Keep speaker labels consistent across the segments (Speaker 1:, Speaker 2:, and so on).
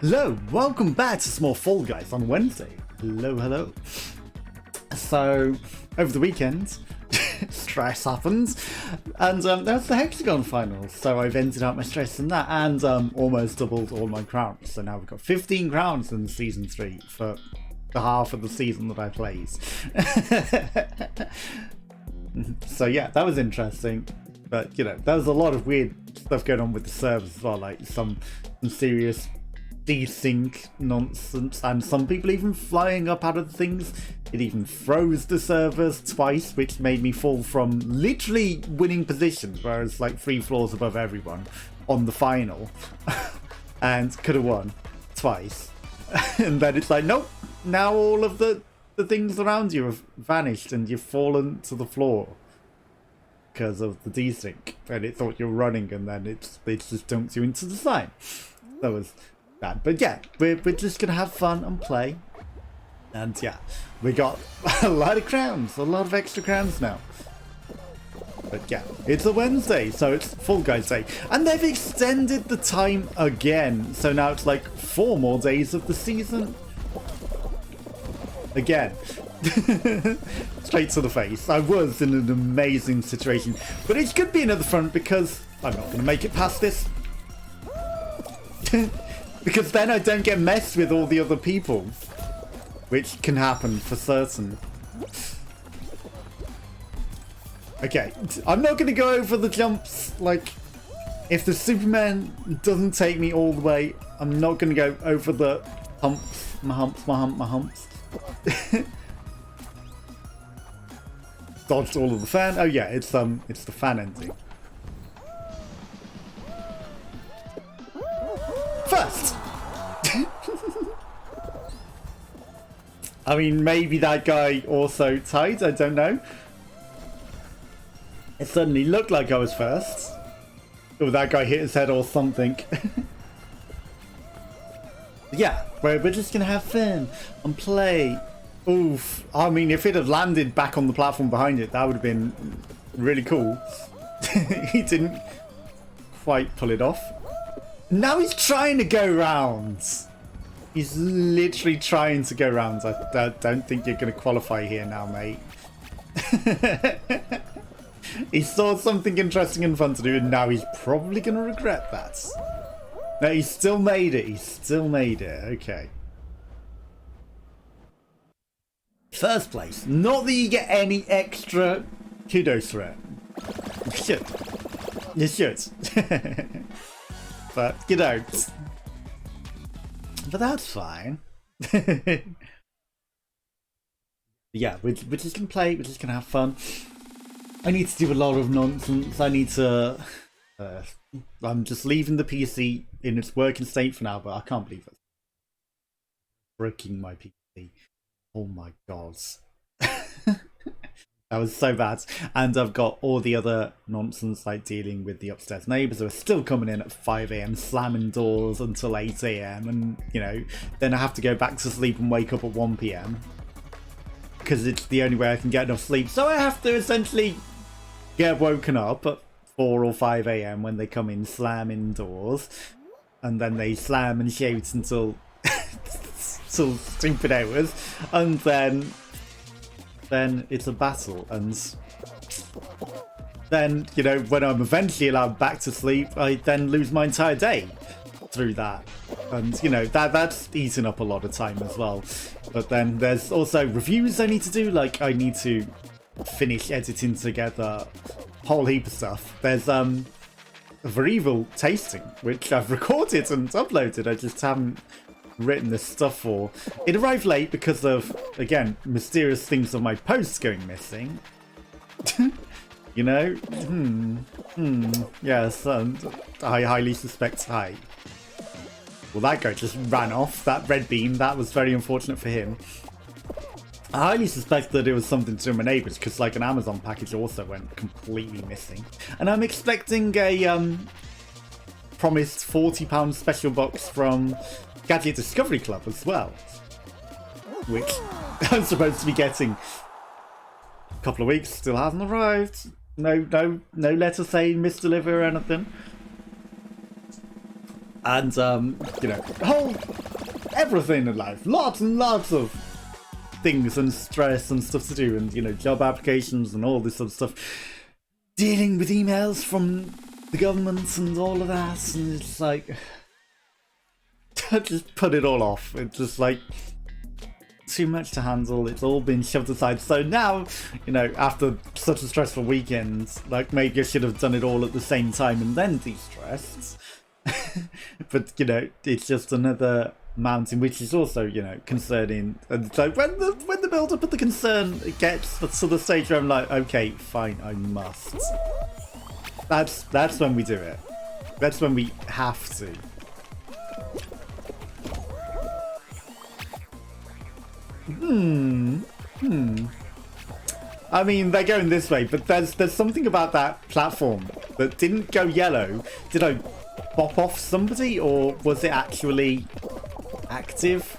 Speaker 1: Hello, welcome back to Small Fall Guys on Wednesday. Hello, hello. So, over the weekend, stress happens, and that's the Hexagon finals. So I vented out my stress in that, and almost doubled all my crowns. So now we've got 15 crowns in Season 3 for the half of the season that I played. So yeah, that was interesting. But, you know, there was a lot of weird stuff going on with the servers as well, like some serious desync nonsense, and some people even flying up out of things. It even froze the servers twice, which made me fall from literally winning positions, where I was like 3 floors above everyone on the final, and could have won twice. And then it's like, nope, now all of the things around you have vanished and you've fallen to the floor because of the desync, and it thought you were running, and then it just dumped you into the slime. That was bad. But yeah, we're just gonna have fun and play, and yeah, we got a lot of crowns, a lot of extra crowns now. But yeah, it's a Wednesday, so it's Fall Guys Day, and they've extended the time again, so now it's like 4 more days of the season again. Straight to the face. I was in an amazing situation, but it could be another front because I'm not going to make it past this. Because then I don't get messed with all the other people, which can happen for certain. Okay, I'm not going to go over the jumps. Like, if the Superman doesn't take me all the way, I'm not going to go over the humps, my humps. Dodged all of the fan. Oh yeah, it's the fan ending. First. I mean, maybe that guy also tied, I don't know. It certainly looked like I was first. Or that guy hit his head or something. Yeah, we're just gonna have fun and play. Oof. I mean, if it had landed back on the platform behind it, that would have been really cool. He didn't quite pull it off. Now he's trying to go round. He's literally trying to go round. I don't think you're going to qualify here now, mate. He saw something interesting and fun to do, and now he's probably going to regret that. No, he still made it. He still made it. Okay. First place. Not that you get any extra kudos for it. You should. You should. But you don't. But that's fine. Yeah, we're just gonna play. We're just gonna have fun. I need to do a lot of nonsense. I need to... I'm just leaving the PC in its working state for now, but I can't believe it. Breaking my PC. Oh my god. That was so bad. And I've got all the other nonsense, like dealing with the upstairs neighbours who are still coming in at 5 AM, slamming doors until 8 AM, and, you know, then I have to go back to sleep and wake up at 1 PM. Because it's the only way I can get enough sleep. So I have to essentially get woken up at 4 or 5 AM when they come in slamming doors. And then they slam and shout until stupid hours, and then it's a battle, and then, you know, when I'm eventually allowed back to sleep, I then lose my entire day through that, and, you know, that's eating up a lot of time as well. But then there's also reviews I need to do, like I need to finish editing together a whole heap of stuff. There's a very evil tasting, which I've recorded and uploaded, I just haven't written this stuff for. It arrived late because of, again, mysterious things of my posts going missing. You know? Yes, and I highly suspect well, that guy just ran off. That red beam, that was very unfortunate for him. I highly suspect that it was something to do with my neighbours, because like an Amazon package also went completely missing. And I'm expecting a promised £40 special box from Gadget Discovery Club as well, which I'm supposed to be getting a couple of weeks. Still hasn't arrived. No letter saying misdeliver or anything. And, you know, everything in life. Lots and lots of things and stress and stuff to do, and, you know, job applications and all this sort of stuff. Dealing with emails from the government and all of that, and it's like, just put it all off. It's just like too much to handle. It's all been shoved aside. So now, you know, after such a stressful weekend, like maybe I should have done it all at the same time and then de-stressed. But, you know, it's just another mountain, which is also, you know, concerning. And so when the build-up of the concern gets to the stage where I'm like, okay, fine, I must. That's when we do it. That's when we have to. I mean, they're going this way, but there's something about that platform that didn't go yellow. Did I bop off somebody, or was it actually active?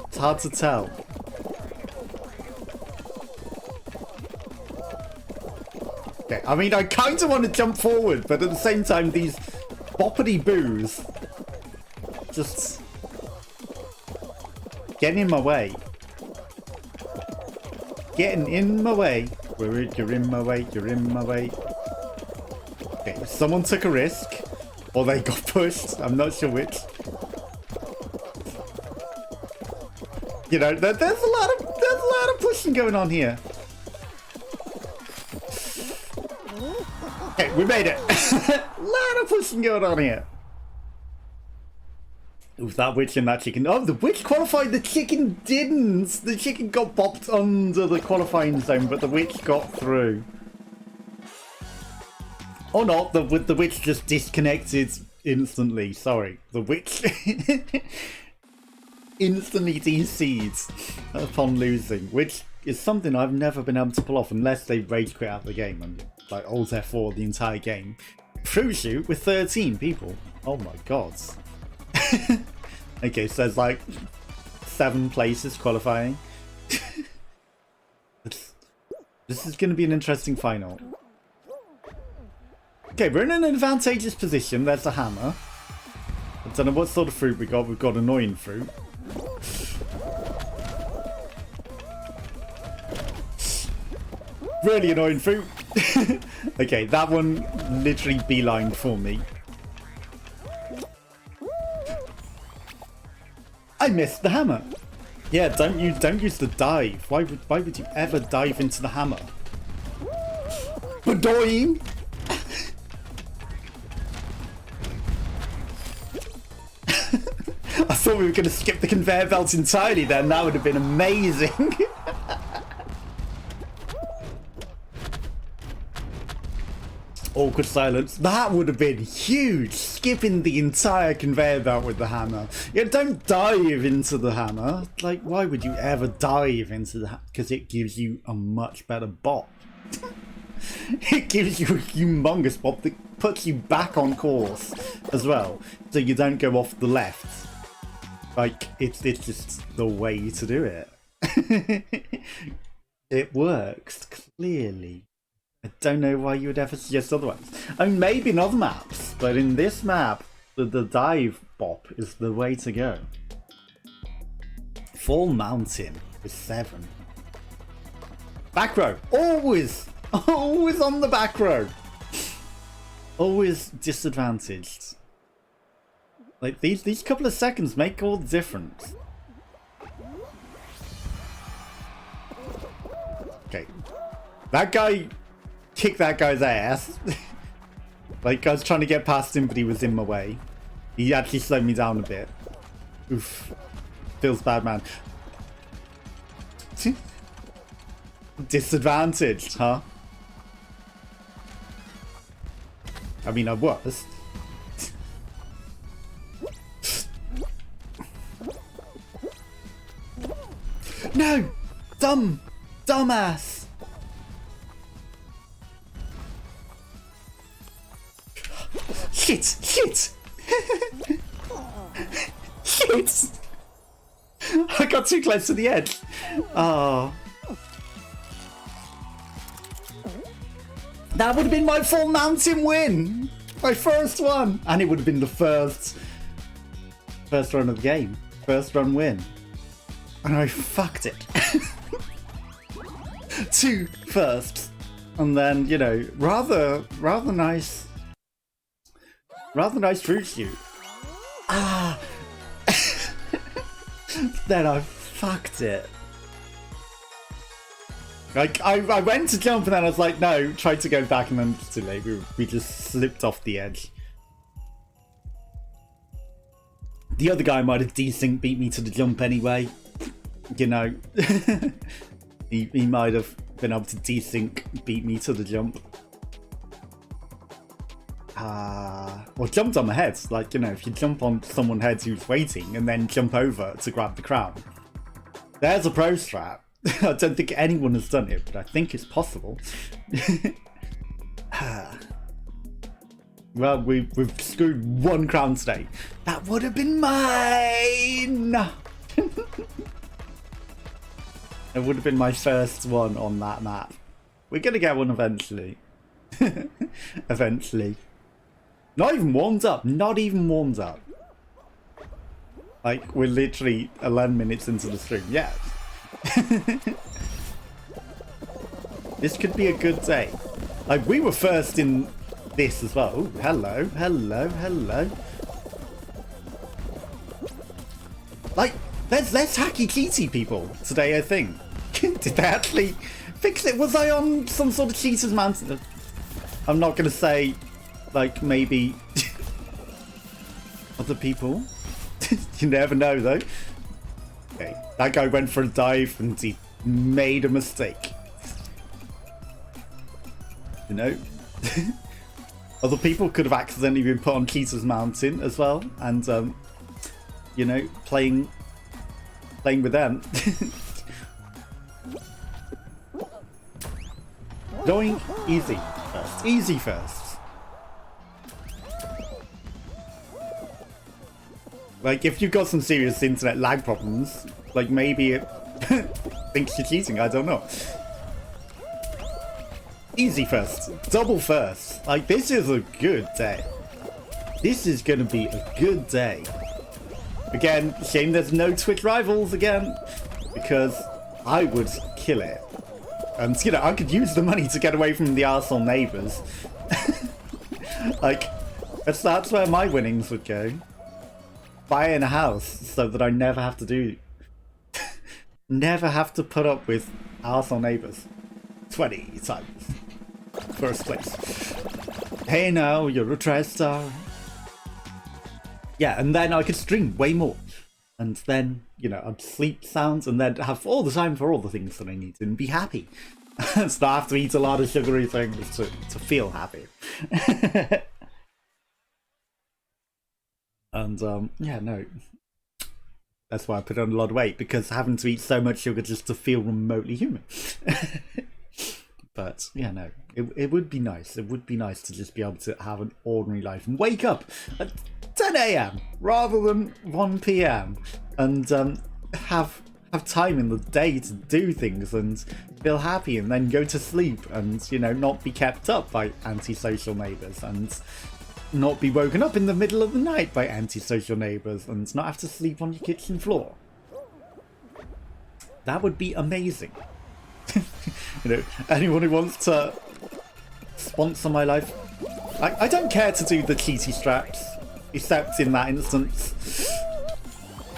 Speaker 1: It's hard to tell. Okay, I mean, I kind of want to jump forward, but at the same time, these boppity boos just getting in my way. Getting in my way. You're in my way, you're in my way. Okay, someone took a risk, or they got pushed. I'm not sure which. You know, there's a lot of pushing going on here. Okay, we made it. A lot of pushing going on here. Ooh, that witch and that chicken. Oh, the witch qualified, the chicken didn't. The chicken got bopped under the qualifying zone, but the witch got through. Or not, the witch just disconnected instantly. Sorry, the witch instantly DC'd upon losing, which is something I've never been able to pull off unless they rage quit out the game and like Alt F4 the entire game. Fruit shoot with 13 people. Oh my god. Okay, so there's like 7 places qualifying. This is going to be an interesting final. Okay, we're in an advantageous position. There's a hammer. I don't know what sort of fruit we got. We've got annoying fruit. Really annoying fruit. Okay, that one literally beelined for me. I missed the hammer. Yeah, don't use the dive. Why would you ever dive into the hammer? Badoing! I thought we were going to skip the conveyor belt entirely then. That would have been amazing. Awkward silence. That would have been huge. Skipping the entire conveyor belt with the hammer. Yeah, don't dive into the hammer. Like, why would you ever dive into the hammer? Because it gives you a much better bop. It gives you a humongous bop that puts you back on course as well. So you don't go off the left. Like, it's just the way to do it. It works, clearly. I don't know why you would ever suggest otherwise. I mean, maybe in other maps, but in this map, the dive bop is the way to go. Fall Mountain with 7. Back row, always on the back row. Always disadvantaged. Like, these couple of seconds make all the difference. Okay. That guy kicked that guy's ass. Like, I was trying to get past him, but he was in my way. He actually slowed me down a bit. Oof. Feels bad, man. Disadvantaged, huh? I mean, I was. No! Dumbass! Shit! Shit! Shit! I got too close to the edge. Oh. That would have been my Fall Mountain win! My first one! And it would have been the first run of the game. First run win. And I fucked it. 2 firsts. And then, you know, rather nice fruit shoot. Ah! Then I fucked it. Like, I went to jump and then I was like, no, tried to go back and then it's too late. We just slipped off the edge. The other guy might have desync beat me to the jump anyway. You know, he might have been able to desync beat me to the jump. Or jumped on my head. Like, you know, if you jump on someone's head who's waiting and then jump over to grab the crown. There's a pro strat. I don't think anyone has done it, but I think it's possible. Well, we've screwed 1 crown today. That would have been mine! It would have been my first one on that map. We're gonna get one eventually. Eventually. Not even warmed up. Not even warmed up. Like, we're literally 11 minutes into the stream. Yeah. This could be a good day. Like, we were first in this as well. Ooh, hello, hello, hello. Like, there's less hacky cheaty people today, I think. Did they actually fix it? Was I on some sort of cheater's mountain? I'm not gonna say, like, maybe other people. You never know, though. Okay, that guy went for a dive and he made a mistake. You know? Other people could have accidentally been put on Cheater's Mountain as well, and you know, playing with them. Going easy first. Easy first. Like, if you've got some serious internet lag problems, like, maybe it thinks you're cheating, I don't know. Easy first. Double first. Like, this is a good day. This is gonna be a good day. Again, shame there's no Twitch rivals again, because I would kill it. And, you know, I could use the money to get away from the arsehole neighbours. Like, that's where my winnings would go. Buying a house so that I never have to do... never have to put up with arsehole neighbours. 20 times. First place. Hey now, you're a TriStar. Yeah, and then I could stream way more. And then, you know, I'd sleep sounds and then have all the time for all the things that I need and be happy. So I have to eat a lot of sugary things to feel happy. And, yeah, no. That's why I put on a lot of weight, because having to eat so much sugar just to feel remotely human. But, yeah, no. It would be nice. It would be nice to just be able to have an ordinary life and wake up at 10 AM rather than 1 PM and have time in the day to do things and feel happy and then go to sleep and, you know, not be kept up by antisocial neighbours and not be woken up in the middle of the night by antisocial neighbours and not have to sleep on your kitchen floor. That would be amazing. You know, anyone who wants to sponsor my life, I don't care to do the cheaty straps, except in that instance.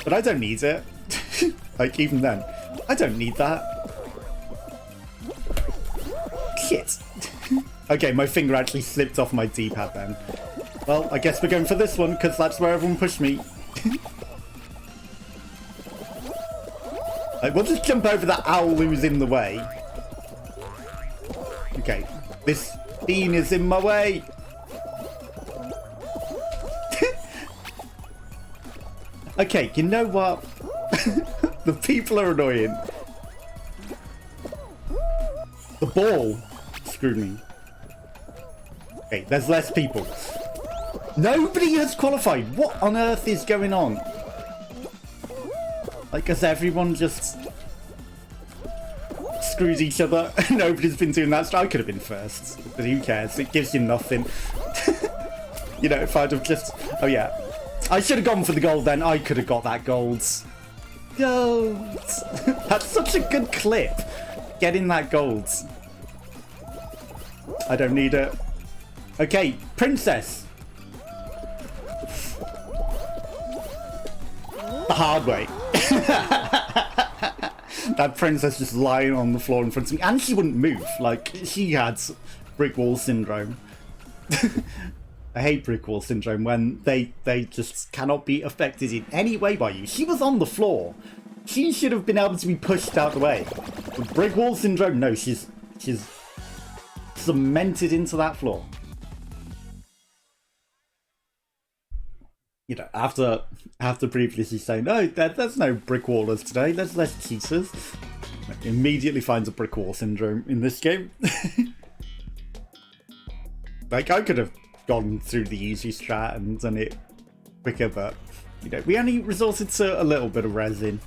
Speaker 1: But I don't need it. Like, even then, I don't need that. Shit. Okay, my finger actually slipped off my D-pad then. Well, I guess we're going for this one, because that's where everyone pushed me. We'll just jump over that owl who's in the way. Okay, this bean is in my way. Okay, you know what? The people are annoying. The ball screwed me. Okay, there's less people. Nobody has qualified. What on earth is going on? Like, has everyone just screwed each other? Nobody's been doing that. I could have been first, but who cares? It gives you nothing. You know, if I'd have just... Oh, yeah. I should have gone for the gold then. I could have got that gold. Gold! That's such a good clip. Getting that gold. I don't need it. Okay, princess. The hard way. That princess just lying on the floor in front of me. And she wouldn't move. Like, she had brick wall syndrome. I hate brick wall syndrome when they just cannot be affected in any way by you. She was on the floor. She should have been able to be pushed out the way. With brick wall syndrome, no, she's cemented into that floor. You know, after previously saying, no, there's no brick wallers today, there's less cheaters. Immediately finds a brick wall syndrome in this game. Like, I could have gone through the easy strat and done it quicker, but, you know, we only resorted to a little bit of resin.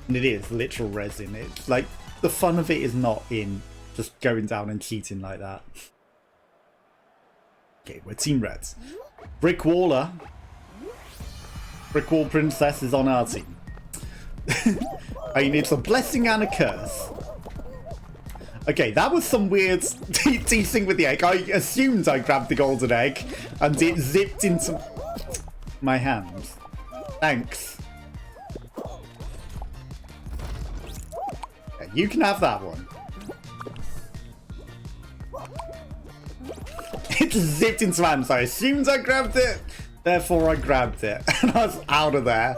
Speaker 1: And it is literal resin. It's like, the fun of it is not in just going down and cheating like that. Okay, we're Team Red. Brick Waller. Brick Wall Princess is on our team. I mean, it's a blessing and a curse. Okay, that was some weird teasing with the egg. I assumed I grabbed the golden egg and it zipped into my hands. Thanks. Okay, you can have that one. It just zipped into my hands. I assumed I grabbed it. Therefore, I grabbed it. And I was out of there.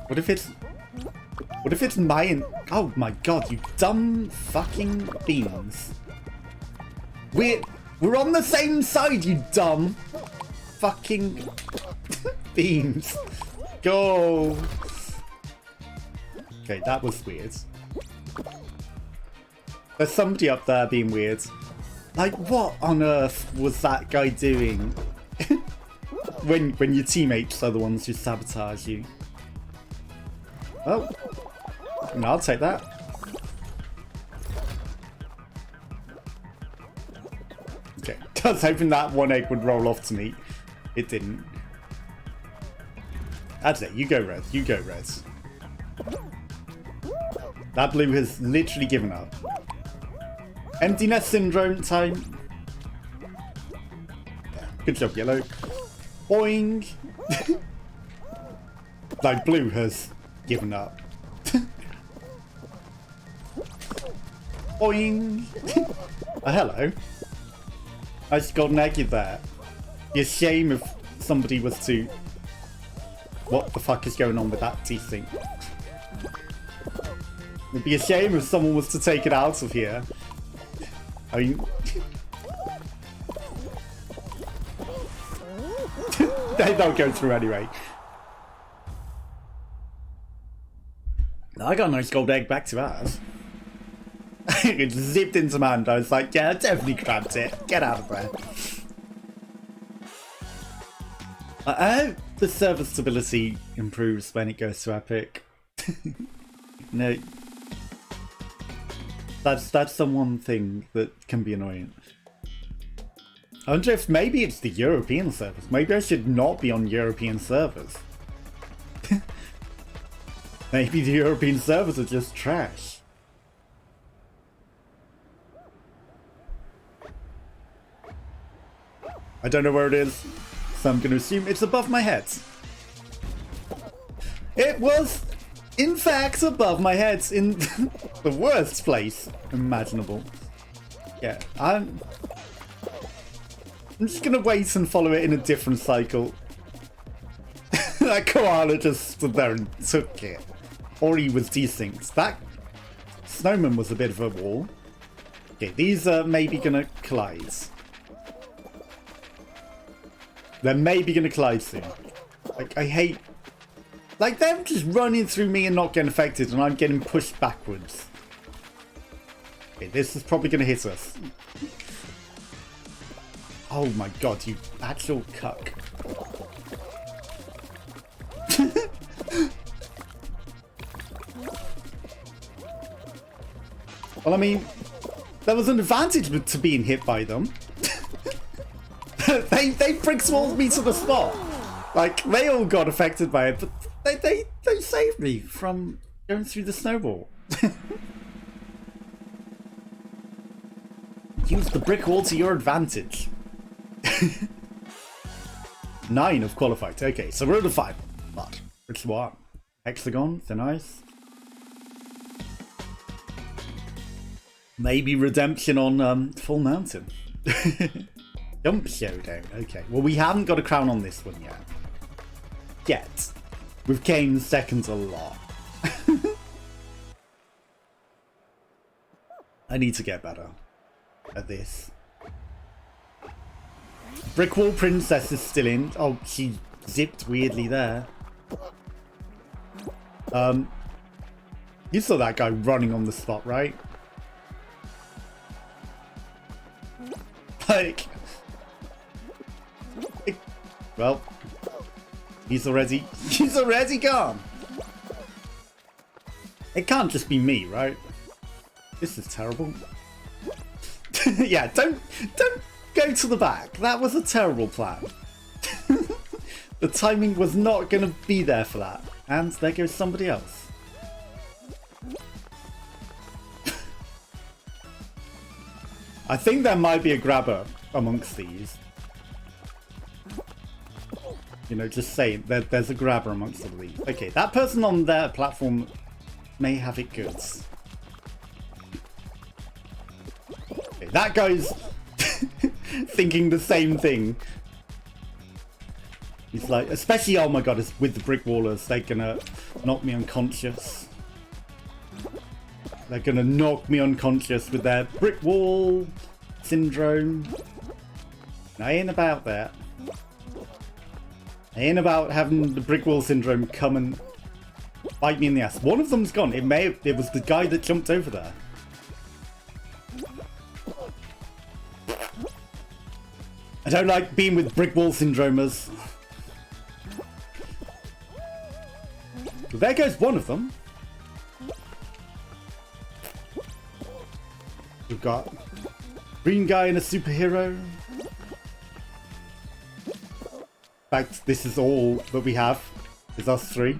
Speaker 1: What if it's mine? Oh my god, you dumb fucking beans. We're on the same side, you dumb fucking beans. Go. Okay, that was weird. There's somebody up there being weird. Like, what on earth was that guy doing? when your teammates are the ones who sabotage you. Oh. No, I'll take that. Okay. I was hoping that one egg would roll off to me. It didn't. That's it. You go red. You go red. That blue has literally given up. Empty nest syndrome time. Yeah, good job, yellow. Boing. Like, blue has given up. Boing. Oh, hello. I just got an egg there. It'd be a shame if somebody was to... What the fuck is going on with that desync? It'd be a shame if someone was to take it out of here. I mean... they don't go through anyway. I got a nice gold egg back to ours. It zipped into my hand. I was like, yeah, I definitely grabbed it. Get out of there. I hope the server stability improves when it goes to Epic. No. That's the one thing that can be annoying. I wonder if maybe it's the European servers. Maybe I should not be on European servers. Maybe the European servers are just trash. I don't know where it is, so I'm going to assume it's above my head. It was, in fact, above my head in the worst place imaginable. Yeah, I'm just going to wait and follow it in a different cycle. That koala just stood there and took it. Or he was desynced. That snowman was a bit of a wall. Okay, these are maybe going to collide. They're maybe going to collide soon. Like, I hate... Like, they're just running through me and not getting affected, and I'm getting pushed backwards. Okay, this is probably going to hit us. Oh my god, you actual cuck. Well, I mean, there was an advantage to being hit by them. they bricks walled me to the spot. Like, they all got affected by it, but they saved me from going through the snowball. Use the brick wall to your advantage. 9 have qualified. Okay, so we're at the 5. But it's what? Hexagon, thin ice. Maybe redemption on Full Mountain. Jump Showdown. Okay, well, we haven't got a crown on this one yet. Yet. We've gained seconds a lot. I need to get better at this. Brick Wall Princess is still in. Oh, she zipped weirdly there. You saw that guy running on the spot, right? Like, well, he's already gone. It can't just be me, right? This is terrible. Yeah, don't go to the back. That was a terrible plan. The timing was not going to be there for that. And there goes somebody else. I think there might be a grabber amongst these. You know, just saying, there's a grabber amongst all of these. Okay, that person on their platform may have it good. Okay, that guy's thinking the same thing. He's like, especially, oh my god, it's with the brick wallers, they're gonna knock me unconscious. They're gonna knock me unconscious with their brick wall syndrome. I ain't about that. I ain't about having the brick wall syndrome come and bite me in the ass. One of them's gone. It was the guy that jumped over there. I don't like being with brick wall syndromers. Well, there goes one of them. We've got green guy and a superhero. In fact, this is all that we have. Is us 3.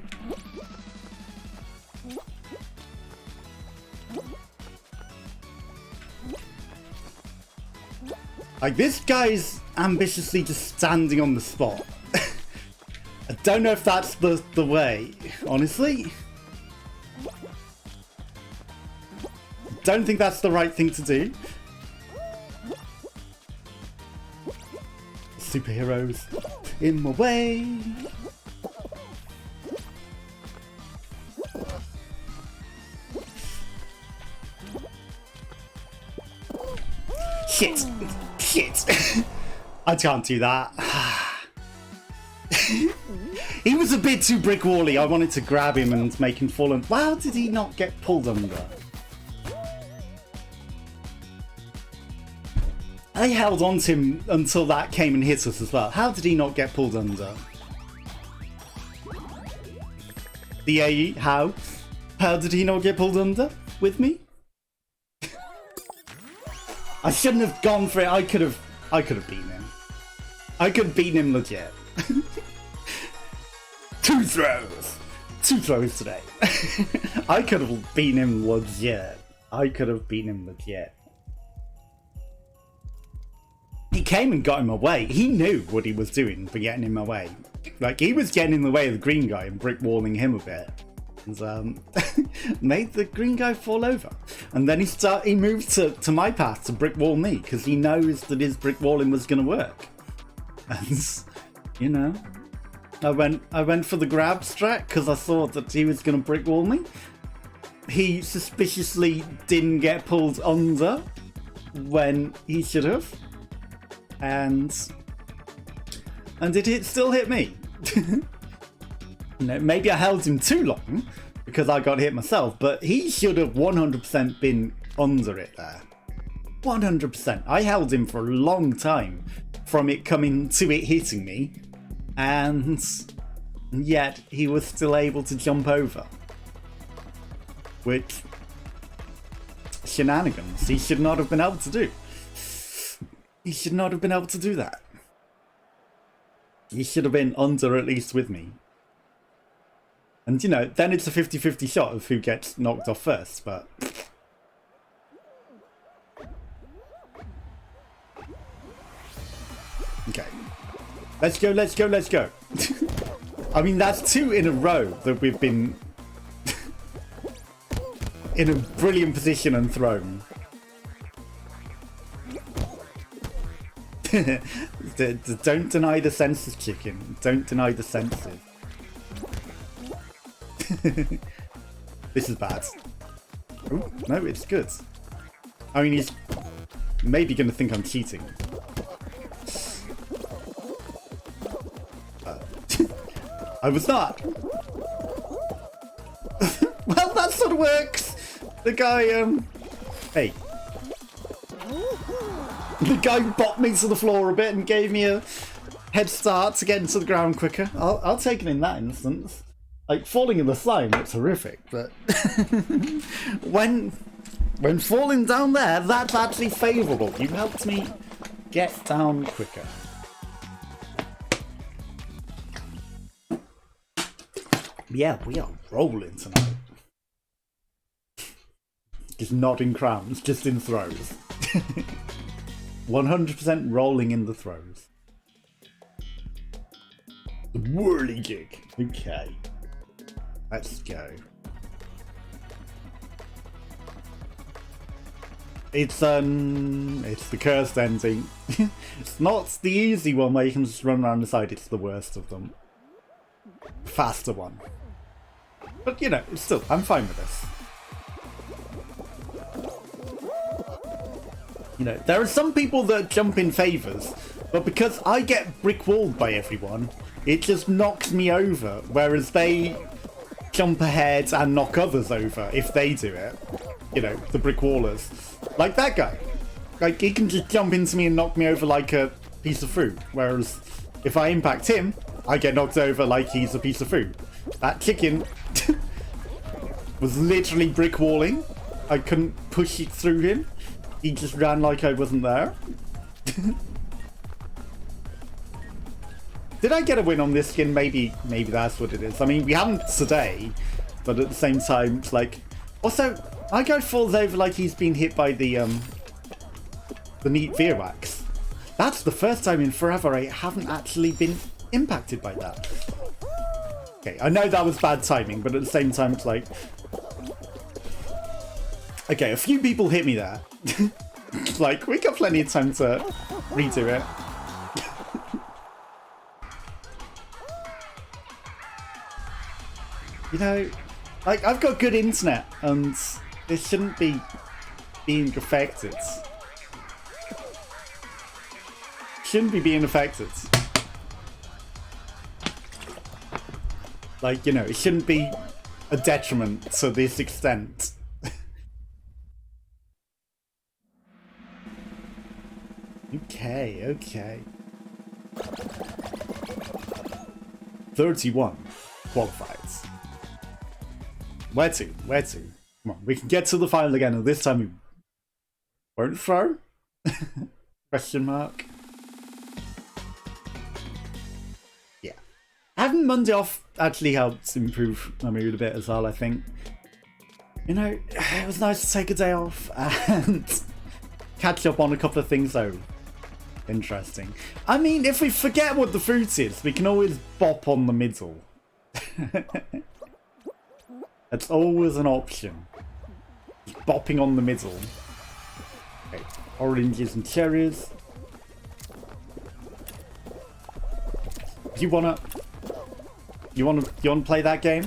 Speaker 1: Like, this guy's ambitiously just standing on the spot. I don't know if that's the way, honestly. Don't think that's the right thing to do. Superheroes in my way. Shit! Shit! I can't do that. He was a bit too brick wally. I wanted to grab him and make him fall. And wow, did he not get pulled under? I held on to him until that came and hit us as well. How did he not get pulled under? The AE, how? How did he not get pulled under with me? I shouldn't have gone for it. I could have beaten him. I could have beaten him legit. 2 throws. 2 throws today. I could have beaten him legit. I could have beaten him legit. He came and got him away. He knew what he was doing for getting him away. Like, he was getting in the way of the green guy and brick walling him a bit. And made the green guy fall over. And then he moved to my path to brick wall me, because he knows that his brick walling was going to work. And, you know, I went for the grab strat because I thought that he was going to brick wall me. He suspiciously didn't get pulled under when he should have. And it still hit me. Maybe I held him too long because I got hit myself, but he should have 100% been under it there. 100%. I held him for a long time from it coming to it hitting me, and yet he was still able to jump over. Which, shenanigans, he should not have been able to do. He should not have been able to do that. He should have been under at least with me. And, you know, then it's a 50-50 shot of who gets knocked off first, but... Okay. Let's go, let's go, let's go. I mean, that's 2 in a row that we've been in a brilliant position and thrown. Don't deny the senses, chicken. Don't deny the senses. This is bad. Ooh, no, it's good. I mean, he's maybe going to think I'm cheating. I was not. Well, that sort of works. The guy, hey. The guy bopped me to the floor a bit and gave me a head start to get into the ground quicker. I'll take it in that instance. Like, falling in the slime looks horrific, but when falling down there, that's actually favourable. You helped me get down quicker. Yeah, we are rolling tonight. Just not in crowns, just in throws. 100% rolling in the throws. The whirligig. Okay. Let's go. It's the cursed ending. It's not the easy one where you can just run around the side, it's the worst of them. Faster one. But you know, still, I'm fine with this. You know, there are some people that jump in favours, but because I get brick-walled by everyone, it just knocks me over, whereas they jump ahead and knock others over if they do it. You know, the brick-wallers. Like that guy. Like, he can just jump into me and knock me over like a piece of fruit, whereas if I impact him, I get knocked over like he's a piece of fruit. That chicken was literally brick-walling. I couldn't push it through him. He just ran like I wasn't there. Did I get a win on this skin? Maybe that's what it is. I mean, we haven't today, but at the same time, it's like... Also, my guy falls over like he's been hit by the neat Veerwax. That's the first time in forever I haven't actually been impacted by that. Okay, I know that was bad timing, but at the same time, it's like... Okay, a few people hit me there. Like, we got plenty of time to redo it. You know, like, I've got good internet, and this shouldn't be being affected. Shouldn't be being affected. Like, you know, it shouldn't be a detriment to this extent. Okay. 31 qualifieds. Where to? Come on, we can get to the final again, and this time we won't throw? Question mark. Yeah. Having Monday off actually helped improve my mood a bit as well, I think. You know, it was nice to take a day off and catch up on a couple of things though. Interesting. I mean, if we forget what the fruit is, we can always bop on the middle. That's always an option. Just bopping on the middle. Okay, oranges and cherries. You wanna play that game?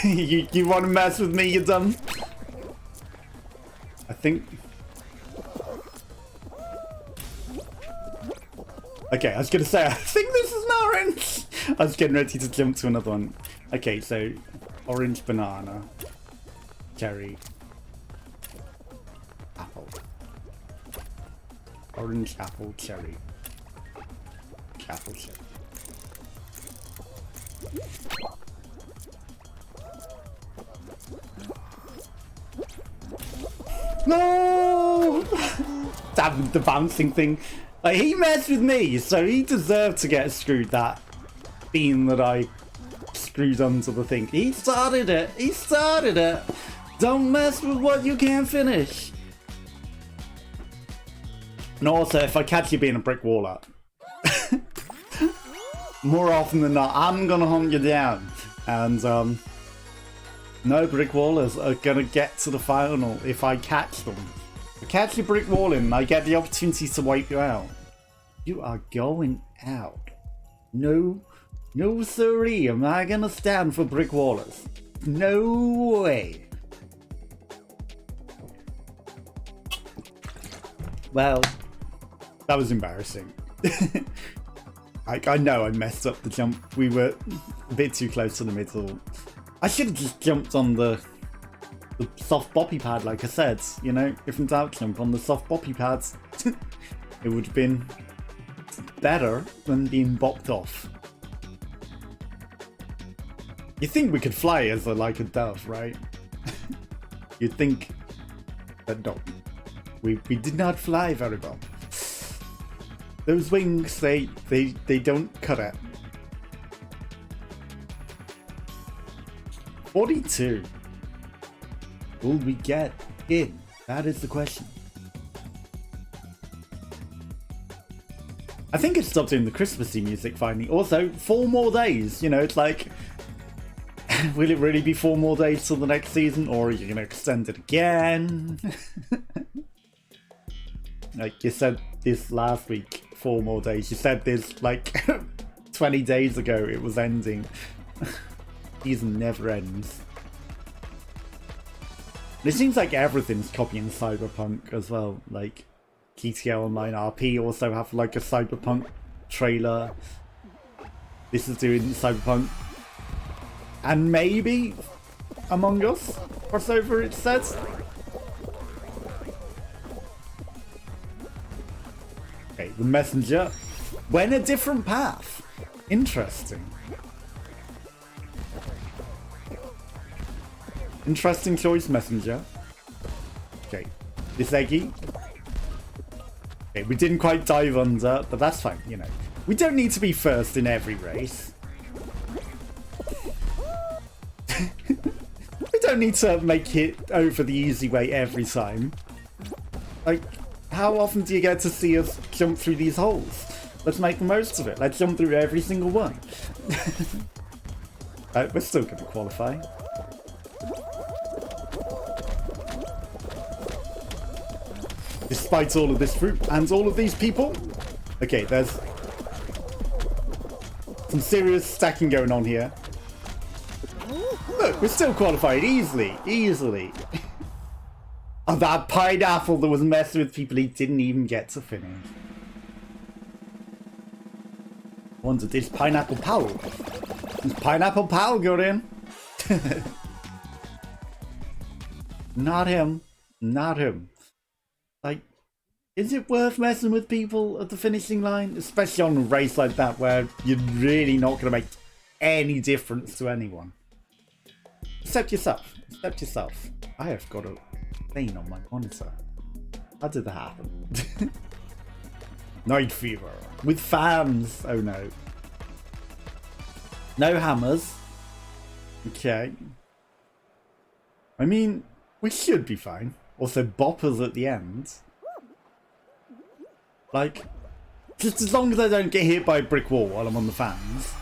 Speaker 1: you wanna mess with me, you dumb? I think... Okay, I was gonna say, I think this is an orange! I was getting ready to jump to another one. Okay, so... Orange, banana, cherry, apple. Orange, apple, cherry. Apple, cherry. No! that with the bouncing thing. Like, he messed with me, so he deserved to get screwed, that being that I screwed onto the thing. He started it. He started it. Don't mess with what you can't finish. And also, if I catch you being a brick wall up, more often than not, I'm gonna hunt you down. And no brick wallers are gonna get to the final if I catch them. If I catch your brick wall in and I get the opportunity to wipe you out, you are going out. No, no siree, am I gonna stand for brick wallers? No way. Well, that was embarrassing. I know I messed up the jump. We were a bit too close to the middle. I should have just jumped on the soft boppy pad, like I said. You know, if in doubt, jump on the soft boppy pads. It would have been better than being bopped off. You think we could fly as like a dove, right? You'd think, but no. We did not fly very well. Those wings, they don't cut it. 42. Will we get in? That is the question. I think it stopped doing the Christmassy music finally. Also, 4 more days. You know, it's like, will it really be 4 more days till the next season, or are you going to extend it again? Like you said this last week, 4 more days. You said this like 20 days ago it was ending. Season never ends. And it seems like everything's copying Cyberpunk as well. Like GTA Online RP also have like a Cyberpunk trailer. This is doing Cyberpunk. And maybe Among Us crossover, it says. Okay, the messenger went a different path. Interesting. Interesting choice, messenger. Okay, this Eggy. Okay, we didn't quite dive under, but that's fine, you know. We don't need to be first in every race. We don't need to make it over the easy way every time. Like, how often do you get to see us jump through these holes? Let's make the most of it. Let's jump through every single one. We're still going to qualify. Despite all of this fruit and all of these people. Okay, there's some serious stacking going on here. Look, we're still qualified easily. Easily. Oh, that pineapple that was messing with people he didn't even get to finish. Wonder, did Pineapple Pal? Is Pineapple Pal got in? Not him. Not him. Like, is it worth messing with people at the finishing line? Especially on a race like that where you're really not going to make any difference to anyone. Except yourself. Except yourself. I have got a thing on my monitor. How did that happen? Night fever. With fans. Oh no. No hammers. Okay. I mean, we should be fine. Also, boppers at the end. Like, just as long as I don't get hit by a brick wall while I'm on the fans.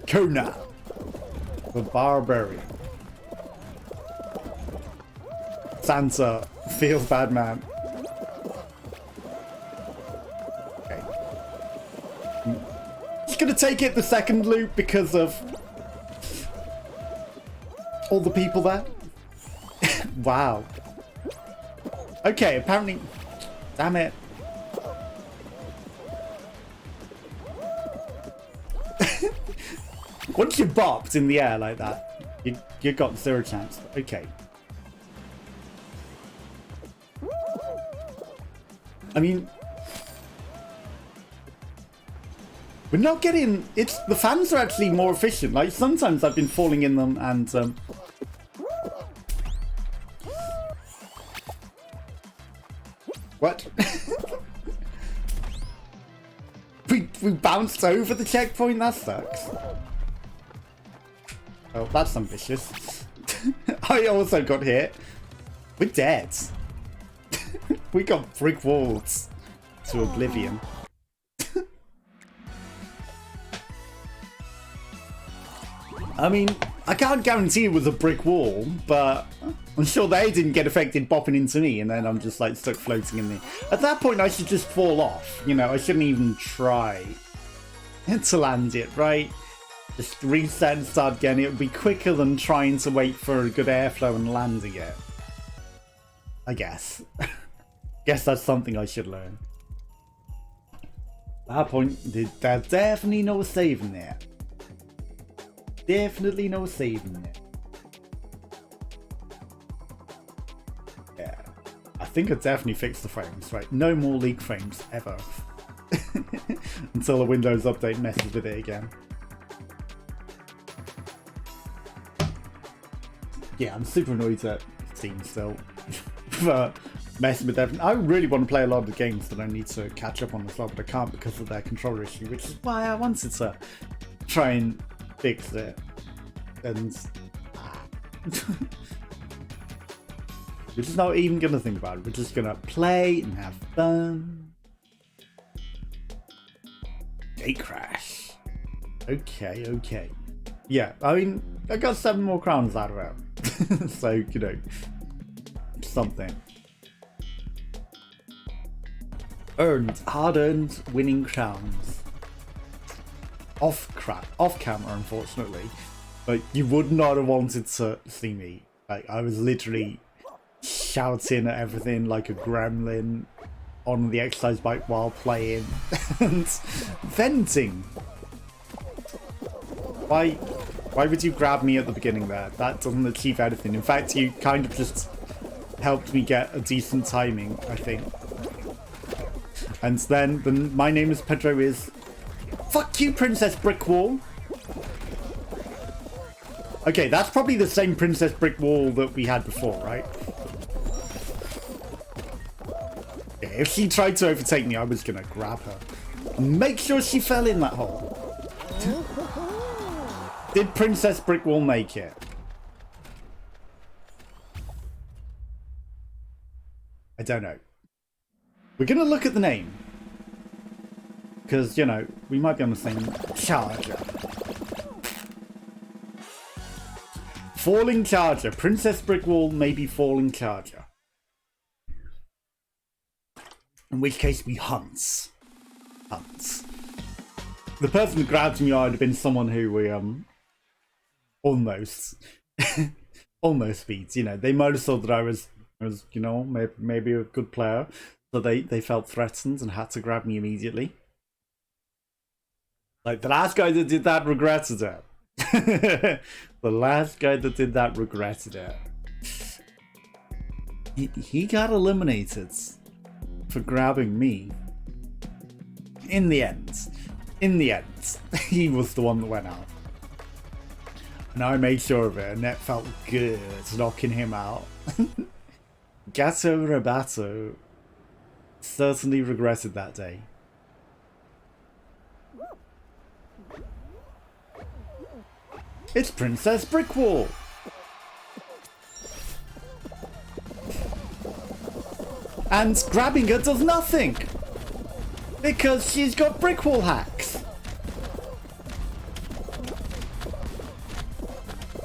Speaker 1: Kona. The barbarian. Santa. Feels bad, man. Okay. Just gonna take it the second loop because of all the people there. Wow. Okay, apparently... Damn it. Once you're bopped in the air like that, you got 0 chance. Okay. I mean... We're not getting... The fans are actually more efficient. Like, sometimes I've been falling in them and... we bounced over the checkpoint? That sucks. Oh, that's ambitious. I also got hit. We're dead. We got brick walls to oblivion. I mean, I can't guarantee it was a brick wall, but I'm sure they didn't get affected bopping into me, and then I'm just like stuck floating in there. At that point, I should just fall off. You know, I shouldn't even try to land it, right? Just reset and start again. It would be quicker than trying to wait for a good airflow and landing it. I guess. Guess that's something I should learn. At that point, there's definitely no saving there. Definitely no saving there. Yeah. I think I definitely fixed the frames, right? No more leak frames, ever. Until the Windows update messes with it again. Yeah, I'm super annoyed at Steam still. For messing with everything. I really want to play a lot of the games that I need to catch up on as well, but I can't because of their controller issue, which is why I wanted to try and fix it. And we're just not even gonna think about it. We're just gonna play and have fun. Gate crash. Okay, okay. Yeah, I mean, I got 7 more crowns out of it. So, you know, something. Earned, hard-earned winning crowns. Off camera, unfortunately. But you would not have wanted to see me. Like, I was literally shouting at everything like a gremlin on the exercise bike while playing and venting. Why would you grab me at the beginning there? That doesn't achieve anything. In fact, you kind of just helped me get a decent timing, I think. And then my name is Pedro is... Fuck you, Princess Brick Wall! Okay, that's probably the same Princess Brick Wall that we had before, right? Yeah, if she tried to overtake me, I was gonna grab her. Make sure she fell in that hole. Did Princess Brick Wall make it? I don't know. We're gonna look at the name. Because, you know, we might be on the same charger. Falling Charger. Princess Brick Wall may be Falling Charger. In which case we hunts. Hunts. The person who grabbed me would have been someone who we almost almost beat. You know, they might have thought that I was you know, maybe a good player. So they felt threatened and had to grab me immediately. Like the last guy that did that regretted it. The last guy that did that regretted it. He got eliminated for grabbing me. In the end, he was the one that went out. And I made sure of it, and it felt good knocking him out. Gato Rabato certainly regretted that day. It's Princess Brick Wall! And grabbing her does nothing! Because she's got brick wall hacks!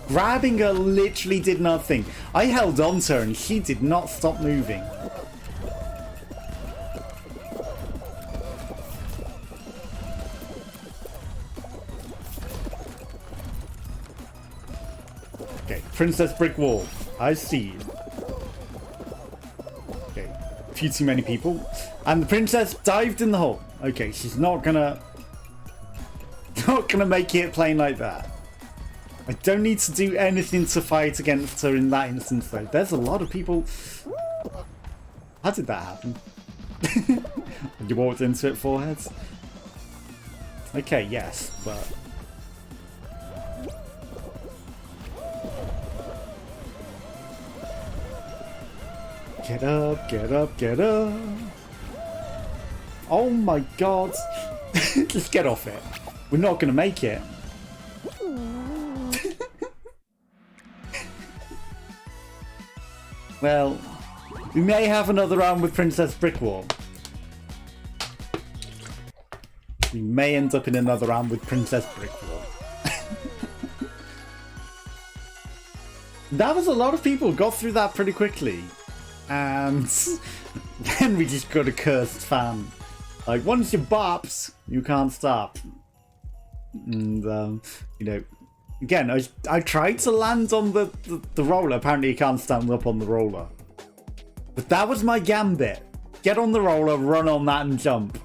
Speaker 1: Grabbing her literally did nothing. I held on to her and she did not stop moving. Okay, Princess Brick Wall. I see you. Okay, a few too many people. And the princess dived in the hole. Okay, she's not gonna make it plain like that. I don't need to do anything to fight against her in that instance, though. There's a lot of people... How did that happen? You walked into it, foreheads? Okay, yes, but... Get up, get up, get up! Oh my god. Just get off it. We're not gonna make it. Well, we may have another round with Princess Brickwall. We may end up in another round with Princess Brickwall. That was a lot of people got through that pretty quickly. And then we just got a cursed fan. Like, once you bops, you can't stop. And, you know, again, I tried to land on the roller. Apparently you can't stand up on the roller. But that was my gambit. Get on the roller, run on that and jump.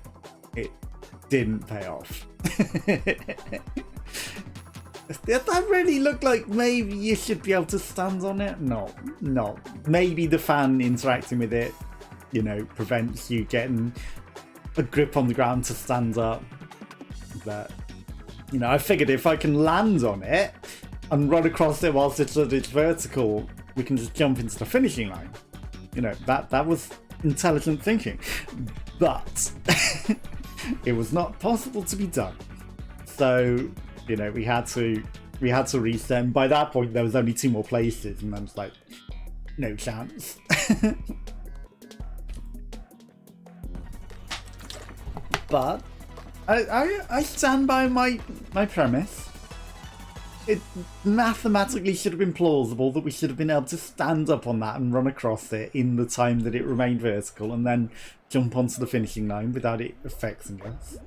Speaker 1: It didn't pay off. That really looked like maybe you should be able to stand on it. No. Maybe the fan interacting with it, you know, prevents you getting a grip on the ground to stand up. But, you know, I figured if I can land on it and run across it whilst it's vertical, we can just jump into the finishing line. You know, that was intelligent thinking. But it was not possible to be done. So, you know, we had to reset. And by that point, there was only 2 more places, and I was like, no chance. But I stand by my premise. It mathematically should have been plausible that we should have been able to stand up on that and run across it in the time that it remained vertical, and then jump onto the finishing line without it affecting us.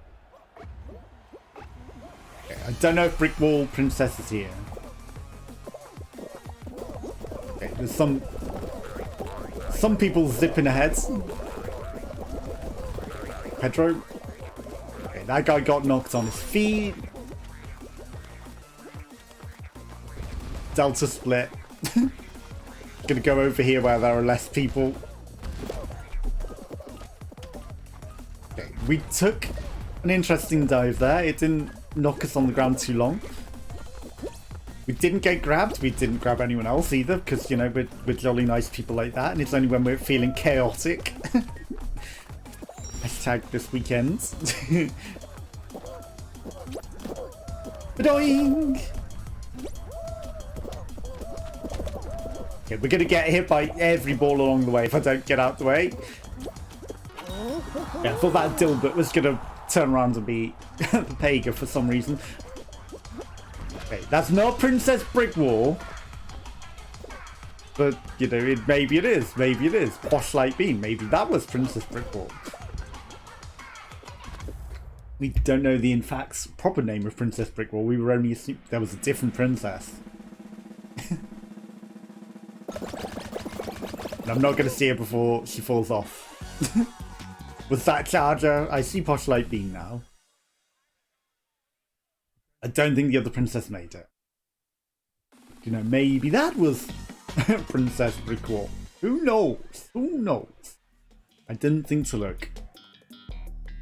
Speaker 1: I don't know if Brick Wall Princess is here. Okay, there's some people zipping ahead. Pedro. Okay, that guy got knocked on his feet. Delta split. Gonna go over here where there are less people. Okay, we took an interesting dive there. It didn't knock us on the ground too long. We didn't get grabbed. We didn't grab anyone else either, because, you know, we're jolly nice people like that, and it's only when we're feeling chaotic. Hashtag this weekend. Ba-doing! Okay, we're gonna get hit by every ball along the way if I don't get out the way. Yeah, I thought that Dilbert was gonna turn around and be the Pega for some reason. Okay, that's not Princess Brickwall. But, you know, maybe it is. Maybe it is. Posh Light Beam. Maybe that was Princess Brickwall. We don't know the, in fact, proper name of Princess Brickwall. We were only assuming there was a different princess. And I'm not going to see her before she falls off. Was that charger? I see Posh Light Beam now. I don't think the other princess made it. You know, maybe that was Princess Brickwall. Who knows? Who knows? I didn't think to look.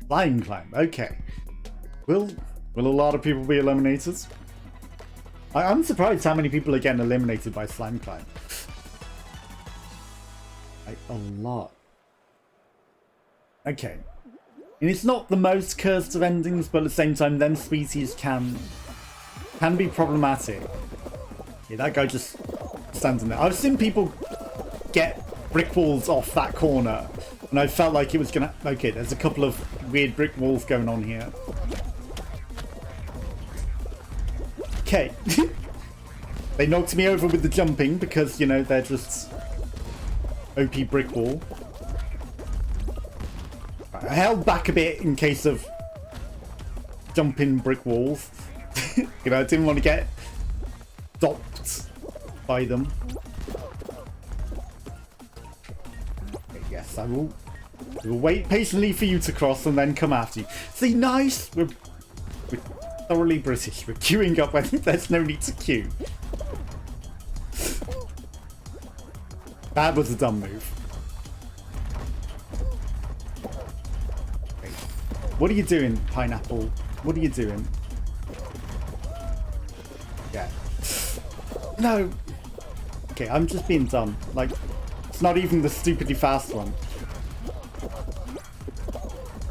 Speaker 1: Slime climb. Okay. Will a lot of people be eliminated? I'm surprised how many people are getting eliminated by slime climb. Like, a lot. Okay. And it's not the most cursed of endings, but at the same time, them species can be problematic. Yeah, that guy just stands in there. I've seen people get brick walls off that corner, and I felt like it was gonna... Okay, there's a couple of weird brick walls going on here. Okay. They knocked me over with the jumping because, you know, they're just OP brick wall. I held back a bit in case of jumping brick walls. You know, I didn't want to get stopped by them. Okay, yes, I will wait patiently for you to cross and then come after you. See, nice. We're thoroughly British. We're queuing up when there's no need to queue. That was a dumb move. Okay. What are you doing, Pineapple? What are you doing? Yeah. No. Okay, I'm just being dumb. Like, it's not even the stupidly fast one.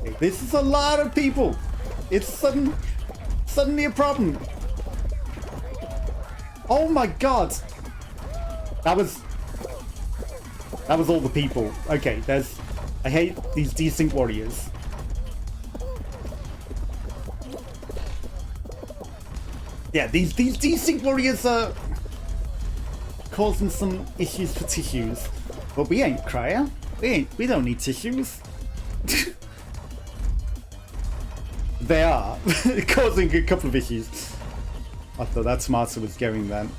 Speaker 1: Okay, This is a lot of people. It's suddenly a problem. Oh my god. That was all the people. Okay, I hate these desync warriors. Yeah, these desync warriors are causing some issues for tissues. But we ain't cryo. We don't need tissues. They are causing a couple of issues. I thought that smarter was going then.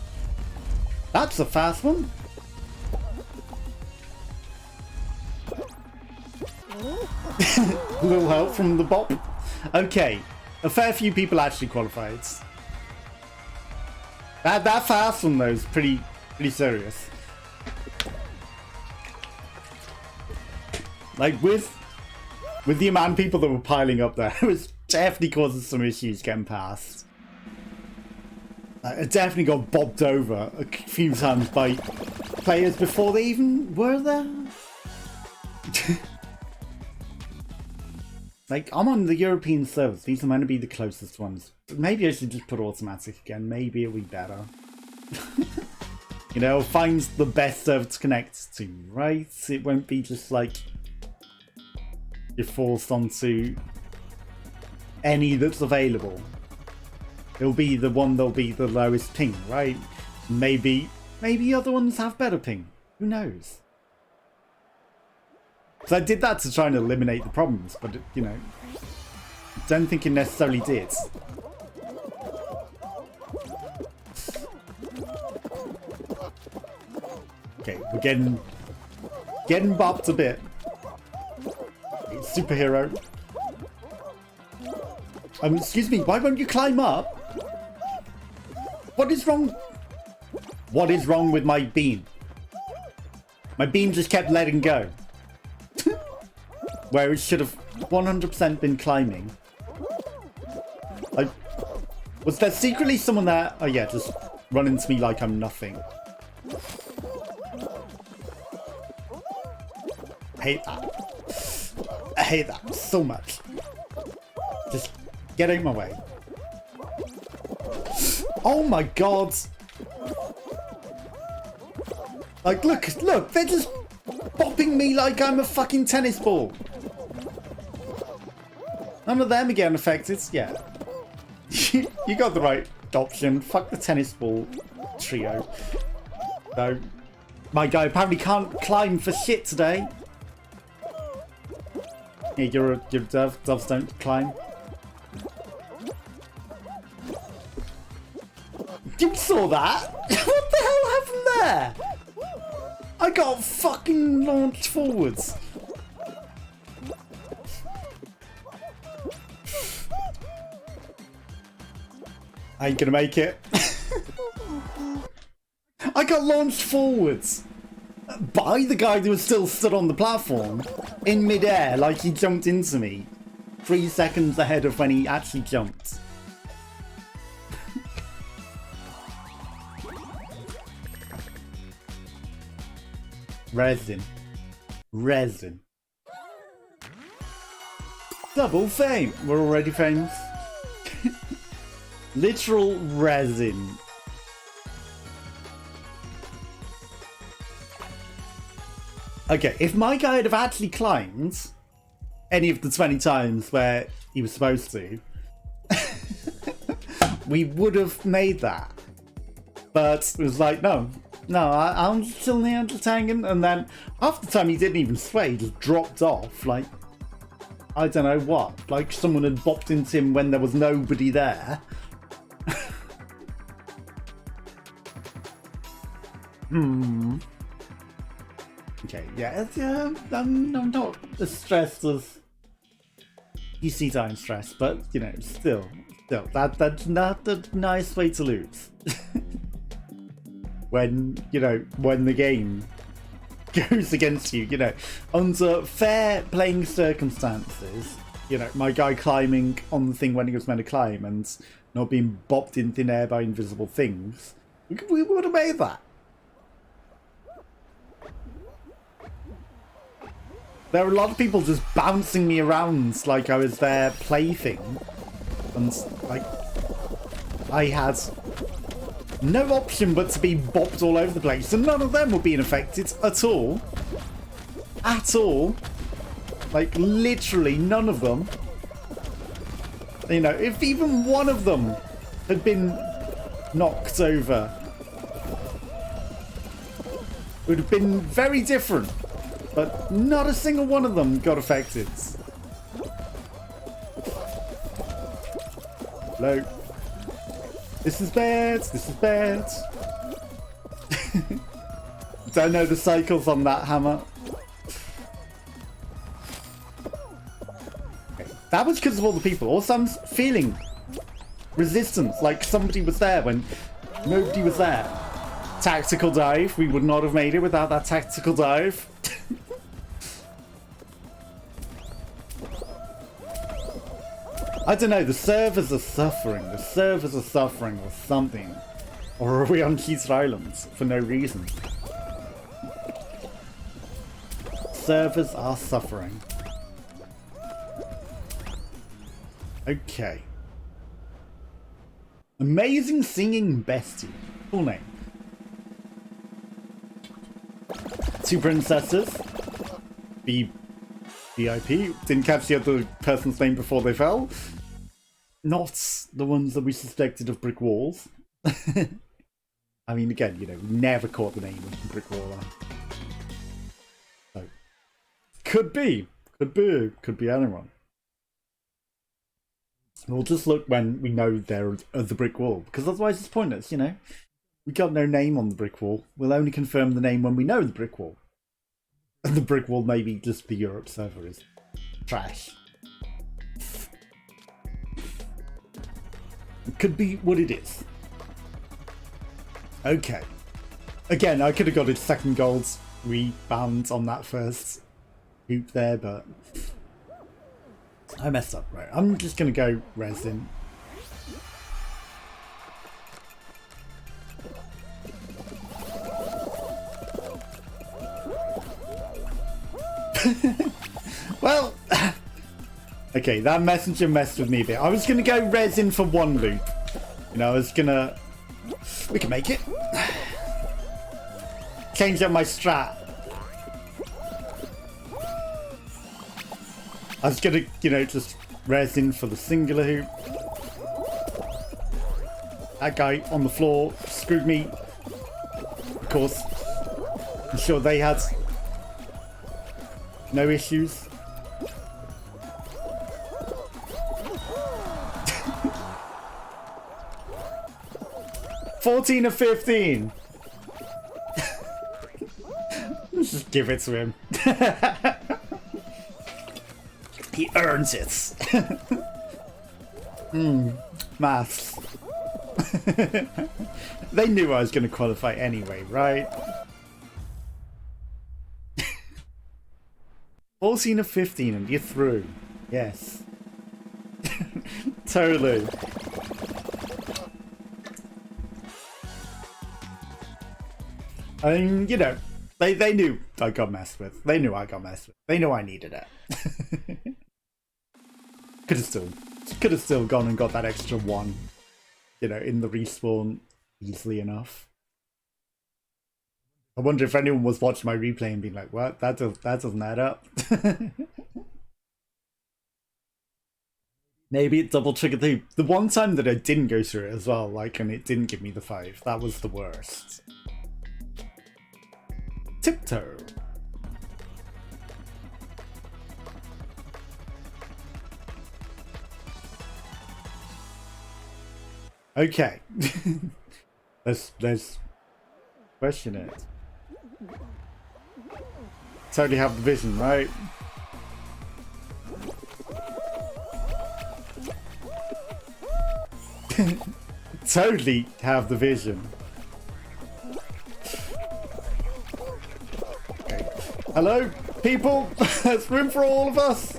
Speaker 1: That's a fast one. Little help from the bop. Okay, a fair few people actually qualified. That fast one though is pretty serious. Like with the amount of people that were piling up there, it was definitely causing some issues getting past. It definitely got bobbed over a few times by players before they even were there. Like, I'm on the European servers. These are meant to be the closest ones. Maybe I should just put automatic again. Maybe it'll be better. You know, find the best server to connect to, right? It won't be just like you're forced onto any that's available. It'll be the one that'll be the lowest ping, right? Maybe other ones have better ping. Who knows? So I did that to try and eliminate the problems, but you know, don't think it necessarily did. Okay, we're getting bopped a bit. Superhero. Excuse me, why won't you climb up? What is wrong? What is wrong with my beam? My beam just kept letting go. Where it should have 100% been climbing. Like, was there secretly someone there? Oh yeah, just run into me like I'm nothing. I hate that. I hate that so much. Just get out of my way. Oh my god. Like, look, they're just bopping me like I'm a fucking tennis ball. None of them are getting affected. Yeah. You got the right option. Fuck the tennis ball trio. No. My guy apparently can't climb for shit today. Yeah, you're a dove. Doves don't climb. You saw that? What the hell happened there? I got fucking launched forwards. I ain't gonna make it. I got launched forwards by the guy who was still stood on the platform in midair, like he jumped into me 3 seconds ahead of when he actually jumped. Resin. Double fame. We're already famous. Literal resin. Okay, if my guy had have actually climbed any of the 20 times where he was supposed to, we would have made that. But it was like, no, I'm still near the Tangen, and then half the time he didn't even sway, he just dropped off, like, I don't know what, like someone had bopped into him when there was nobody there. Okay, yeah, I'm not as stressed as you see time stress, but you know, still, that's not a nice way to lose. When the game goes against you, you know, under fair playing circumstances, you know, my guy climbing on the thing when he was meant to climb and not being bopped in thin air by invisible things, we would have made that. There were a lot of people just bouncing me around like I was their plaything. And, like, I had no option but to be bopped all over the place. And none of them were being affected at all. At all. Like, literally none of them. You know, if even one of them had been knocked over, it would have been very different. But not a single one of them got affected. Hello. This is bad. This is bad. Don't know the cycles on that hammer. Okay. That was because of all the people. Also, I'm feeling resistance. Like somebody was there when nobody was there. Tactical dive. We would not have made it without that tactical dive. I don't know, the servers are suffering. The servers are suffering or something. Or are we on Keys Islands for no reason? Servers are suffering. Okay. Amazing Singing Bestie. Full name. 2 princesses. VIP. Didn't catch the other person's name before they fell. Not the ones that we suspected of brick walls. I mean, again, you know, we never caught the name of the brick wall. So, could be anyone. We'll just look when we know they're at the brick wall, because otherwise it's pointless, you know. We got no name on the brick wall. We'll only confirm the name when we know the brick wall. And the brick wall maybe just the Europe server is trash. It could be what it is. Okay. Again, I could have got a second gold rebound on that first hoop there, but I messed up. Right, I'm just going to go resin. Well, okay, that messenger messed with me a bit. I was going to go resin for one loop. You know, I was going to... We can make it. Change up my strat. I was going to, you know, just resin for the singular hoop. That guy on the floor screwed me. Of course, I'm sure they had no issues. $14 of 15. Let's just give it to him. He earns it. Maths. They knew I was going to qualify anyway, right? 14 of 15 and you're through. Yes. Totally. I mean, you know, they knew I got messed with. They knew I got messed with. They knew I needed it. Could have still gone and got that extra one, you know, in the respawn easily enough. I wonder if anyone was watching my replay and being like, "What? That doesn't add up." Maybe it double triggered the one time that I didn't go through it as well, like, and it didn't give me the 5. That was the worst. Tiptoe. Okay. Let's question it. Totally have the vision, right? Totally have the vision. Okay. Hello, people. There's room for all of us.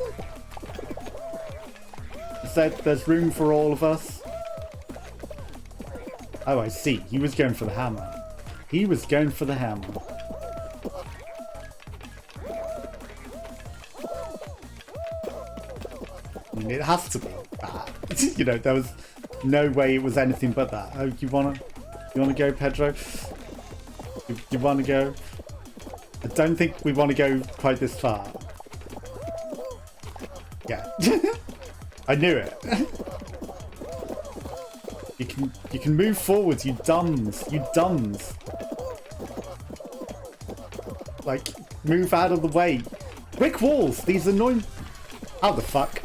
Speaker 1: I said there's room for all of us. Oh, I see. He was going for the hammer. He was going for the hammer. mean, it has to be that. You know, there was no way it was anything but that. Oh, you wanna go, Pedro? You wanna go? I don't think we want to go quite this far. Yeah. I knew it. You can move forwards, you dumbs. You dumbs. Like, move out of the way. Brick walls! These annoying... How the fuck?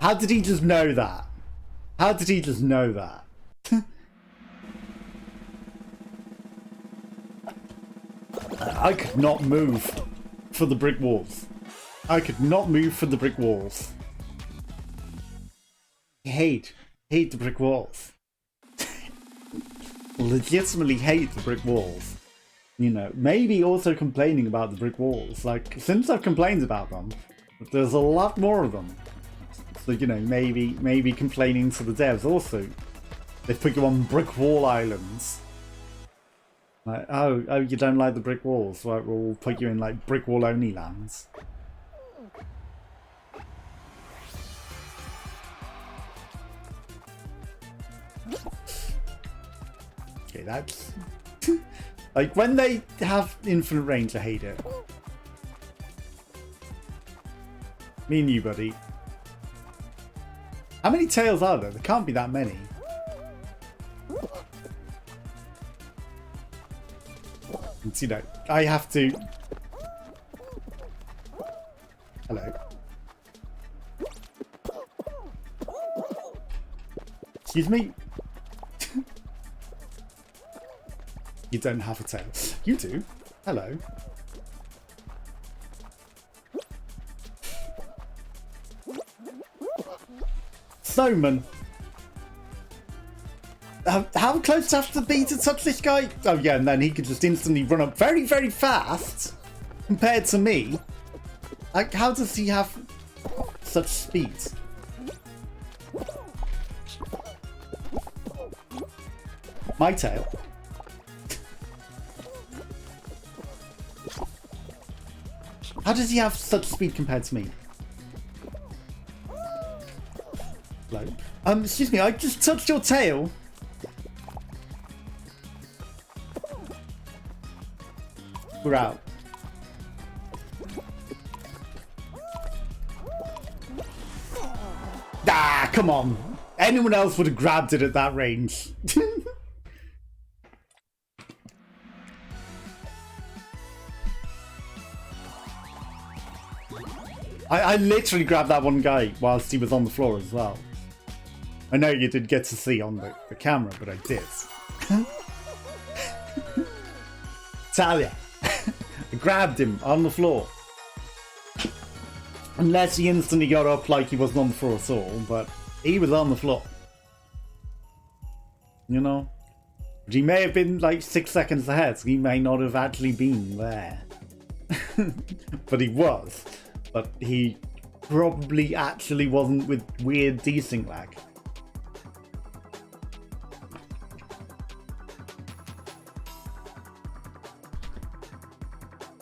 Speaker 1: How did he just know that? How did he just know that? I could not move for the brick walls. I could not move for the brick walls. Hate the brick walls. Legitimately hate the brick walls. You know, maybe also complaining about the brick walls. Like, since I've complained about them, there's a lot more of them. So, you know, maybe complaining to the devs also. They put you on brick wall islands. Like, oh, you don't like the brick walls? Right, we'll put you in, like, brick wall only lands. Okay, that's... like, when they have infinite range, I hate it. Me and you, buddy. How many tails are there? There can't be that many. And, you know, I have to... Hello. Excuse me? You don't have a tail. You do. Hello. Snowman. How close do I have to be to touch this guy? Oh yeah, and then he could just instantly run up very, very fast compared to me. Like, how does he have such speed? My tail. How does he have such speed compared to me? Hello? Excuse me, I just touched your tail. We're out. Ah, come on. Anyone else would have grabbed it at that range. I literally grabbed that one guy whilst he was on the floor as well. I know you did get to see on the camera, but I did. Talia. I grabbed him on the floor. Unless he instantly got up like he wasn't on the floor at all, but he was on the floor. You know? But he may have been like 6 seconds ahead, so he may not have actually been there. But he was. But he probably actually wasn't with weird desync lag.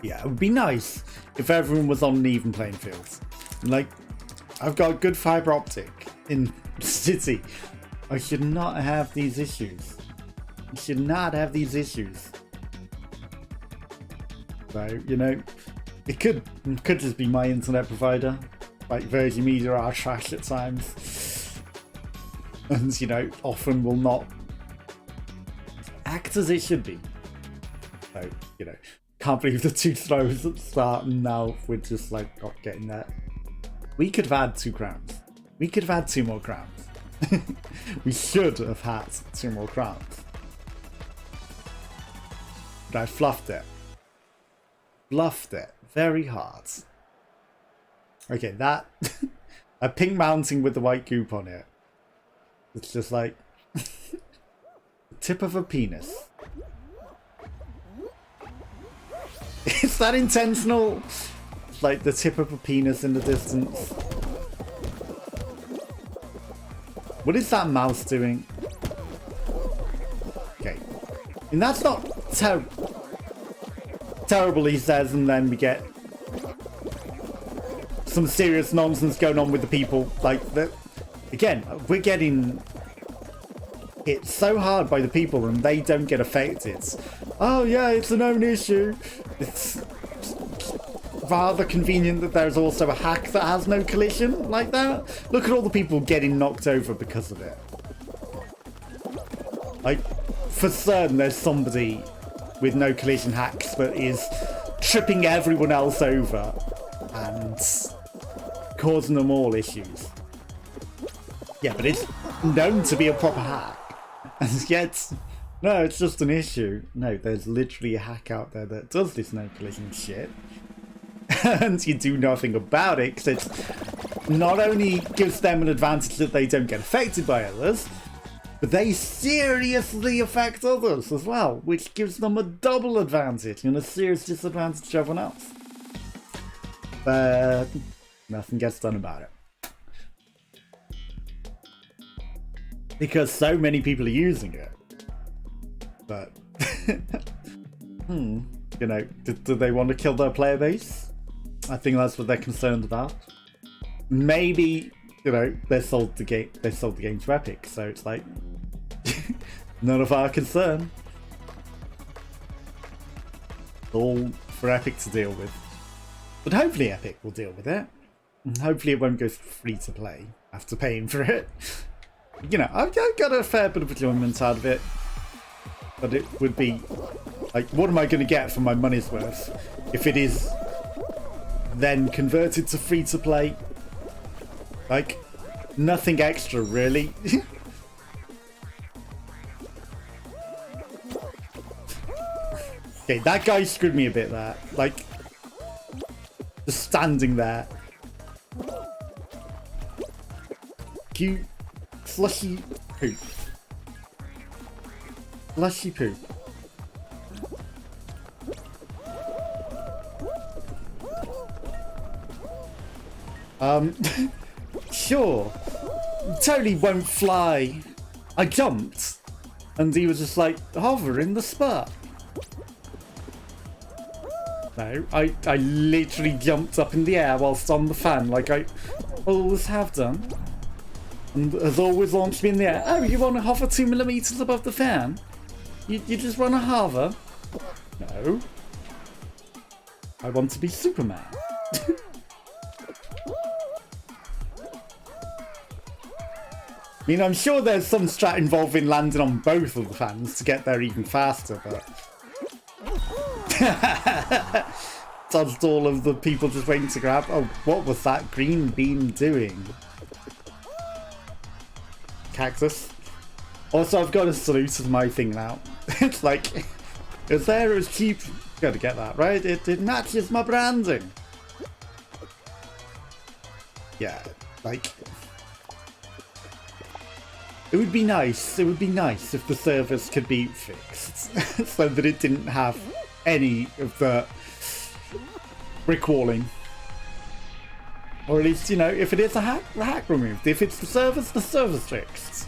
Speaker 1: Yeah, it would be nice if everyone was on an even playing field. Like, I've got good fiber optic in the city. I should not have these issues. I should not have these issues. So, you know, it could just be my internet provider. Like, Virgin Media are trash at times. And, you know, often will not act as it should be. So, you know, can't believe the 2 throws at the start, and now we're just like not getting there. We could have had 2 crowns. We could have had 2 more crowns. We should have had 2 more crowns. But I fluffed it. Bluffed it very hard. Okay, that a pink mounting with the white goop on it. It's just like the tip of a penis. Is that intentional? It's like the tip of a penis in the distance. What is that mouse doing? Okay. And that's not terrible, he says, and then we get some serious nonsense going on with the people. Like, again, we're getting hit so hard by the people and they don't get affected. Oh yeah, it's a known issue. It's rather convenient that there's also a hack that has no collision like that. Look at all the people getting knocked over because of it. Like, for certain there's somebody with no collision hacks that is tripping everyone else over and causing them all issues. Yeah, but it's known to be a proper hack. And yet, no, it's just an issue. No, there's literally a hack out there that does this no collision shit. And you do nothing about it, because it not only gives them an advantage that they don't get affected by others, but they seriously affect others as well, which gives them a double advantage and a serious disadvantage to everyone else. But nothing gets done about it. Because so many people are using it. But, you know, do they want to kill their player base? I think that's what they're concerned about. Maybe, you know, they sold the game to Epic, so it's like none of our concern. All for Epic to deal with. But hopefully Epic will deal with it. And hopefully it won't go free to play after paying for it. You know, I've got a fair bit of enjoyment out of it. But it would be like, what am I going to get for my money's worth if it is then converted to free to play? Like, nothing extra, really. Okay, that guy screwed me a bit there. Like, just standing there. Cute, slushy poop. Slushy poop. Sure. Totally won't fly. I jumped. And he was just like, hover in the spot. No, I literally jumped up in the air whilst on the fan, like I always have done. And has always launched me in the air. Oh, you want to hover 2 millimeters above the fan? You just want to hover? No. I want to be Superman. I mean, I'm sure there's some strat involving landing on both of the fans to get there even faster, but... dodged all of the people just waiting to grab. Oh, what was that green bean doing? Cactus. Also, I've got a salute to my thing now. It's like, it's there, it was cheap. Gotta get that, right? It matches my branding. Yeah, like... It would be nice if the servers could be fixed. So that it didn't have any of the brick walling. Or at least, you know, if it is a hack, the hack removed. If it's the server's fixed.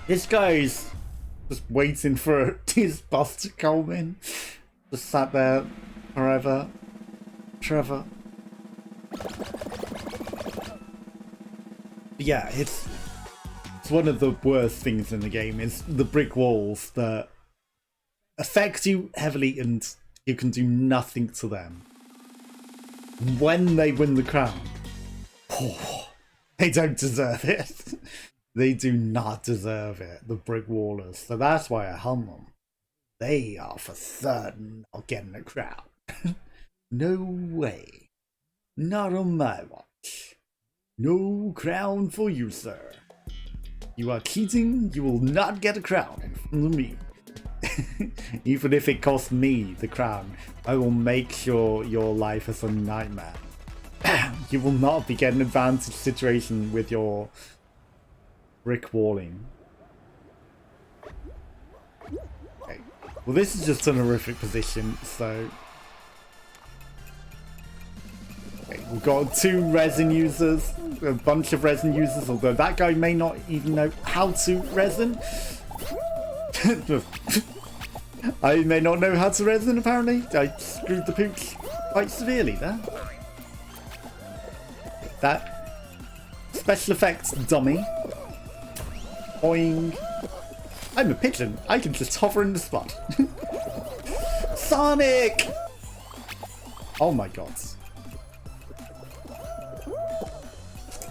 Speaker 1: This guy's just waiting for his boss to come in. Just sat there forever. Trevor. Yeah, it's one of the worst things in the game is the brick walls that affect you heavily and you can do nothing to them. When they win the crown, oh, they don't deserve it. They do not deserve it, the brick wallers. So that's why I hum them. They are for certain not getting a crown. No way. Not on my watch. No crown for you, sir. You are cheating, you will not get a crown from me. Even if it costs me the crown, I will make sure your life is a nightmare. You will not be getting an advantage situation with your brick walling. Okay. Well, this is just an horrific position, so... We've got 2 resin users, a bunch of resin users, although that guy may not even know how to resin. I may not know how to resin, apparently. I screwed the pooch quite severely there. that special effects dummy. Boing. I'm a pigeon. I can just hover in the spot. Sonic! Oh my god.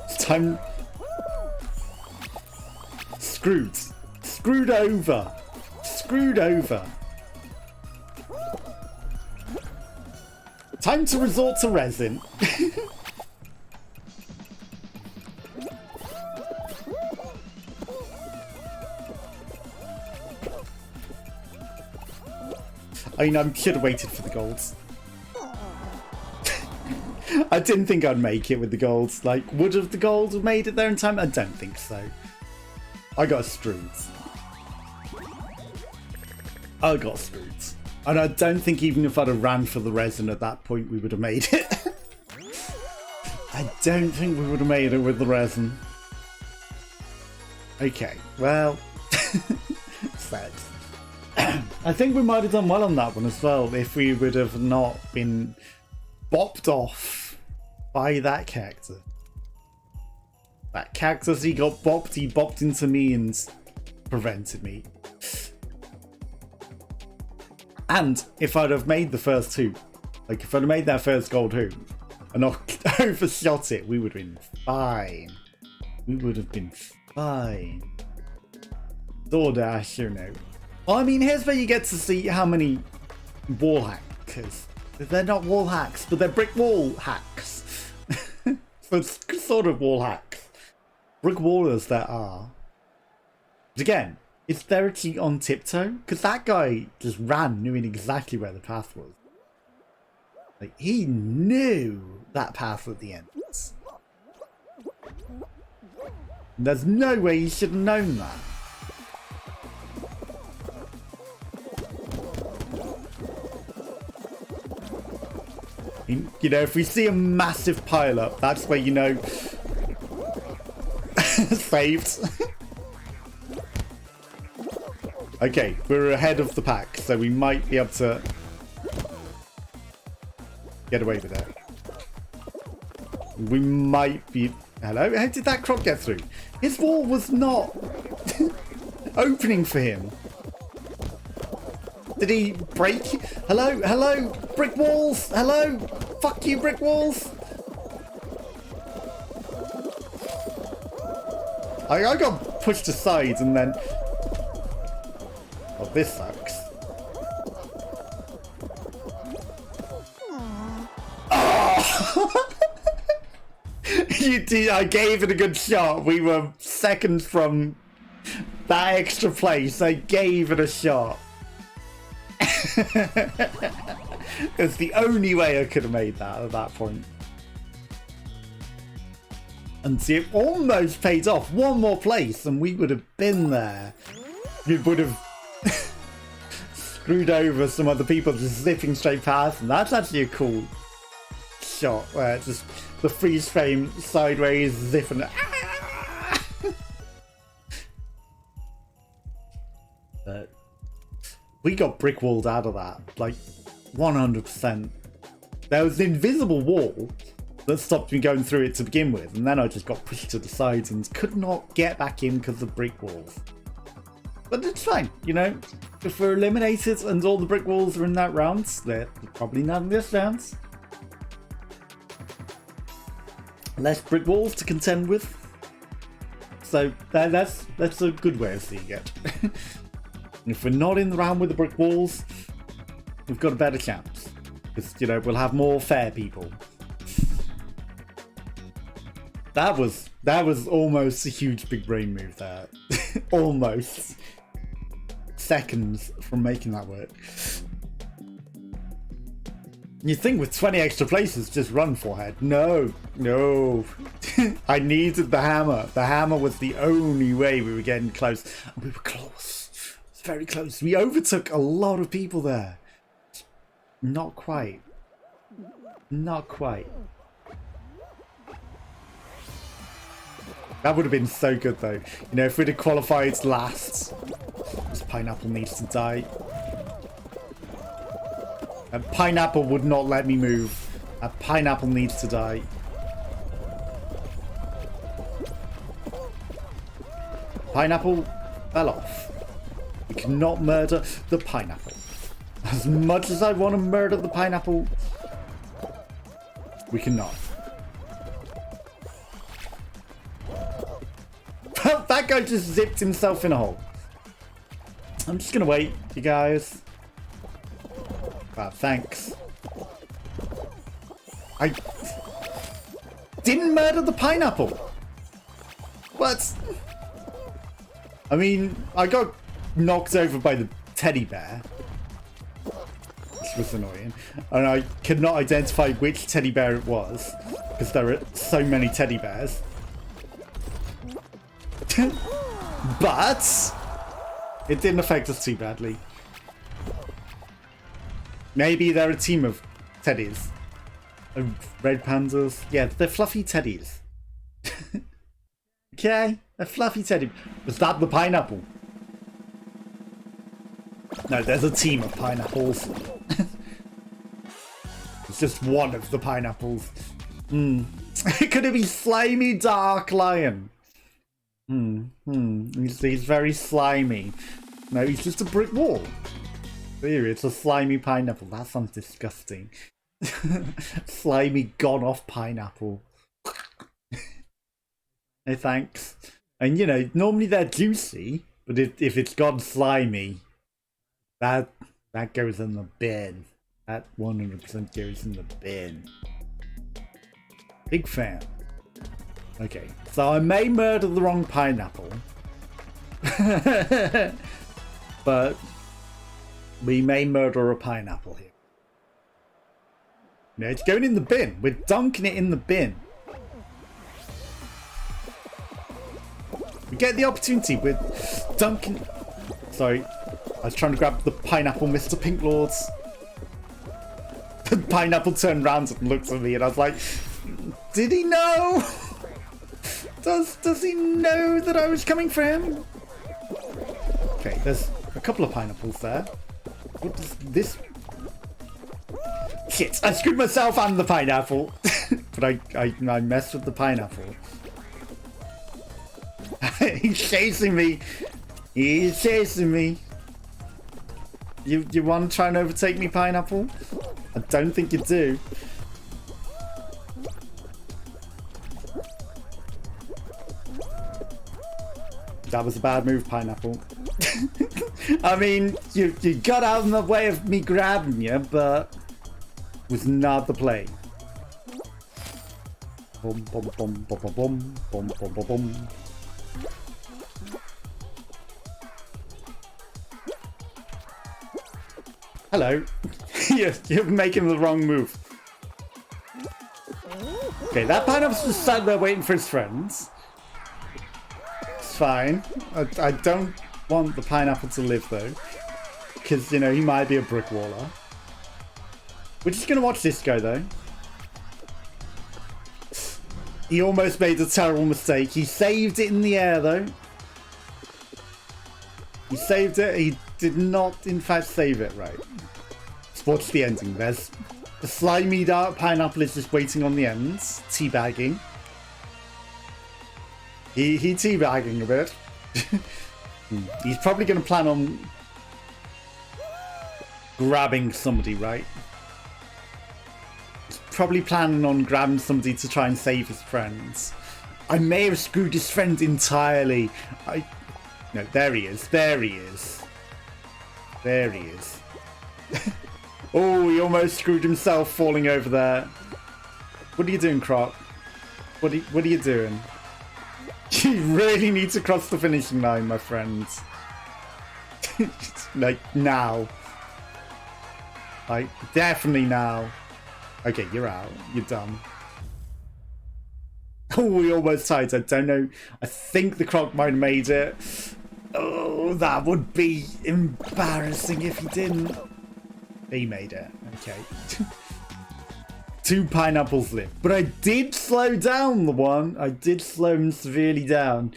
Speaker 1: It's time. Screwed. Screwed over. Screwed over. Time to resort to resin. I mean, I should have waited for the golds. I didn't think I'd make it with the golds. Like, would have the golds have made it there in time? I don't think so. I got screwed. I got screwed. And I don't think even if I'd have ran for the resin at that point, we would have made it. I don't think we would have made it with the resin. Okay, well, sad. I think we might have done well on that one as well if we would have not been bopped off by that character. That cactus, he bopped into me and prevented me. And if I'd have made the first two, like if I'd have made that first gold hoop and not overshot it, we would have been fine. We would have been fine. DoorDash, you know. Well, I mean, here's where you get to see how many wall hackers. They're not wall hacks, but they're brick wall hacks. So it's sort of wall hacks. Brick wallers there are. But again, is there a cheat on tiptoe? Because that guy just ran knowing exactly where the path was. Like, he knew that path at the end. And there's no way he should have known that. You know, if we see a massive pile up, that's where you know saved. Okay, we're ahead of the pack, so we might be able to get away with it. We might be... Hello? How did that croc get through? His wall was not opening for him. Did he break? Hello? Hello? Brick walls? Hello? Fuck you, brick walls! I got pushed aside and then... Oh, this sucks. Oh! You did, I gave it a good shot. We were seconds from that extra place. I gave it a shot. It's the only way I could have made that at that point. And see, it almost paid off. One more place and we would have been there. We would have screwed over some other people just zipping straight past. And that's actually a cool shot where it's just the freeze frame sideways zipping. But we got brick walled out of that, like 100%. There was an invisible wall that stopped me going through it to begin with, and then I just got pushed to the sides and could not get back in because of brick walls. But it's fine, you know. If we're eliminated and all the brick walls are in that round, they're probably not in this round. Less brick walls to contend with. So that's a good way of seeing it. If we're not in the round with the brick walls, we've got a better chance. Because, you know, we'll have more fair people. That was almost a huge big brain move there. Almost. Seconds from making that work. You think with 20 extra places, just run forehead. No. I needed the hammer. The hammer was the only way we were getting close. And we were close. It was very close. We overtook a lot of people there. Not quite. Not quite. That would have been so good though. You know, if we'd have qualified last. This pineapple needs to die. A pineapple would not let me move. A pineapple needs to die. Pineapple fell off. We cannot murder the pineapple. As much as I want to murder the pineapple, we cannot. That guy just zipped himself in a hole. I'm just gonna wait, you guys. Wow, thanks. I didn't murder the pineapple. What? I mean, I got knocked over by the teddy bear, which was annoying, and I could not identify which teddy bear it was because there are so many teddy bears. But it didn't affect us too badly. Maybe they're a team of teddies. Red pandas. Yeah, they're fluffy teddies. Okay, a fluffy teddy. Was that the pineapple? No, there's a team of pineapples. It's just one of the pineapples. Could it be Slimy Dark Lion? He's very slimy. No, he's just a brick wall. Here, it's a slimy pineapple. That sounds disgusting. Slimy gone off pineapple. No thanks. And you know, normally they're juicy, but if it's gone slimy, that goes in the bin. That 100% goes in the bin. Big fan. Okay, so I may murder the wrong pineapple. But we may murder a pineapple here. No, it's going in the bin. We're dunking it in the bin. We get the opportunity. We're dunking... Sorry, I was trying to grab the pineapple, Mr. Pink Lords. The pineapple turned around and looked at me and I was like, did he know? Does he know that I was coming for him? Okay, there's a couple of pineapples there. What does this... Shit, I screwed myself and the pineapple. But I messed with the pineapple. He's chasing me. He's chasing me. You want to try and overtake me, pineapple? I don't think you do. That was a bad move, pineapple. I mean, you got out in the way of me grabbing you, but was not the play. Boom, boom, boom, boom, boom, boom, boom, boom, boom, boom. Hello. You're making the wrong move. Okay, that pineapple's just sat there waiting for his friends. It's fine. I don't want the pineapple to live though, because you know he might be a brick waller. We're just gonna watch this go though. He almost made a terrible mistake. He saved it in the air though. He saved it. He did not, in fact, save it right. Let's watch the ending. There's the slimy dark pineapple is just waiting on the ends, teabagging. He teabagging a bit. He's probably going to plan on grabbing somebody, right? He's probably planning on grabbing somebody to try and save his friends. I may have screwed his friend entirely. No, there he is. There he is. There he is. Oh, he almost screwed himself falling over there. What are you doing, Croc? What are you doing? You really need to cross the finishing line, my friends. Like, now. Like, definitely now. Okay, you're out. You're done. Oh, we almost tied. I don't know. I think the Croc might have made it. Oh, that would be embarrassing if he didn't. He made it. Okay. 2 pineapples live. But I did slow down the one. I did slow him severely down.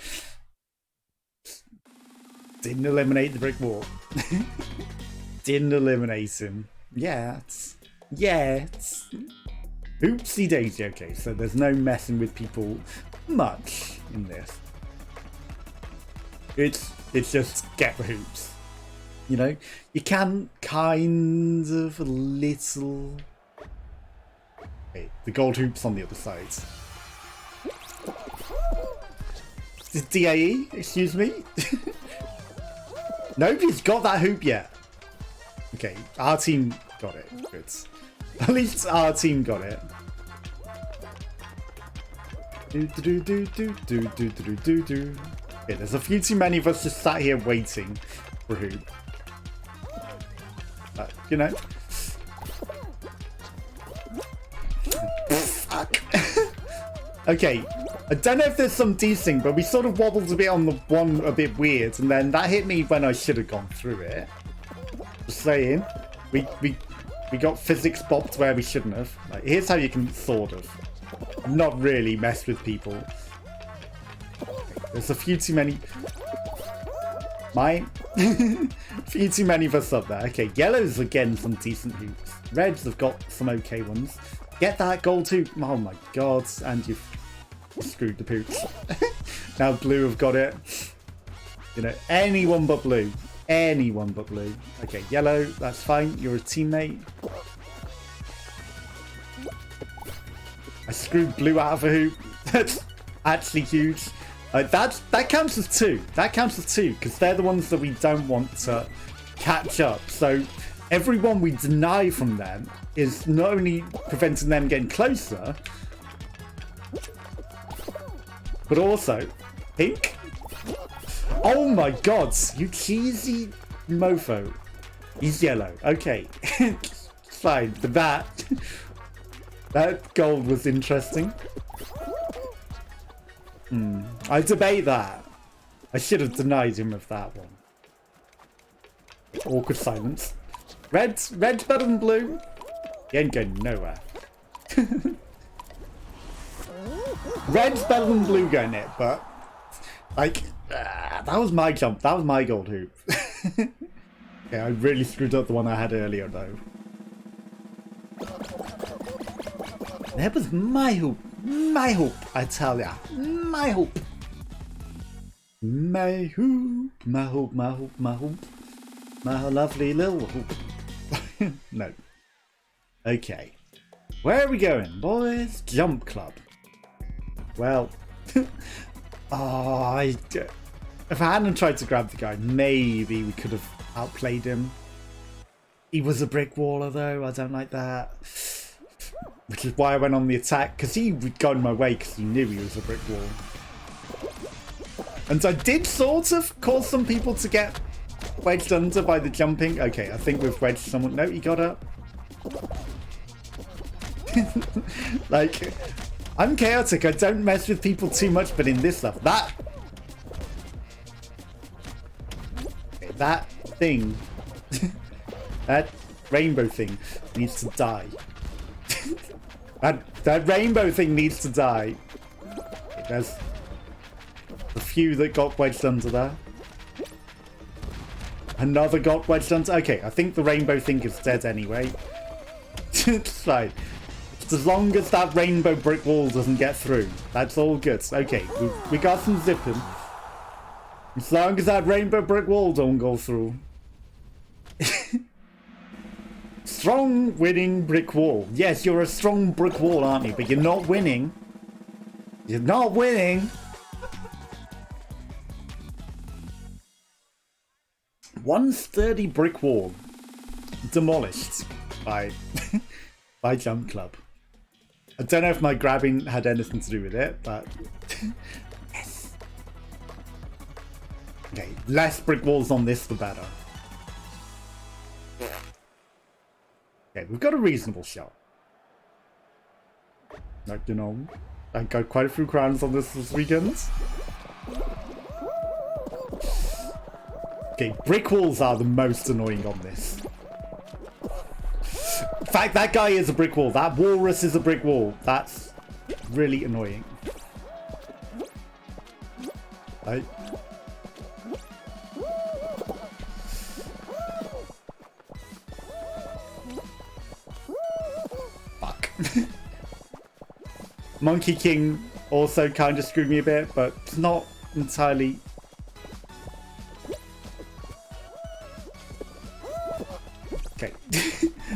Speaker 1: Didn't eliminate the brick wall. Didn't eliminate him. Yet. Oopsie daisy. Okay, so there's no messing with people much in this. It's just get the hoops. You know, you can kind of a little. Okay, the gold hoops on the other side. DAE, excuse me. Nobody's got that hoop yet. Okay, our team got it. Good. At least our team got it. Okay, there's a few too many of us just sat here waiting for a hoop. You know. Fuck. Okay, I don't know if there's some desync, but we sort of wobbled a bit on the one a bit weird, and then that hit me when I should have gone through it. Just saying, we got physics bopped where we shouldn't have. Like, here's how you can sort of not really mess with people. Okay, there's a few too many. Mine. Few too many of us up there. Okay, yellows are getting some decent hoops. Reds have got some okay ones. Get that gold hoop. Oh my god, and you've screwed the poops. Now blue have got it. You know, anyone but blue. Anyone but blue. Okay, yellow, that's fine. You're a teammate. I screwed blue out of a hoop. That's actually huge. That counts as two. That counts as two, because they're the ones that we don't want to catch up. So everyone we deny from them is not only preventing them getting closer, but also pink. Oh my god, you cheesy mofo. He's yellow. Okay. Fine. But that gold was interesting. I debate that. I should have denied him of that one. Awkward silence. Red's better than blue. He ain't going nowhere. Red's better than blue getting it, but like that was my jump. That was my gold hoop. Okay, I really screwed up the one I had earlier though. That was my hoop. My hoop, I tell ya. My hoop. My hoop. My hoop, my hoop, my hoop. My lovely little hoop. No. Okay. Where are we going, boys? Jump club. Well. If I hadn't tried to grab the guy, maybe we could have outplayed him. He was a brick waller though, I don't like that. Which is why I went on the attack, because he would go in my way because he knew he was a brick wall. And I did sort of cause some people to get wedged under by the jumping. Okay, I think we've wedged someone. No, he got up. Like, I'm chaotic. I don't mess with people too much, but in this stuff, that thing, that rainbow thing needs to die. That rainbow thing needs to die. There's a few that got wedged under there. Another got wedged under. Okay, I think the rainbow thing is dead anyway. It's fine. As long as that rainbow brick wall doesn't get through, that's all good. Okay, we got some zipping. As long as that rainbow brick wall don't go through. Strong winning brick wall. Yes, you're a strong brick wall, aren't you? But you're not winning. You're not winning. One sturdy brick wall demolished by by Jump Club. I don't know if my grabbing had anything to do with it, but yes. Okay, less brick walls on this, the better. Okay, we've got a reasonable shot. Like, you know, I got quite a few crowns on this weekend. Okay, brick walls are the most annoying on this. In fact, that guy is a brick wall. That walrus is a brick wall. That's really annoying. Right? Fuck. Monkey King also kind of screwed me a bit, but it's not entirely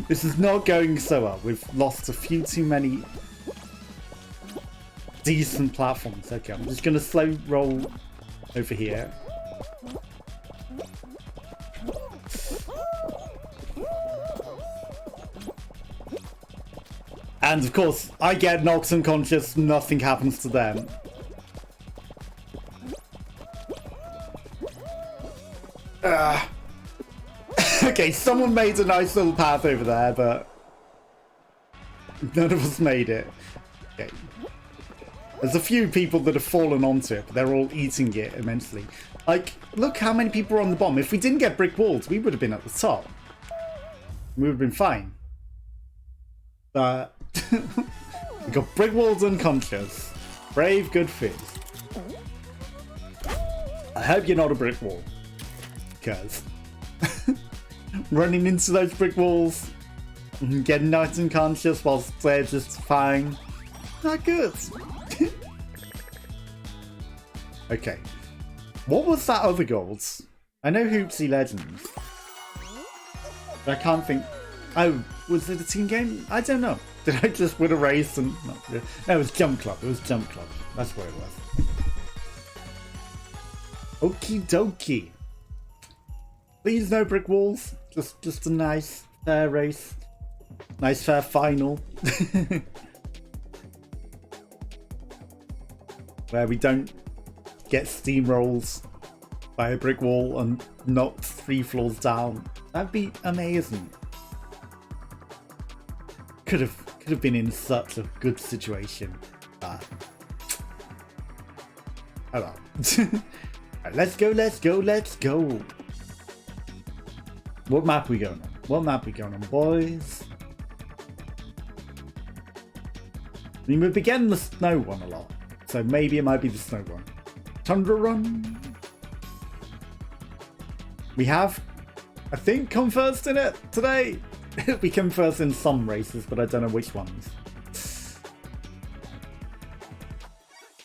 Speaker 1: This is not going so well. We've lost a few too many decent platforms. Okay, I'm just gonna slow roll over here. And of course, I get knocked unconscious, nothing happens to them. Okay, someone made a nice little path over there, but none of us made it. Okay. There's a few people that have fallen onto it, but they're all eating it immensely. Like, look how many people are on the bottom. If we didn't get brick walls, we would have been at the top. We would have been fine. But we got brick walls unconscious. Brave, good fizz. I hope you're not a brick wall. Because running into those brick walls and getting knocked unconscious whilst they're just fine. Not good. Okay. What was that other gold? I know Hoopsy Legends. But I can't think. Oh, was it a team game? I don't know. Did I just win a race and not? No, it was Jump Club. It was Jump Club. That's what it was. Okie dokie. Please no brick walls. Just a nice fair race. Nice fair final. Where we don't get steamrolls by a brick wall and knocked 3 floors down. That'd be amazing. Could have been in such a good situation. Oh well. Right, let's go. What map we going on? What map we going on, boys? I mean, we've been getting the snow one a lot, so maybe it might be the snow one. Tundra Run. We have, I think, come first in it today. We come first in some races, but I don't know which ones.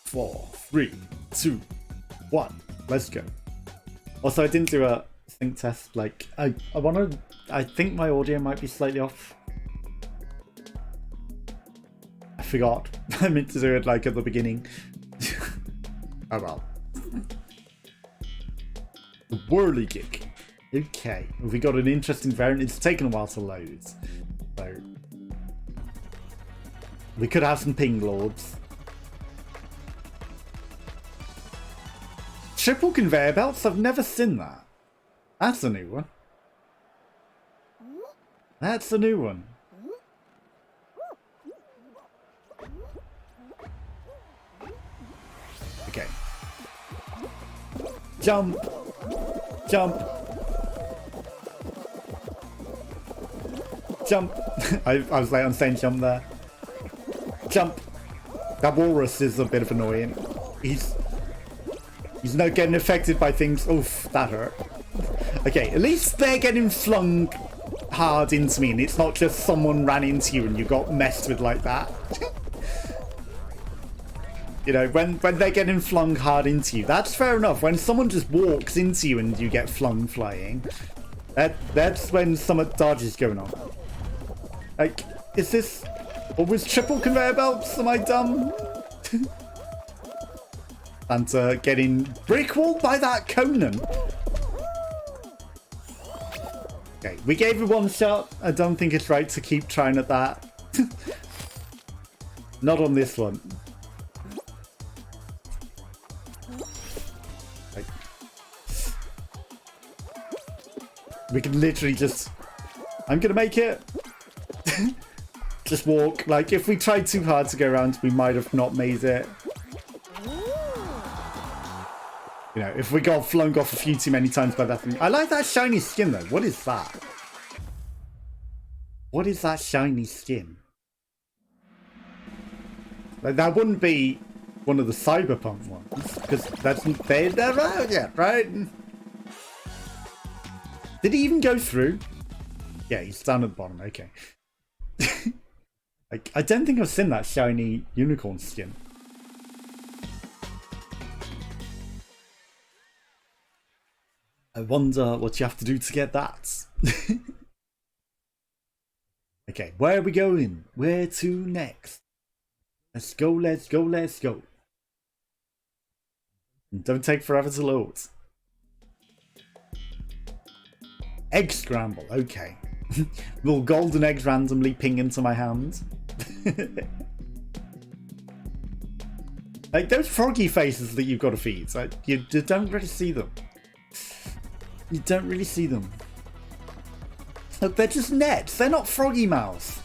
Speaker 1: 4, 3, 2, 1. Let's go. Also, I didn't do a sync test. Like, I think my audio might be slightly off. I forgot. I meant to do it like at the beginning. Oh well. The whirligig. Okay, we got an interesting variant. It's taken a while to load, so we could have some ping lords. Triple conveyor belts? I've never seen that. That's a new one. That's a new one. Okay. Jump. Jump. Jump. I was late on saying jump there. Jump. That walrus is a bit of annoying. He's not getting affected by things. Oof, that hurt. Okay, at least they're getting flung hard into me and it's not just someone ran into you and you got messed with like that. You know, when they're getting flung hard into you, that's fair enough. When someone just walks into you and you get flung flying, that's when some dodge is going on. Like, is this... What was triple conveyor belts? Am I dumb? And getting brickwalled by that Conan. Okay, we gave it one shot. I don't think it's right to keep trying at that. Not on this one. Like, we can literally just... I'm gonna make it. Just walk. Like, if we tried too hard to go around, we might have not made it. You know, if we got flung off a few too many times by that thing. I like that shiny skin, though. What is that? What is that shiny skin? Like, that wouldn't be one of the cyberpunk ones, because they're out yet, right? Did he even go through? Yeah, he's down at the bottom. Okay. Like, I don't think I've seen that shiny unicorn skin. I wonder what you have to do to get that. Okay, where are we going? Where to next? Let's go, let's go, let's go. Don't take forever to load. Egg scramble, okay. Little golden eggs randomly ping into my hands. Like those froggy faces that you've got to feed, like, you don't really see them. You don't really see them. Look, they're just nets. They're not froggy mouths.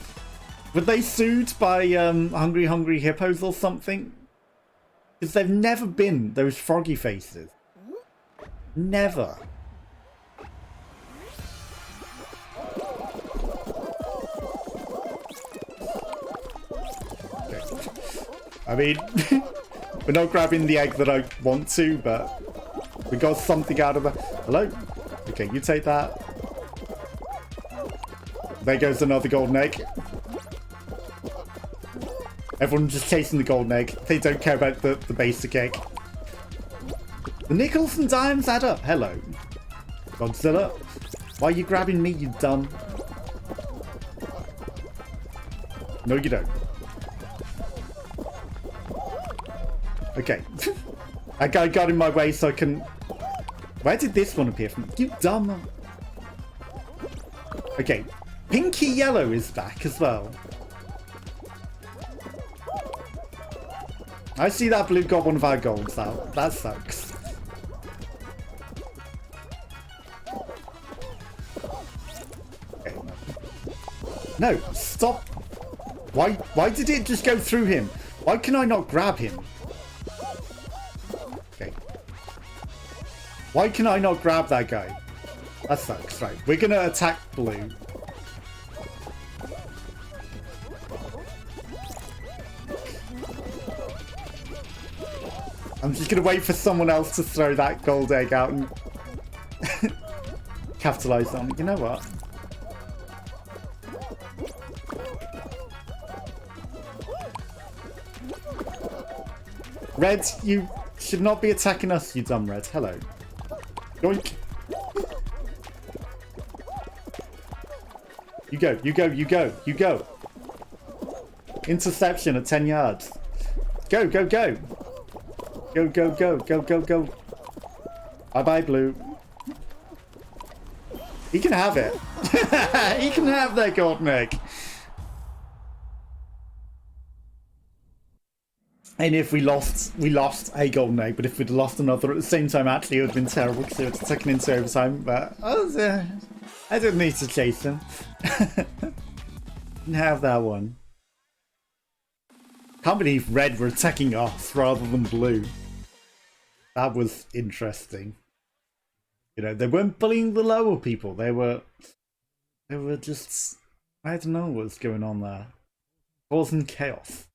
Speaker 1: Were they sued by Hungry Hippos or something? Because they've never been those froggy faces. Never. Okay. I mean, we're not grabbing the egg that I want to, but we got something out of it. Hello? Okay, you take that. There goes another golden egg. Everyone's just chasing the golden egg. They don't care about the basic egg. The nickels and dimes add up. Hello. Godzilla. Why are you grabbing me, you dumb? No, you don't. Okay. That guy got in my way so I can... Where did this one appear from? You dumb. Okay. Pinky Yellow is back as well. I see that blue got one of our golds out. That sucks. Okay. No, stop. Why did it just go through him? Why can I not grab him? Okay. Why can I not grab that guy? That sucks. Right, we're gonna attack blue. I'm just gonna wait for someone else to throw that gold egg out and capitalize on it. You know what? Red, you should not be attacking us, you dumb red. Hello. Yoink. You go, you go, you go, you go. Interception at 10 yards. Go, go, go. Go, go, go, go, go, go. Bye-bye, blue. He can have it. He can have that golden egg. And if we lost a golden egg, but if we'd lost another at the same time, actually, it would have been terrible because it would have taken into overtime. But I didn't need to chase him. Didn't have that one. Can't believe red were attacking us rather than blue. That was interesting. You know, they weren't bullying the lower people. They were just, I don't know what's going on there. Causing chaos.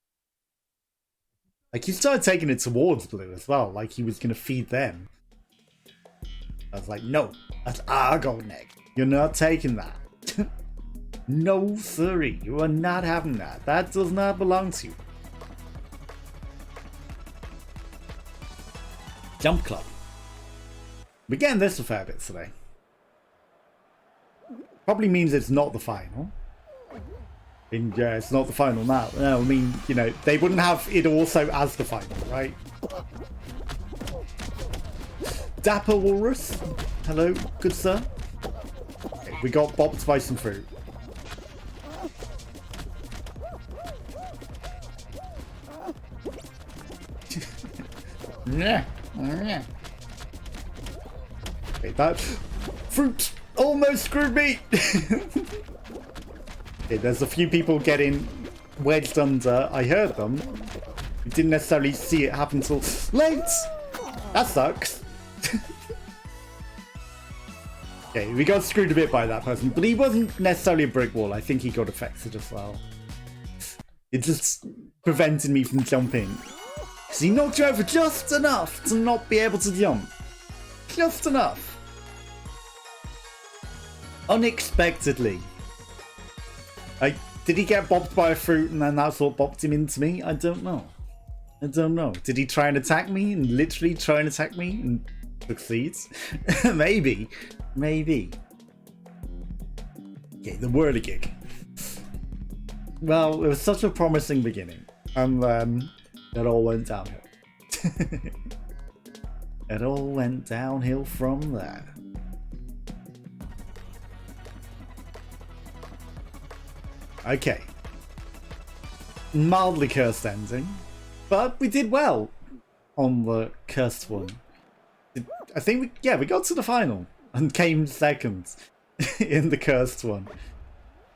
Speaker 1: Like, he started taking it towards blue as well, like he was going to feed them. I was like, no, that's our golden egg. You're not taking that. No, sorry, you are not having that. That does not belong to you. Jump Club. We're getting this a fair bit today. Probably means it's not the final. And yeah, it's not the final now. No, I mean, you know, they wouldn't have it also as the final, right? Dapper Walrus. Hello, good sir. Okay, we got bopped by some fruit. Yeah. Okay, that fruit almost screwed me. Okay, there's a few people getting wedged under. I heard them. We didn't necessarily see it happen till late. That sucks. Okay, we got screwed a bit by that person, but he wasn't necessarily a brick wall. I think he got affected as well. It just prevented me from jumping. Because he knocked you over just enough to not be able to jump. Just enough. Unexpectedly. Like, did he get bopped by a fruit and then that's what bopped him into me? I don't know. I don't know. Did he try and attack me and literally try and attack me and succeeds? Maybe. Maybe. Okay, the whirligig. Well, it was such a promising beginning, and then it all went downhill. It all went downhill from there. Okay. Mildly cursed ending, but we did well on the cursed one. I think we got to the final and came second in the cursed one.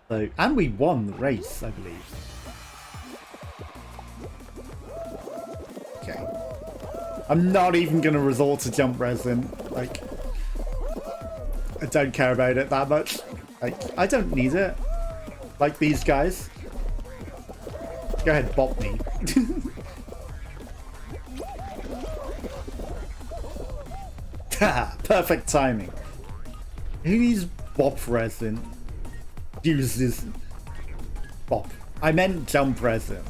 Speaker 1: So, and we won the race, I believe. Okay. I'm not even going to resort to jump resin. Like, I don't care about it that much. Like, I don't need it. Like these guys. Go ahead, bop me. Perfect timing. Who needs bop resin? Uses bop. I meant jump resin.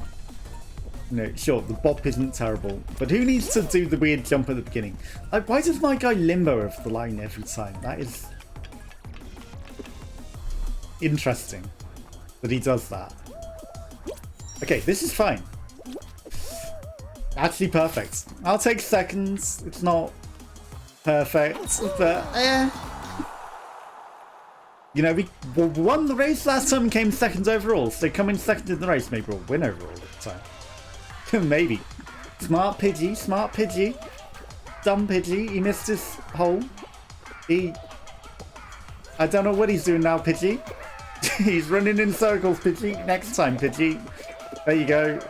Speaker 1: No, sure, the bop isn't terrible, but who needs to do the weird jump at the beginning? Like, why does my guy limbo over the line every time? That is interesting that he does that. Okay, this is fine. Actually perfect. I'll take seconds. It's not perfect, but you know, we won the race last time and came second overall, so coming second in the race, maybe we'll win overall this time. Maybe. Smart Pidgey, smart Pidgey. Dumb Pidgey, he missed his hole. I don't know what he's doing now, Pidgey. He's running in circles, Pidgey. Next time, Pidgey. There you go.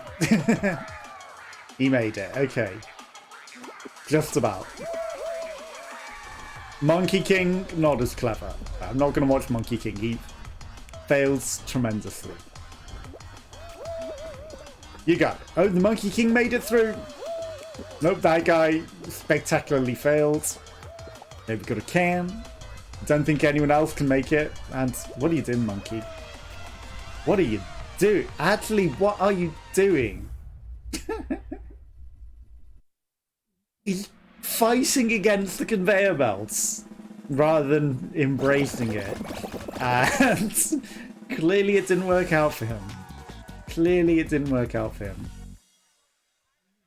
Speaker 1: He made it, okay. Just about. Monkey King, not as clever. I'm not going to watch Monkey King. He fails tremendously. You got it. Oh, the Monkey King made it through. Nope, that guy spectacularly failed. Maybe got a can. Don't think anyone else can make it. And what are you doing, Monkey? What are you doing? Actually, what are you doing? He's fighting against the conveyor belts rather than embracing it. And clearly it didn't work out for him. Clearly it didn't work out for him.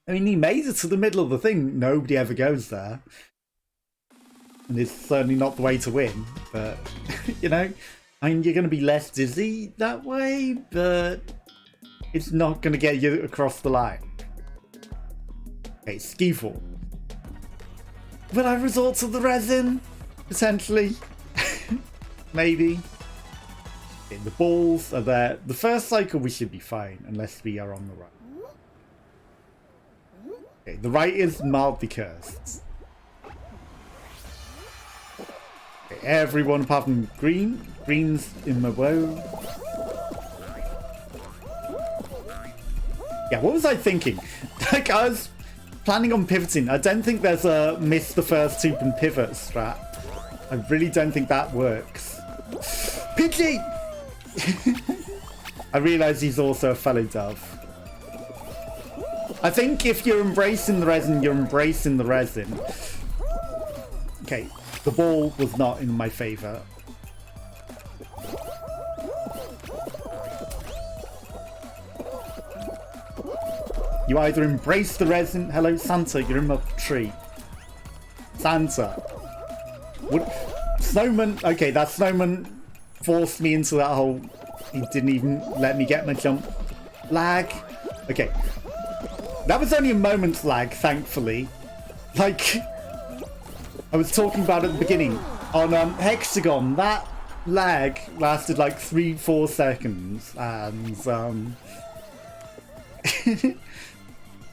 Speaker 1: I mean, he made it to the middle of the thing. Nobody ever goes there. And it's certainly not the way to win. But, you know, I mean, you're going to be less dizzy that way, but it's not going to get you across the line. Okay, Skiffle. Will I resort to the resin? Potentially. Maybe. Okay, the balls are there. The first cycle we should be fine, unless we are on the right. Okay, the right is mildly cursed. Okay, everyone apart from green. Green's in the woe. Yeah, what was I thinking? Like, I was planning on pivoting. I don't think there's a miss the first two and pivot strat. I really don't think that works. Pidgey! I realise he's also a fellow dove. I think if you're embracing the resin, you're embracing the resin. Okay, the ball was not in my favour. You either embrace the resin. Hello, Santa, you're in my tree. Santa. What? Snowman. Okay, that snowman forced me into that hole. He didn't even let me get my jump. Lag. Okay. That was only a moment's lag, thankfully. Like, I was talking about at the beginning. On Hexagon, that lag lasted like 3-4 seconds. And,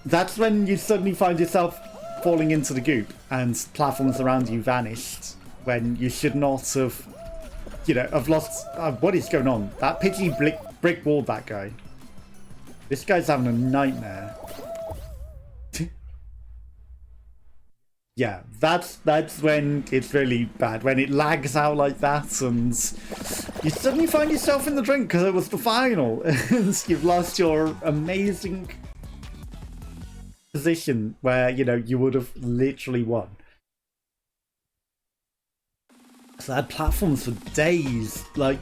Speaker 1: that's when you suddenly find yourself falling into the goop and platforms around you vanished when you should not have, you know, have lost. What is going on? That Pidgey brick walled that guy. This guy's having a nightmare. Yeah, that's when it's really bad. When it lags out like that and you suddenly find yourself in the drink because it was the final and you've lost your amazing position where, you know, you would have literally won. So I had platforms for days. Like,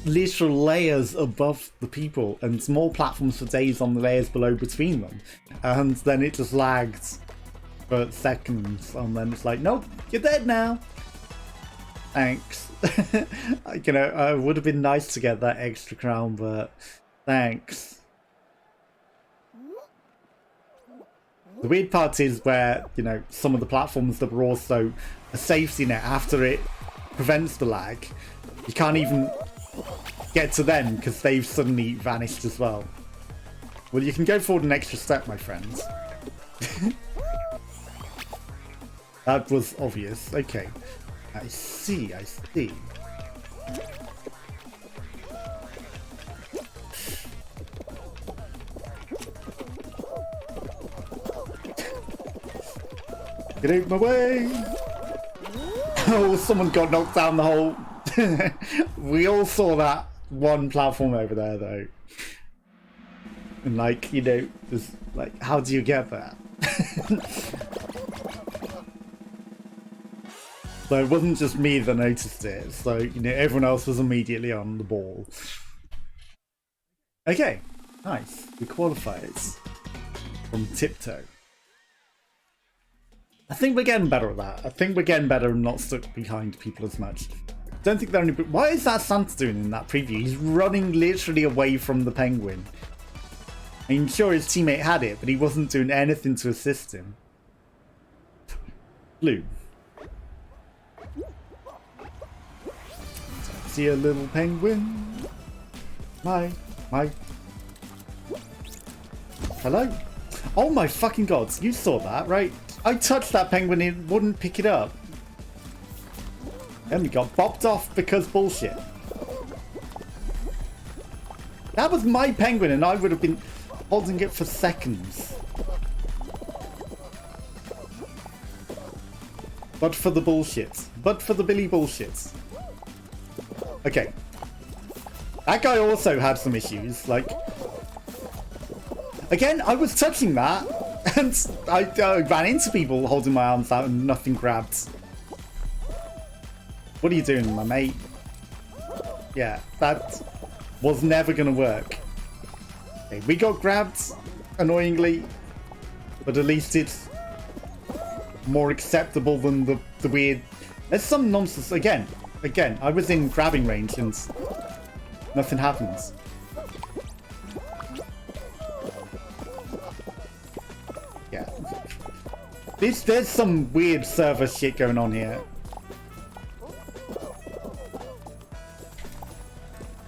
Speaker 1: literal layers above the people and small platforms for days on the layers below between them. And then it just lagged for seconds, and then it's like, nope, you're dead now. Thanks. You know, it would have been nice to get that extra crown, but thanks. The weird part is where, you know, some of the platforms that were also a safety net after it prevents the lag, you can't even get to them because they've suddenly vanished as well. Well, you can go forward an extra step, my friends. That was obvious. Okay. I see, I see. Get out of my way! Oh, someone got knocked down the hole. We all saw that one platform over there, though. And, like, you know, just like, how do you get that? So it wasn't just me that noticed it. So, you know, everyone else was immediately on the ball. Okay, nice. We qualified from tiptoe. I think we're getting better at that. I think we're getting better and not stuck behind people as much. Don't think they're only... What is that Santa doing in that preview? He's running literally away from the penguin. I'm sure his teammate had it, but he wasn't doing anything to assist him. Blue. See a little penguin. My. Hello? Oh my fucking god, you saw that, right? I touched that penguin and it wouldn't pick it up. Then we got bopped off because bullshit. That was my penguin and I would have been holding it for seconds. But for the bullshit. But for the Billy bullshit. Okay. That guy also had some issues, like... Again, I was touching that, and I ran into people holding my arms out and nothing grabbed. What are you doing, my mate? Yeah, that was never gonna work. Okay, we got grabbed, annoyingly, but at least it's more acceptable than the weird... There's some nonsense, again, I was in grabbing range and nothing happens. Yeah. There's some weird server shit going on here.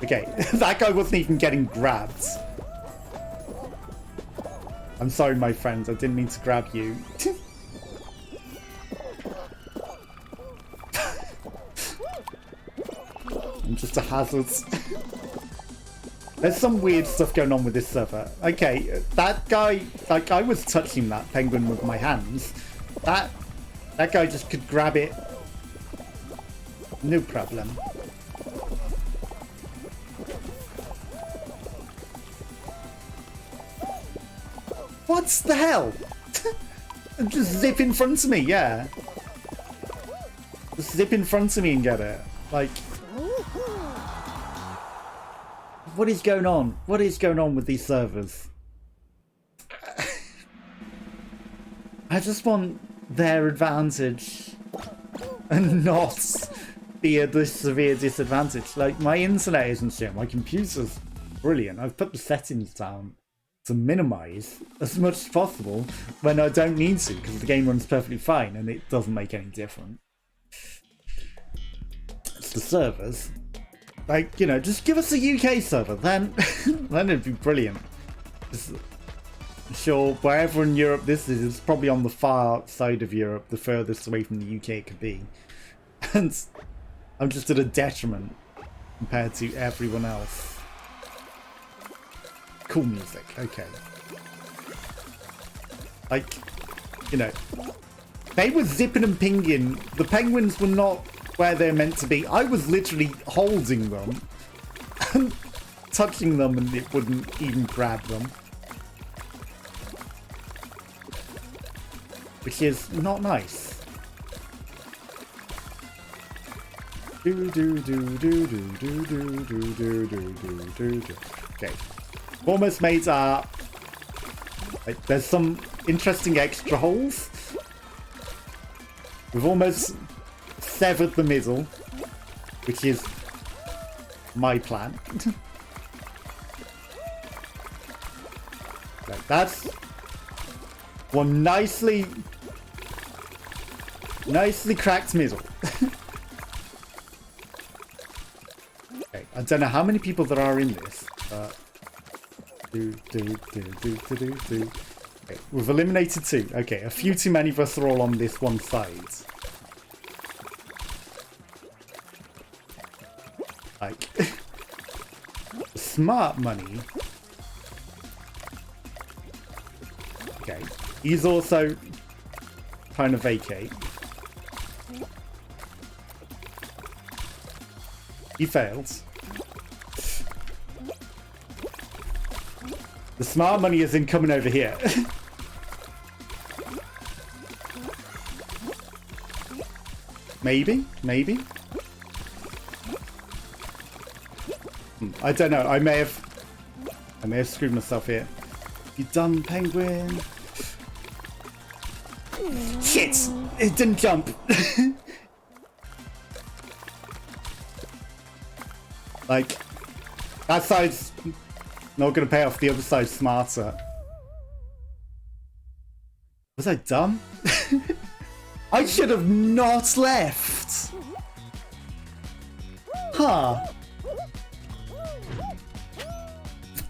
Speaker 1: Okay, that guy wasn't even getting grabbed. I'm sorry, my friends, I didn't mean to grab you. I'm just a hazard. There's some weird stuff going on with this server. Okay, that guy, like, I was touching that penguin with my hands. That guy just could grab it. No problem. What the hell? Just zip in front of me, yeah. Just zip in front of me and get it. Like... What is going on? What is going on with these servers? I just want their advantage and not be at this severe disadvantage. Like, my internet isn't shit, my computer's brilliant. I've put the settings down to minimize as much as possible when I don't need to, because the game runs perfectly fine and it doesn't make any difference. It's the servers. Like, you know, just give us a UK server, then it'd be brilliant. Just, sure, wherever in Europe this is, it's probably on the far side of Europe, the furthest away from the UK it could be. And I'm just at a detriment compared to everyone else. Cool music, okay. Like, you know, they were zipping and pinging. The penguins were not where they're meant to be. I was literally holding them and touching them and it wouldn't even grab them. Which is not nice. Okay. Almost made our... Like, there's some interesting extra holes. We've almost severed the middle, which is my plan. Like, that's one nicely cracked middle. Okay, I don't know how many people there are in this. Okay, we've eliminated 2. Okay, a few too many of us are all on this one side. Like, smart money. Okay, he's also trying to vacate. He fails. The smart money isn't coming over here. Maybe? I don't know. I may have screwed myself here. You done, penguin? Shit! It didn't jump. Like, that side's not going to pay off. The other side's smarter. Was I dumb? I should have not left. Huh.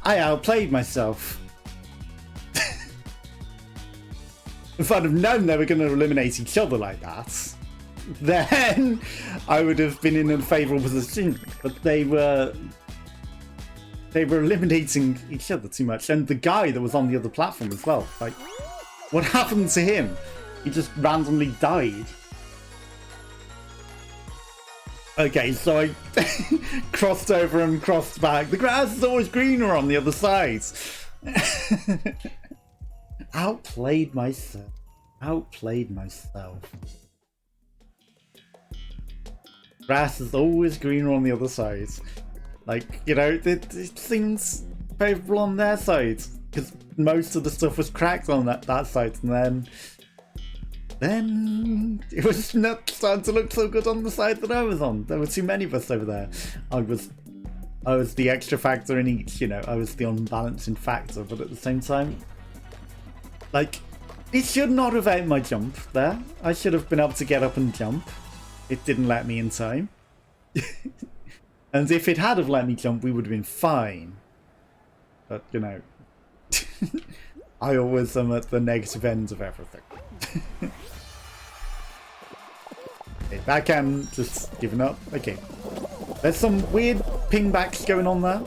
Speaker 1: I outplayed myself. If I'd have known they were going to eliminate each other like that, then I would have been in a favourable position. But they were eliminating each other too much. And the guy that was on the other platform as well. Like, what happened to him? He just randomly died. Okay, so I crossed over and crossed back. The grass is always greener on the other side. Outplayed myself. Grass is always greener on the other side. Like, you know, it seems favourable on their side. Because most of the stuff was cracked on that side. And then it was not starting to look so good on the side that I was on. There were too many of us over there. I was the extra factor in each, you know. I was the unbalancing factor. But at the same time, like, it should not have out my jump there. I should have been able to get up and jump. It didn't let me in time. And if it had have let me jump, we would have been fine. But, you know, I always am at the negative end of everything. Okay, backhand, just giving up. Okay. There's some weird pingbacks going on there.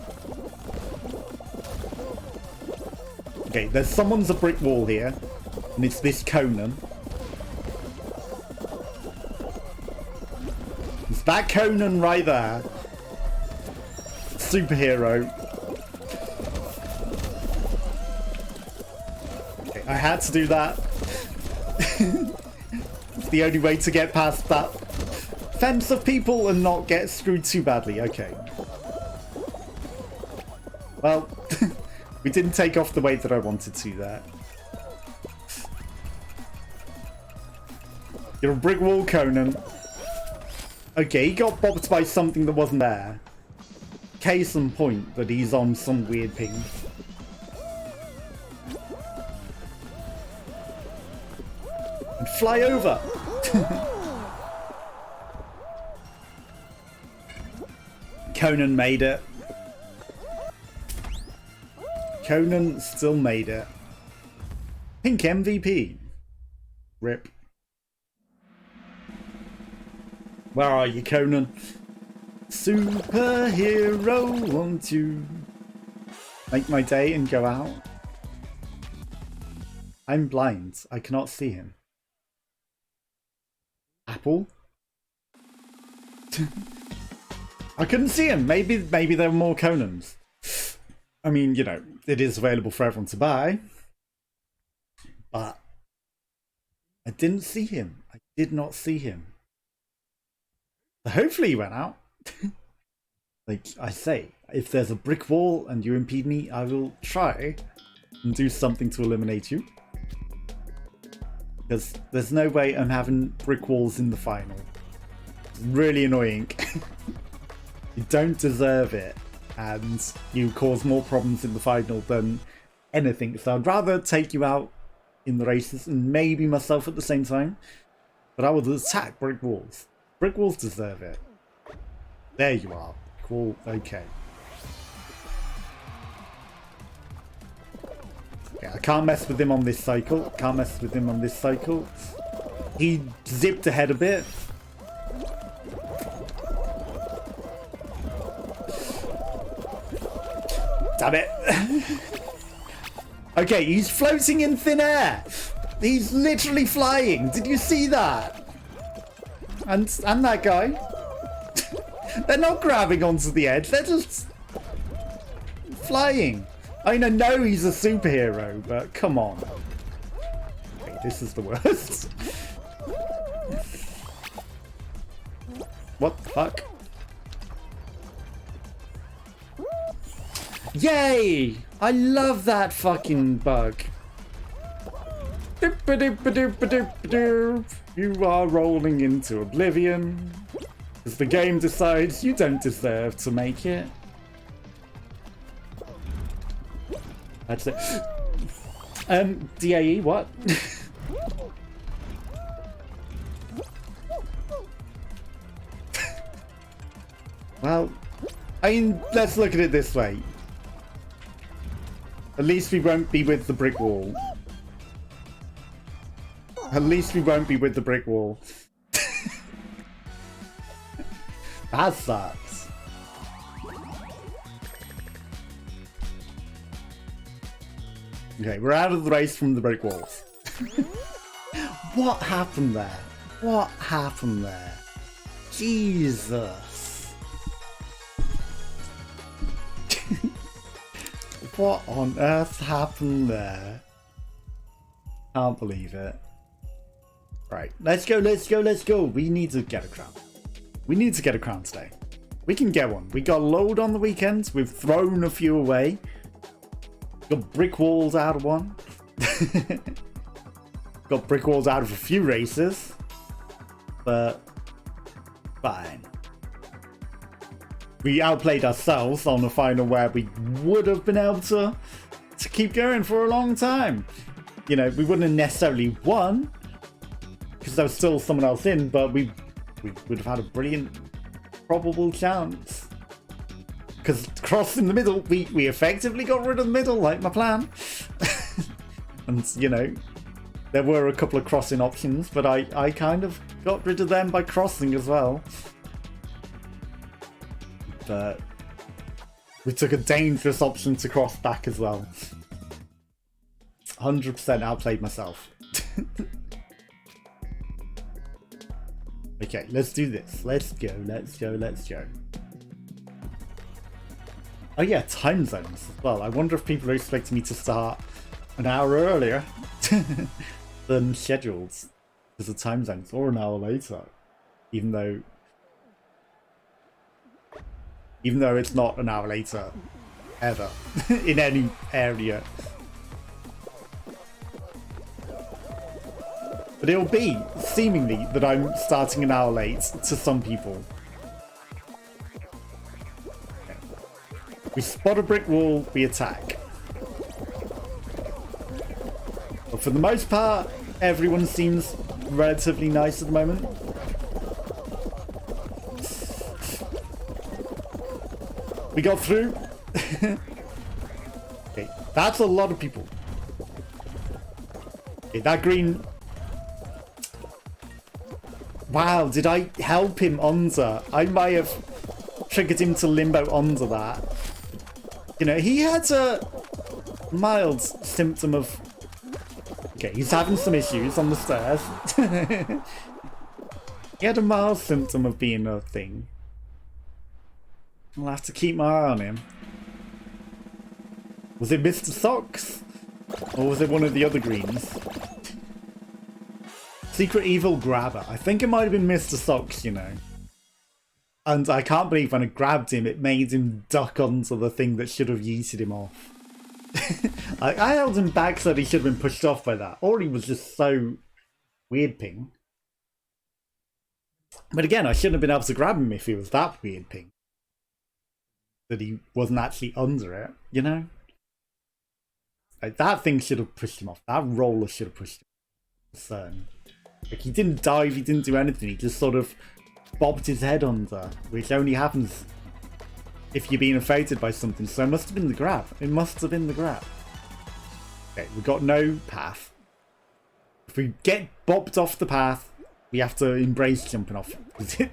Speaker 1: Okay, there's someone's a brick wall here. And it's this Conan. It's that Conan right there. Superhero. Okay, I had to do that. It's the only way to get past that fence of people and not get screwed too badly. Okay. Well, we didn't take off the way that I wanted to there. You're a brick wall, Conan. Okay, he got bopped by something that wasn't there. Case in point that he's on some weird ping. And fly over! Conan made it. Conan still made it. Pink MVP. Rip. Where are you, Conan? Superhero, want to make my day and go out? I'm blind. I cannot see him. Apple? I couldn't see him. Maybe there were more Conans. I mean, you know, it is available for everyone to buy. But I didn't see him. I did not see him. Hopefully you went out. Like I say, if there's a brick wall and you impede me, I will try and do something to eliminate you. Because there's no way I'm having brick walls in the final. It's really annoying. You don't deserve it, and you cause more problems in the final than anything. So I'd rather take you out in the races and maybe myself at the same time. But I would attack brick walls. Brick walls deserve it. There you are. Cool. Okay. Yeah, I can't mess with him on this cycle. Can't mess with him on this cycle. He zipped ahead a bit. Damn it. Okay, he's floating in thin air. He's literally flying. Did you see that? And that guy. They're not grabbing onto the edge. They're just flying. I know he's a superhero, but come on. Okay, this is the worst. What the fuck? Yay! I love that fucking bug. You are rolling into oblivion as the game decides you don't deserve to make it. That's it. DAE, what? Well, I mean, let's look at it this way. At least we won't be with the brick wall. At least we won't be with the brick wall. That sucks. Okay, we're out of the race from the brick walls. What happened there? What happened there? Jesus. What on earth happened there? Can't believe it. Right, let's go, let's go, let's go. We need to get a crown. We need to get a crown today. We can get one. We got a load on the weekends. We've thrown a few away. Got brick walls out of one. Got brick walls out of a few races. But fine. We outplayed ourselves on the final where we would have been able to keep going for a long time. You know, we wouldn't have necessarily won because there was still someone else in, but we would have had a brilliant probable chance. Because crossing the middle, we effectively got rid of the middle, like my plan. And, you know, there were a couple of crossing options, but I kind of got rid of them by crossing as well. But we took a dangerous option to cross back as well. 100% outplayed myself. Okay, let's do this. Let's go, let's go, let's go. Oh yeah, time zones as well. I wonder if people are expecting me to start an hour earlier than scheduled because of time zones, or an hour later, even though it's not an hour later ever in any area. But it'll be seemingly that I'm starting an hour late to some people. Okay. We spot a brick wall, we attack. But for the most part, everyone seems relatively nice at the moment. We got through. Okay, that's a lot of people. Okay, that green... Wow, did I help him under? I might have triggered him to limbo under that. You know, he had a mild symptom of... Okay, he's having some issues on the stairs. He had a mild symptom of being a thing. I'll have to keep my eye on him. Was it Mr. Socks? Or was it one of the other greens? Secret Evil Grabber. I think it might have been Mr. Socks, you know. And I can't believe when I grabbed him, it made him duck onto the thing that should have yeeted him off. I held him back so that he should have been pushed off by that. Or he was just so weird ping. But again, I shouldn't have been able to grab him if he was that weird ping. That he wasn't actually under it, you know? Like, that thing should have pushed him off. That roller should have pushed him off. So, like, he didn't dive, he didn't do anything. He just sort of bobbed his head under, which only happens if you're being affected by something. So it must have been the grab. It must have been the grab. Okay, we've got no path. If we get bobbed off the path, we have to embrace jumping off. You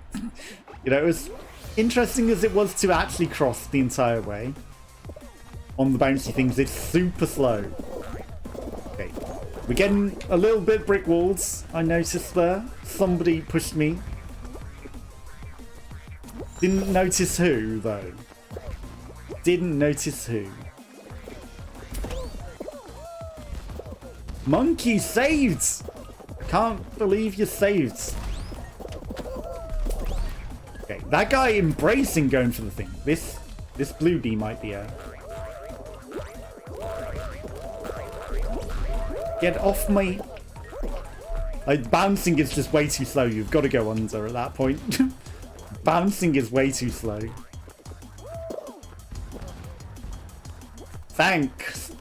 Speaker 1: know, as interesting as it was to actually cross the entire way on the bouncy things, it's super slow. Okay, we're getting a little bit brick walls. I noticed there. Somebody pushed me. Didn't notice who, though. Didn't notice who. Monkey saved! Can't believe you saved. Okay, that guy embracing going for the thing. This blue bee might be a... Get off me. Like, bouncing is just way too slow. You've got to go under at that point. Bouncing is way too slow. Thanks.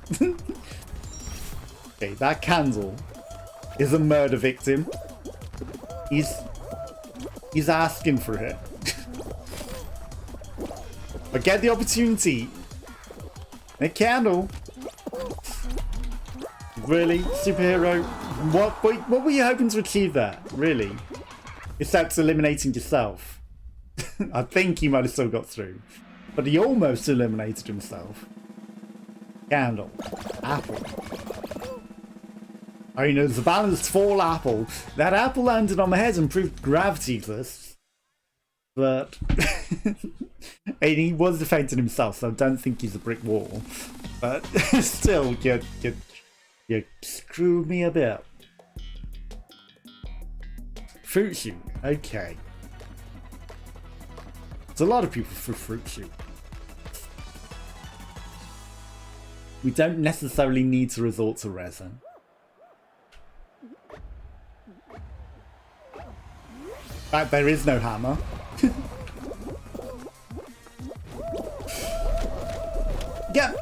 Speaker 1: Okay, that candle is a murder victim. He's asking for it. But get the opportunity. A candle. Really, superhero? What were you hoping to achieve there? Really? Except eliminating yourself. I think he might have still got through. But he almost eliminated himself. Candle. Apple. I mean, it was a balanced fall apple. That apple landed on my head and proved gravity exists. But... and he was defending himself, so I don't think he's a brick wall. But still, you screwed me a bit. Fruit shoot. Okay. There's a lot of people for fruit shoot. We don't necessarily need to resort to resin. In fact, there is no hammer. Yeah.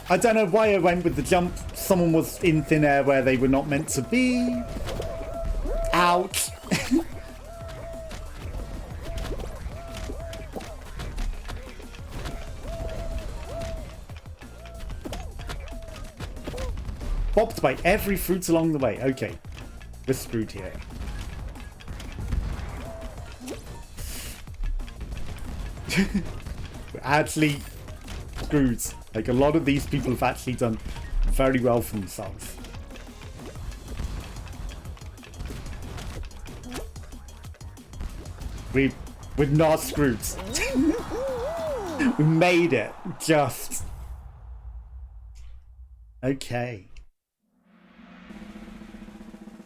Speaker 1: I don't know why I went with the jump. Someone was in thin air where they were not meant to be. Ouch. Bopped by every fruit along the way. Okay. We're screwed here. We're actually screwed. Like, a lot of these people have actually done very well for themselves. We're not screwed. We made it. Just. Okay.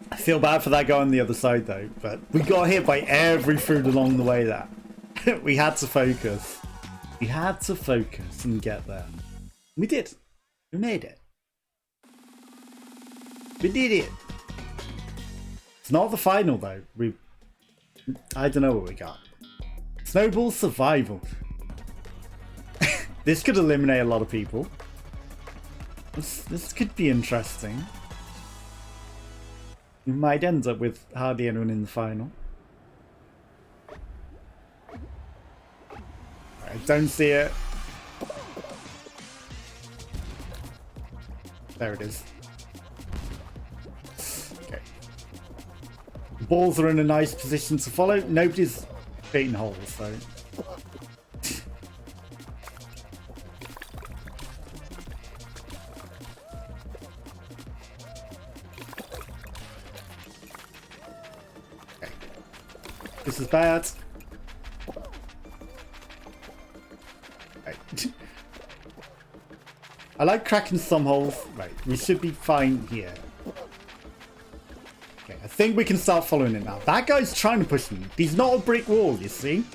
Speaker 1: I feel bad for that guy on the other side though, but we got hit by every fruit along the way there. We had to focus. We had to focus and get there. We did. We made it. We did it. It's not the final though. I don't know what we got. Snowball survival. This could eliminate a lot of people. This could be interesting. We might end up with hardly anyone in the final. I don't see it. There it is. Okay. The balls are in a nice position to follow. Nobody's beating holes, so. Okay. This is bad. Right. I like cracking some holes. Right, we should be fine here. Okay, I think we can start following it now. That guy's trying to push me. He's not a brick wall, you see?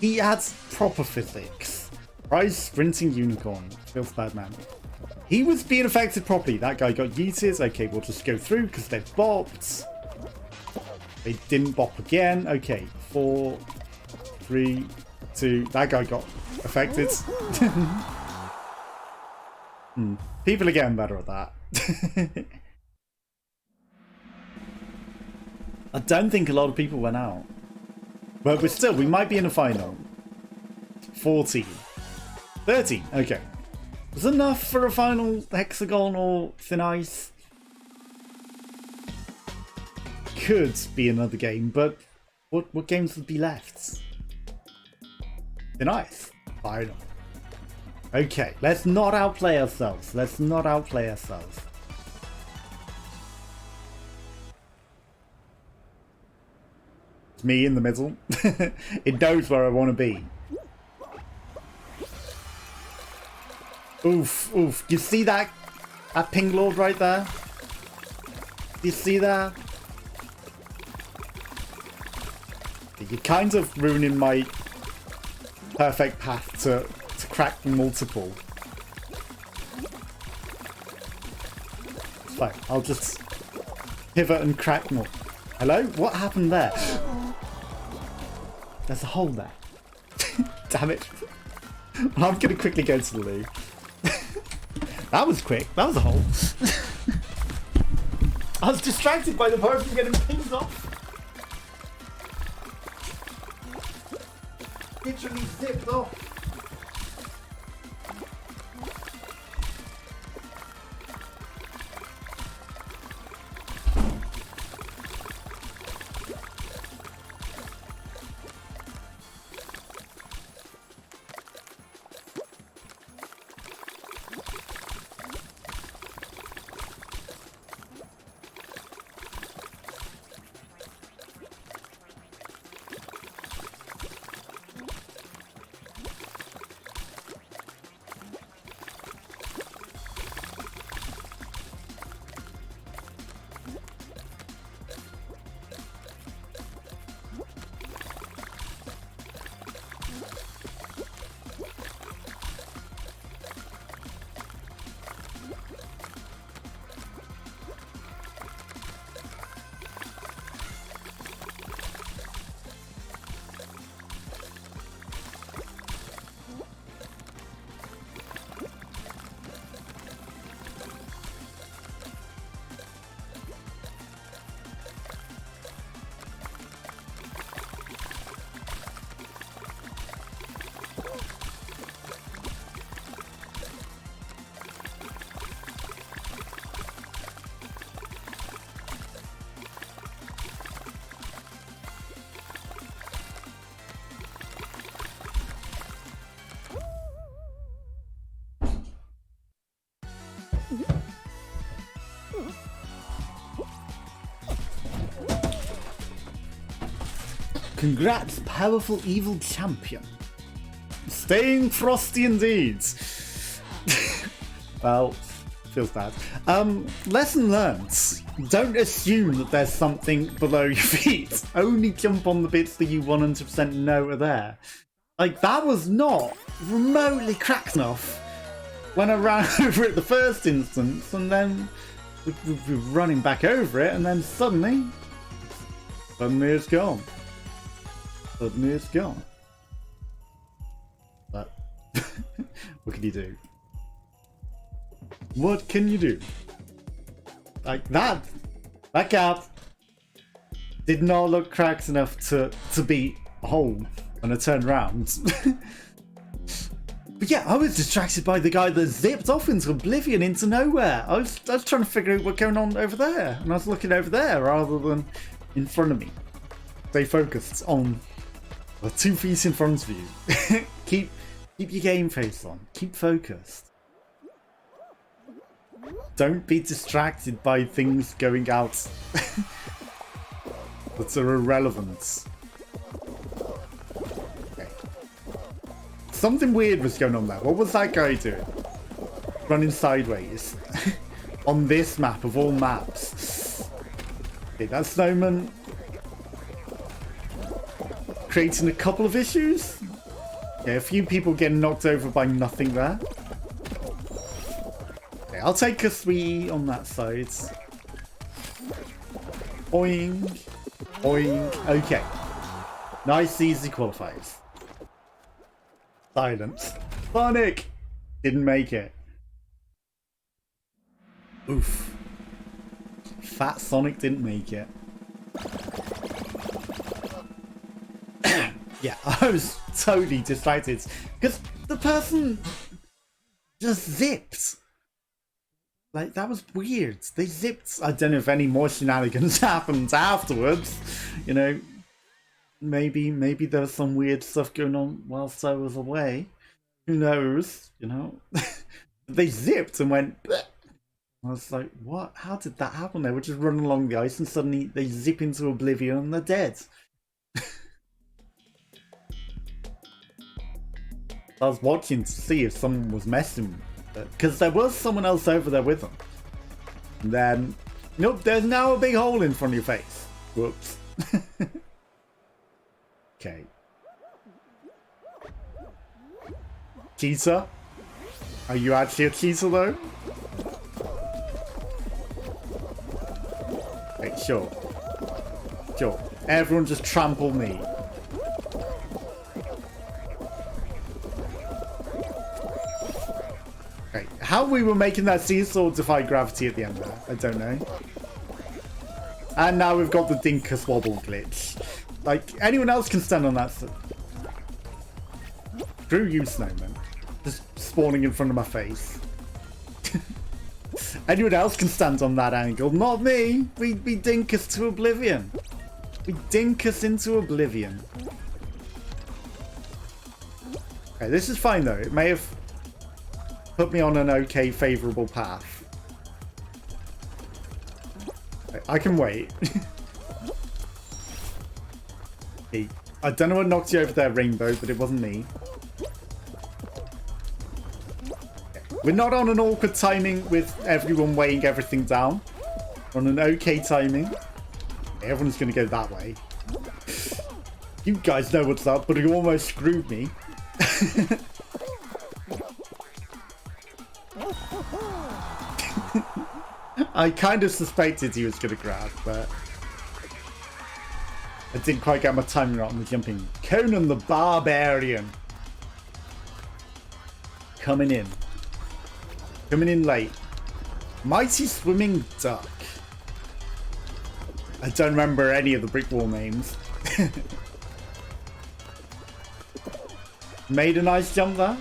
Speaker 1: He has proper physics. Rise sprinting unicorn. Feels bad, man. He was being affected properly. That guy got yeeted. Okay, we'll just go through because they've bopped. They didn't bop again. Okay, 4, 3, 2. That guy got affected. People are getting better at that. I don't think a lot of people went out. But we might be in a final. 14. 13. Okay. Was enough for a final hexagon or thin ice? Could be another game, but what games would be left? Thin ice. Final. Okay, let's not outplay ourselves. Let's not outplay ourselves. It's me in the middle. It knows where I want to be. Oof, oof. You see that ping lord right there? You see that? You're kind of ruining my perfect path to crack multiple. It's fine. I'll just pivot and crack more. Hello? What happened there? There's a hole there. Damn it. Well, I'm going to quickly go to the loo. That was quick. That was a hole. I was distracted by the person getting pinged off. Literally zipped off. Congrats, powerful evil champion. Staying frosty indeed. Well, feels bad. Lesson learned. Don't assume that there's something below your feet. Only jump on the bits that you 100% know are there. Like, that was not remotely cracked enough when I ran over it the first instance, and then we were running back over it, and then suddenly it's gone. Suddenly it's gone. But what can you do? What can you do? Like that gap did not look cracked enough to be a hole when I turned around. But yeah, I was distracted by the guy that zipped off into oblivion, into nowhere. I was trying to figure out what's going on over there, and I was looking over there rather than in front of me. Stay focused on the 2 feet in front of you. keep your game face on. Keep focused. Don't be distracted by things going out that are irrelevant. Okay. Something weird was going on there. What was that guy doing? Running sideways on this map of all maps. Okay, that snowman creating a couple of issues. Yeah, a few people getting knocked over by nothing there. Okay, I'll take a sweetie on that side. Boing. Boing. Okay. Nice, easy qualifiers. Silence. Sonic! Didn't make it. Oof. Fat Sonic didn't make it. Yeah, I was totally distracted because the person just zipped. Like, that was weird. They zipped. I don't know if any more shenanigans happened afterwards. You know, maybe there was some weird stuff going on whilst I was away. Who knows? You know, they zipped and went. Bleh. I was like, what? How did that happen? They were just running along the ice and suddenly they zip into oblivion and they're dead. I was watching to see if someone was messing with it, because there was someone else over there with them. And then, nope, there's now a big hole in front of your face. Whoops. Okay. Cheetah? Are you actually a cheetah though? Okay, sure. Sure. Everyone just trample me. Okay, how we were making that seesaw defy gravity at the end there, I don't know. And now we've got the Dinkus wobble glitch. Like, anyone else can stand on that. Screw you, snowman. Just spawning in front of my face. Anyone else can stand on that angle, not me. We Dinkus to oblivion. We Dinkus into oblivion. Okay, this is fine though. It may have put me on an okay, favourable path. Okay, I can wait. Okay, I don't know what knocked you over there, Rainbow, but it wasn't me. Okay, we're not on an awkward timing with everyone weighing everything down. We're on an okay timing. Okay, everyone's going to go that way. You guys know what's up, but you almost screwed me. I kind of suspected he was going to grab, but I didn't quite get my timing right on the jumping. Conan the Barbarian. Coming in. Coming in late. Mighty Swimming Duck. I don't remember any of the brick wall names. Made a nice jump there.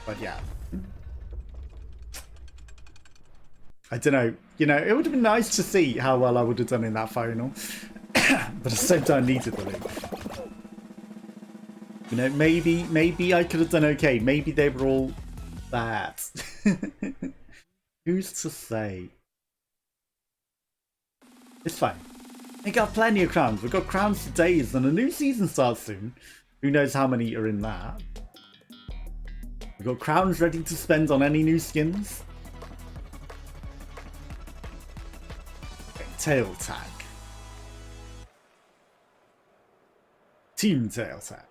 Speaker 1: But yeah. I don't know. You know, it would have been nice to see how well I would have done in that final. But at the same time, needed the loot. You know, maybe I could have done okay. Maybe they were all bad. Who's to say? It's fine. We got plenty of crowns. We've got crowns for days, and a new season starts soon. Who knows how many are in that? We've got crowns ready to spend on any new skins. Okay, tail tag. Team tail tag.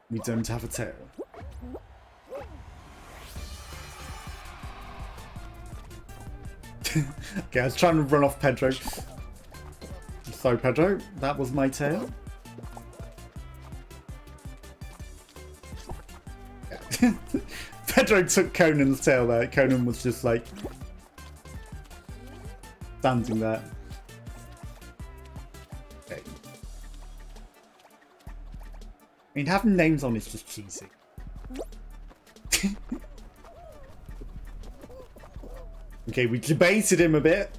Speaker 1: We don't have a tail. Okay, I was trying to run off Pedro. Sorry, Pedro. That was my tail. Yeah. Pedro took Conan's tail there. Conan was just like standing there. Okay. I mean, having names on is just cheesy. Okay, we debated him a bit.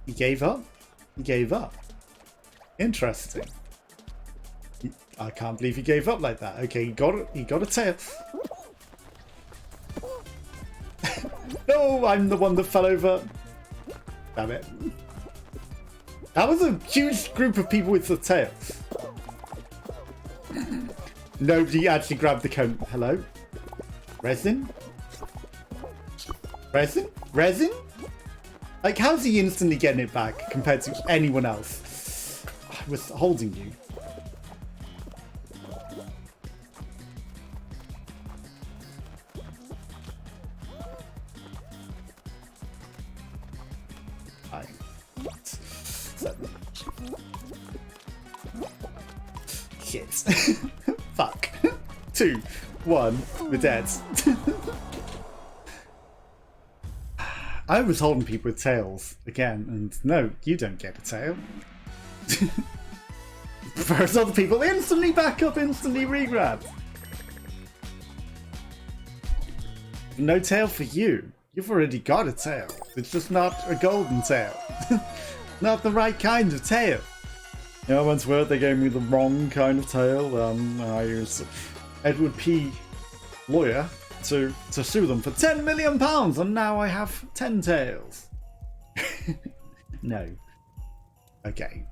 Speaker 1: He gave up. He gave up. Interesting. I can't believe he gave up like that. Okay, he got a tail. No, I'm the one that fell over. Damn it. That was a huge group of people with the tails. Nobody actually grabbed the cone. Hello? Resin? Resin? Resin? Like, how's he instantly getting it back compared to anyone else? I was holding you. Shit. Fuck. 2, 1, we're dead. I was holding people with tails again, and no, you don't get a tail. Whereas other people instantly back up, instantly regrab. No tail for you. You've already got a tail. It's just not a golden tail. Not the right kind of tail. You know, once they gave me the wrong kind of tail. I used Edward P. Lawyer to sue them for £10 million, and now I have 10 tails. No. Okay.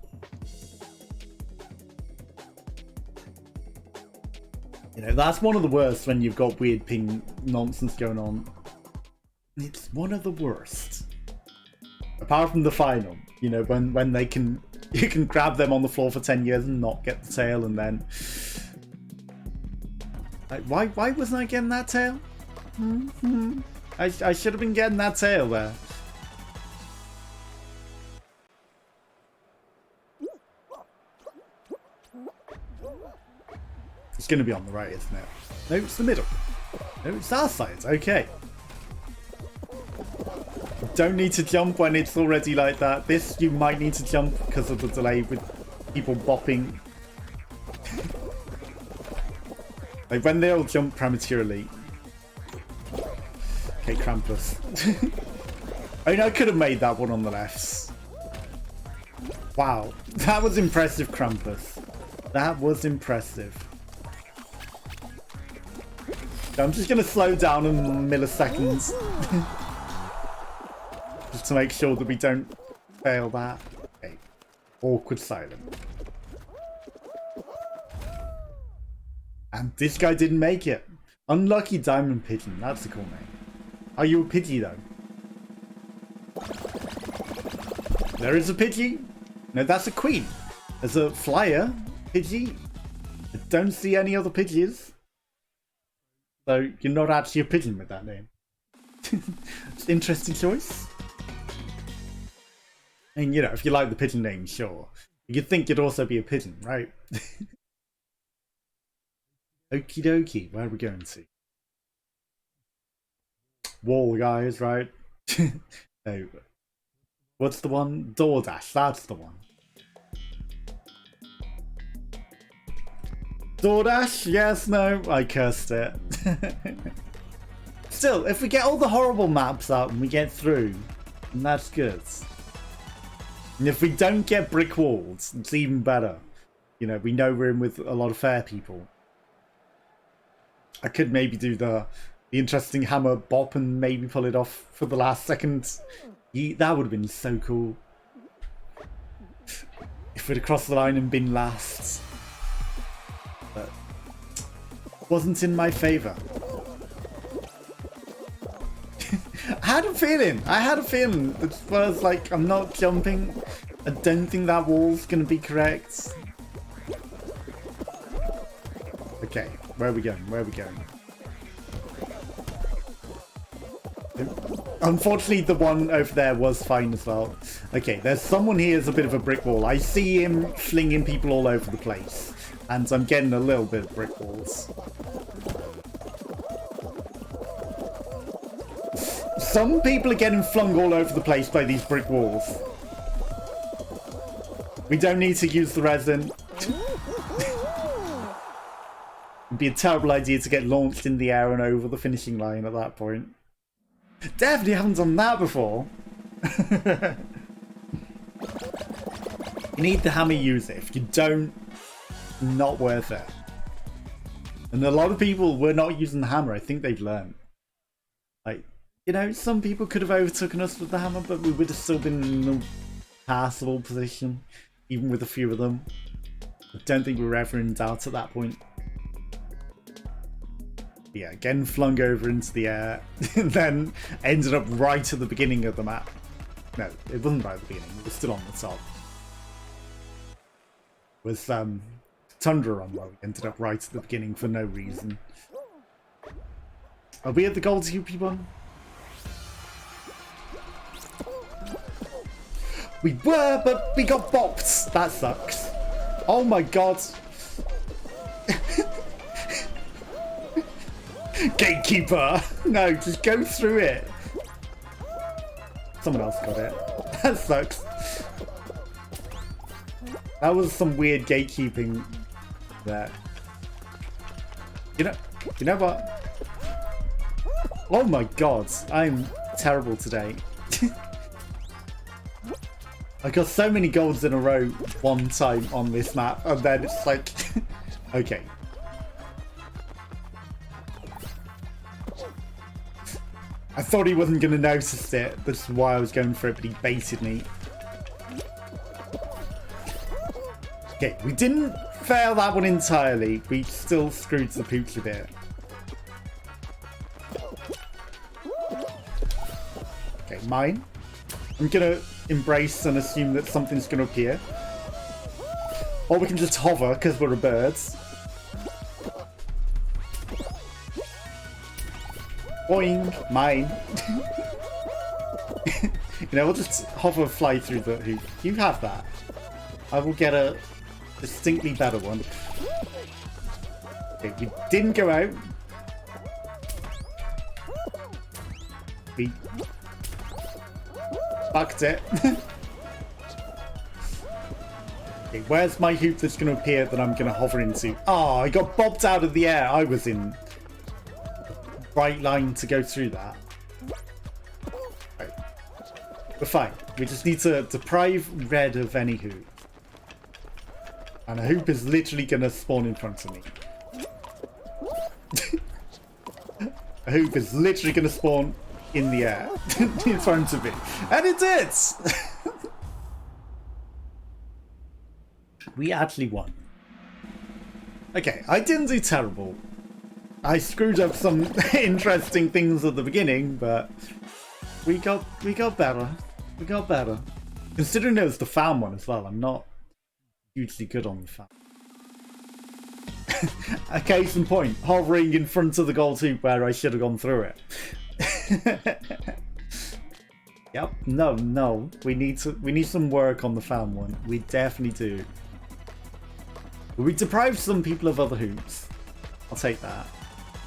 Speaker 1: You know, that's one of the worst when you've got weird ping nonsense going on. It's one of the worst. Apart from the final, you know, when they can, you can grab them on the floor for 10 years and not get the tail, and then like, why wasn't I getting that tail? I should have been getting that tail there. It's going to be on the right, isn't it? No, it's the middle. No, it's our side. Okay. Don't need to jump when it's already like that. This, you might need to jump because of the delay with people bopping. Like when they all jump prematurely. Okay, Krampus. I mean, I could have made that one on the lefts. Wow. That was impressive, Krampus. That was impressive. I'm just going to slow down in milliseconds. Just to make sure that we don't fail that. Okay. Awkward silence. And this guy didn't make it. Unlucky Diamond Pigeon. That's a cool name. Are you a Pidgey though? There is a Pidgey. No, that's a Queen. There's a Flyer Pidgey. I don't see any other Pidgeys. So you're not actually a pigeon with that name. It's an interesting choice. I mean, you know, if you like the pigeon name, sure. You'd think you'd also be a pigeon, right? Okie dokie, where are we going to? Wall, guys, right? No. What's the one? DoorDash, that's the one. DoorDash? Yes, no, I cursed it. Still, if we get all the horrible maps out and we get through, then that's good. And if we don't get brick walls, it's even better. You know, we know we're in with a lot of fair people. I could maybe do the interesting hammer bop and maybe pull it off for the last second. That would have been so cool. If we'd have crossed the line and been last. But wasn't in my favour. I had a feeling as far as like I'm not jumping. I don't think that wall's gonna be correct. Okay, where are we going? Where are we going? Unfortunately, the one over there was fine as well. Okay, there's someone here as a bit of a brick wall. I see him flinging people all over the place. And I'm getting a little bit of brick walls. Some people are getting flung all over the place by these brick walls. We don't need to use the resin. It'd be a terrible idea to get launched in the air and over the finishing line at that point. Definitely haven't done that before. You need the hammer user. If you don't, not worth it. And a lot of people were not using the hammer. I think they've learned. Like, you know, some people could have overtaken us with the hammer, but we would have still been in a passable position, even with a few of them. I don't think we were ever in doubt at that point. Yeah, again flung over into the air, and then ended up right at the beginning of the map. No, it wasn't right at the beginning, it was still on the top. It was Tundra Run where we ended up right at the beginning for no reason. Are we at the gold Hoopy one? We were, but we got bopped! That sucks. Oh my god. Gatekeeper! No, just go through it. Someone else got it. That sucks. That was some weird gatekeeping there. You know what? Oh my god, I'm terrible today. I got so many golds in a row one time on this map, and then it's like, okay. I thought he wasn't going to notice it. This is why I was going for it, but he baited me. Okay, we didn't fail that one entirely. We still screwed the pooch a bit. Okay, mine. I'm going to embrace and assume that something's going to appear. Or we can just hover because we're birds. Boing! Mine. You know, we'll just hover, fly through the hoop. You have that. I will get a distinctly better one. Okay, we didn't go out. We fucked it. Okay, where's my hoop that's going to appear that I'm going to hover into? Oh, I got bobbed out of the air. I was in right line to go through that. Right. We're fine. We just need to deprive red of any hoop. And a hoop is literally going to spawn in front of me. A hoop is literally going to spawn in the air in front of me. And it did! We actually won. Okay, I didn't do terrible. I screwed up some interesting things at the beginning, but we got better. We got better. Considering it was the farm one as well, I'm not hugely good on the farm. A case in point, hovering in front of the gold hoop where I should have gone through it. Yep. No. We need some work on the farm one. We definitely do. We deprived some people of other hoops. I'll take that.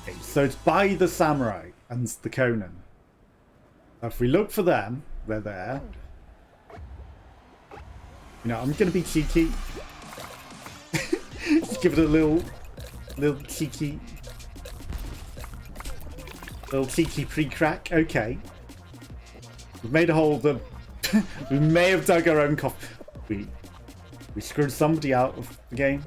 Speaker 1: Okay, so it's by the samurai and the Conan. If we look for them, they're there. You know, I'm gonna be cheeky. Just give it a little cheeky pre-crack. Okay. We've made a hole that we may have dug our own coffin. We screwed somebody out of the game.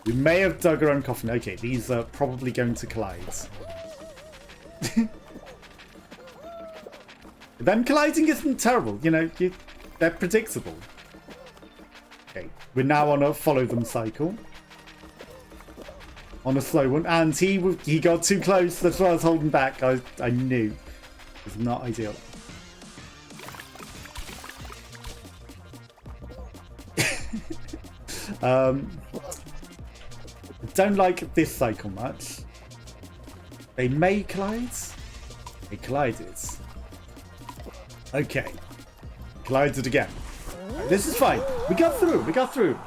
Speaker 1: We may have dug our own coffin. Okay, these are probably going to collide. Them colliding isn't terrible, you know, they're predictable. Okay, we're now on a follow them cycle. On a slow one, and he got too close, that's why I was holding back. I knew. It's not ideal. I don't like this cycle much. They may collide. They collided. Okay. Collided again. Right, this is fine. We got through.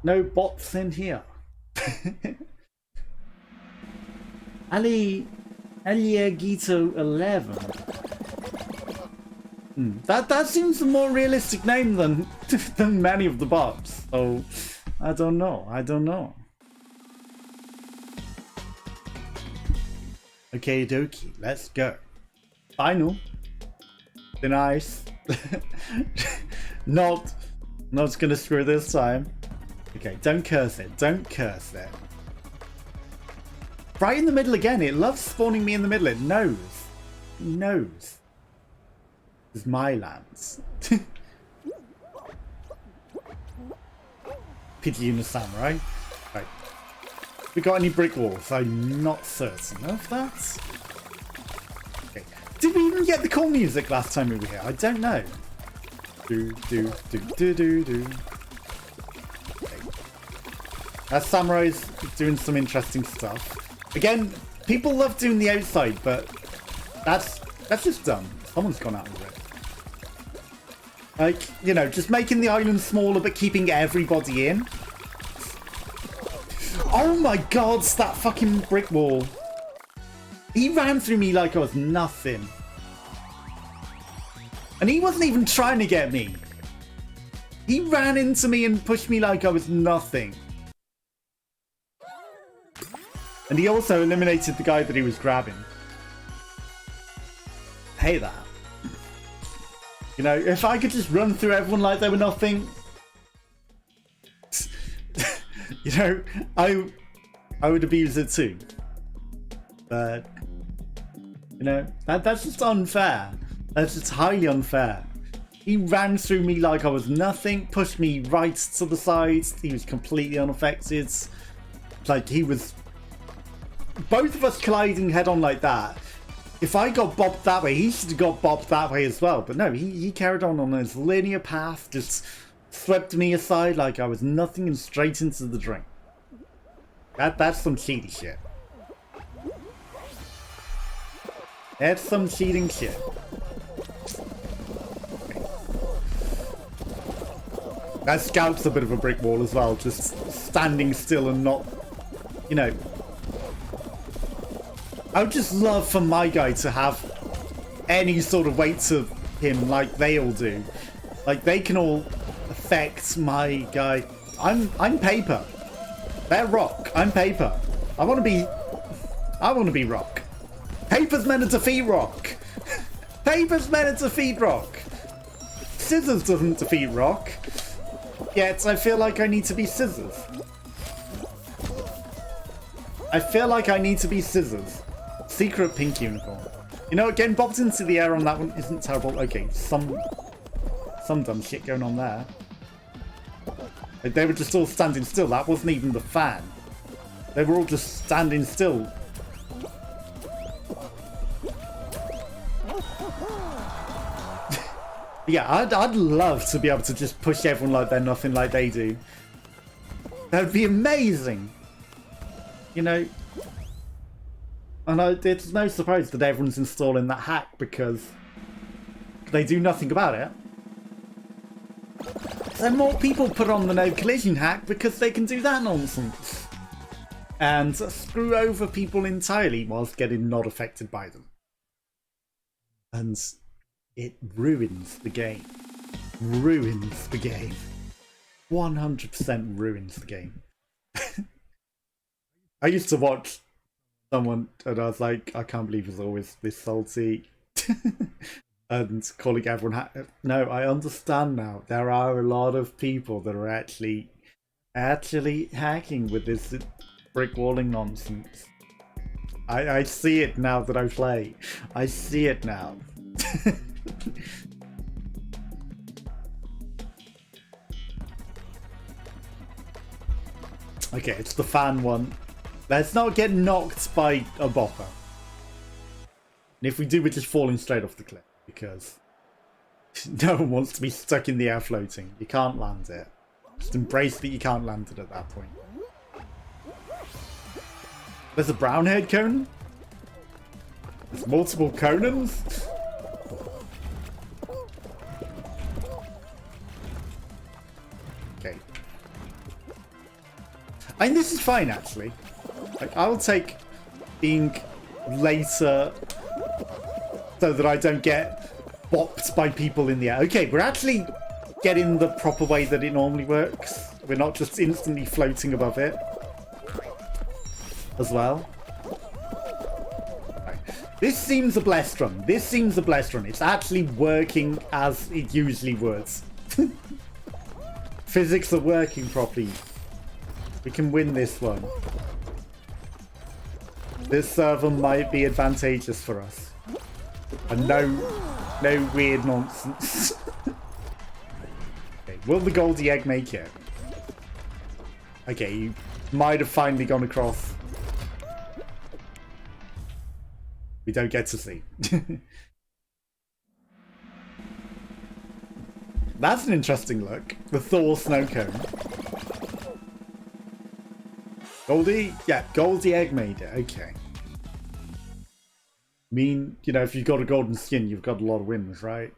Speaker 1: No bots in here. Aliagito 11. That seems a more realistic name than many of the bots. So I don't know. Okay, dokie, let's go. Final. Be nice. Not gonna screw this time. Okay, don't curse it. Right in the middle again. It loves spawning me in the middle. It knows. It's my lands. Pidgey and the samurai. Right. We got any brick walls? I'm not certain of that. Okay. Did we even get the call music last time we were here? I don't know. Do. Okay. That samurai's doing some interesting stuff. Again, people love doing the outside, but that's just dumb. Someone's gone out of it. Like, you know, just making the island smaller but keeping everybody in. Oh my god, that fucking brick wall. He ran through me like I was nothing. And he wasn't even trying to get me. He ran into me and pushed me like I was nothing. And he also eliminated the guy that he was grabbing. Hate that. You know, if I could just run through everyone like they were nothing. You know, I would abuse it too. But, you know, that's just unfair. That's just highly unfair. He ran through me like I was nothing, pushed me right to the side. He was completely unaffected. Like, he was... Both of us colliding head on like that. If I got bopped that way, he should have got bopped that way as well. But no, he carried on his linear path, just swept me aside like I was nothing and straight into the drink. That's some cheaty shit. That's some cheating shit. That scout's a bit of a brick wall as well, just standing still and not, you know. I would just love for my guy to have any sort of weight to him like they all do. Like, they can all affect my guy. I'm paper. They're rock. I'm paper. I want to be rock. Paper's meant to defeat rock. Paper's meant to defeat rock. Scissors doesn't defeat rock. Yet I feel like I need to be scissors. I feel like I need to be scissors. Secret pink unicorn. You know, getting bopped into the air on that one isn't terrible. Okay, some dumb shit going on there. Like, they were just all standing still. That wasn't even the fan. They were all just standing still. Yeah, I'd love to be able to just push everyone like they're nothing like they do. That would be amazing. You know, and it's no surprise that everyone's installing that hack because they do nothing about it. So more people put on the no collision hack because they can do that nonsense. And screw over people entirely whilst getting not affected by them. And it ruins the game. Ruins the game. 100% ruins the game. I used to watch someone and I was like, I can't believe he's always this salty. And calling everyone no, I understand now. There are a lot of people that are actually hacking with this brick walling nonsense. I see it now that I play. I see it now. Okay, it's the fan one. Let's not get knocked by a bopper. And if we do, we're just falling straight off the cliff because no one wants to be stuck in the air floating. You can't land it. Just embrace that you can't land it at that point. There's a brown-haired Conan? There's multiple Conans? Okay. I mean, this is fine, actually. Like, I'll take being later so that I don't get bopped by people in the air. Okay, we're actually getting the proper way that it normally works. We're not just instantly floating above it. As well. Right. This seems a blessed run. This seems a blessed run. It's actually working as it usually works. Physics are working properly. We can win this one. This server might be advantageous for us. And no weird nonsense. Okay, will the Goldie Egg make it? Okay, might have finally gone across. We don't get to see. That's an interesting look. The Thor snow cone. Goldie? Yeah, Goldie egg made it. Okay. I mean, you know, if you've got a golden skin, you've got a lot of wins, right?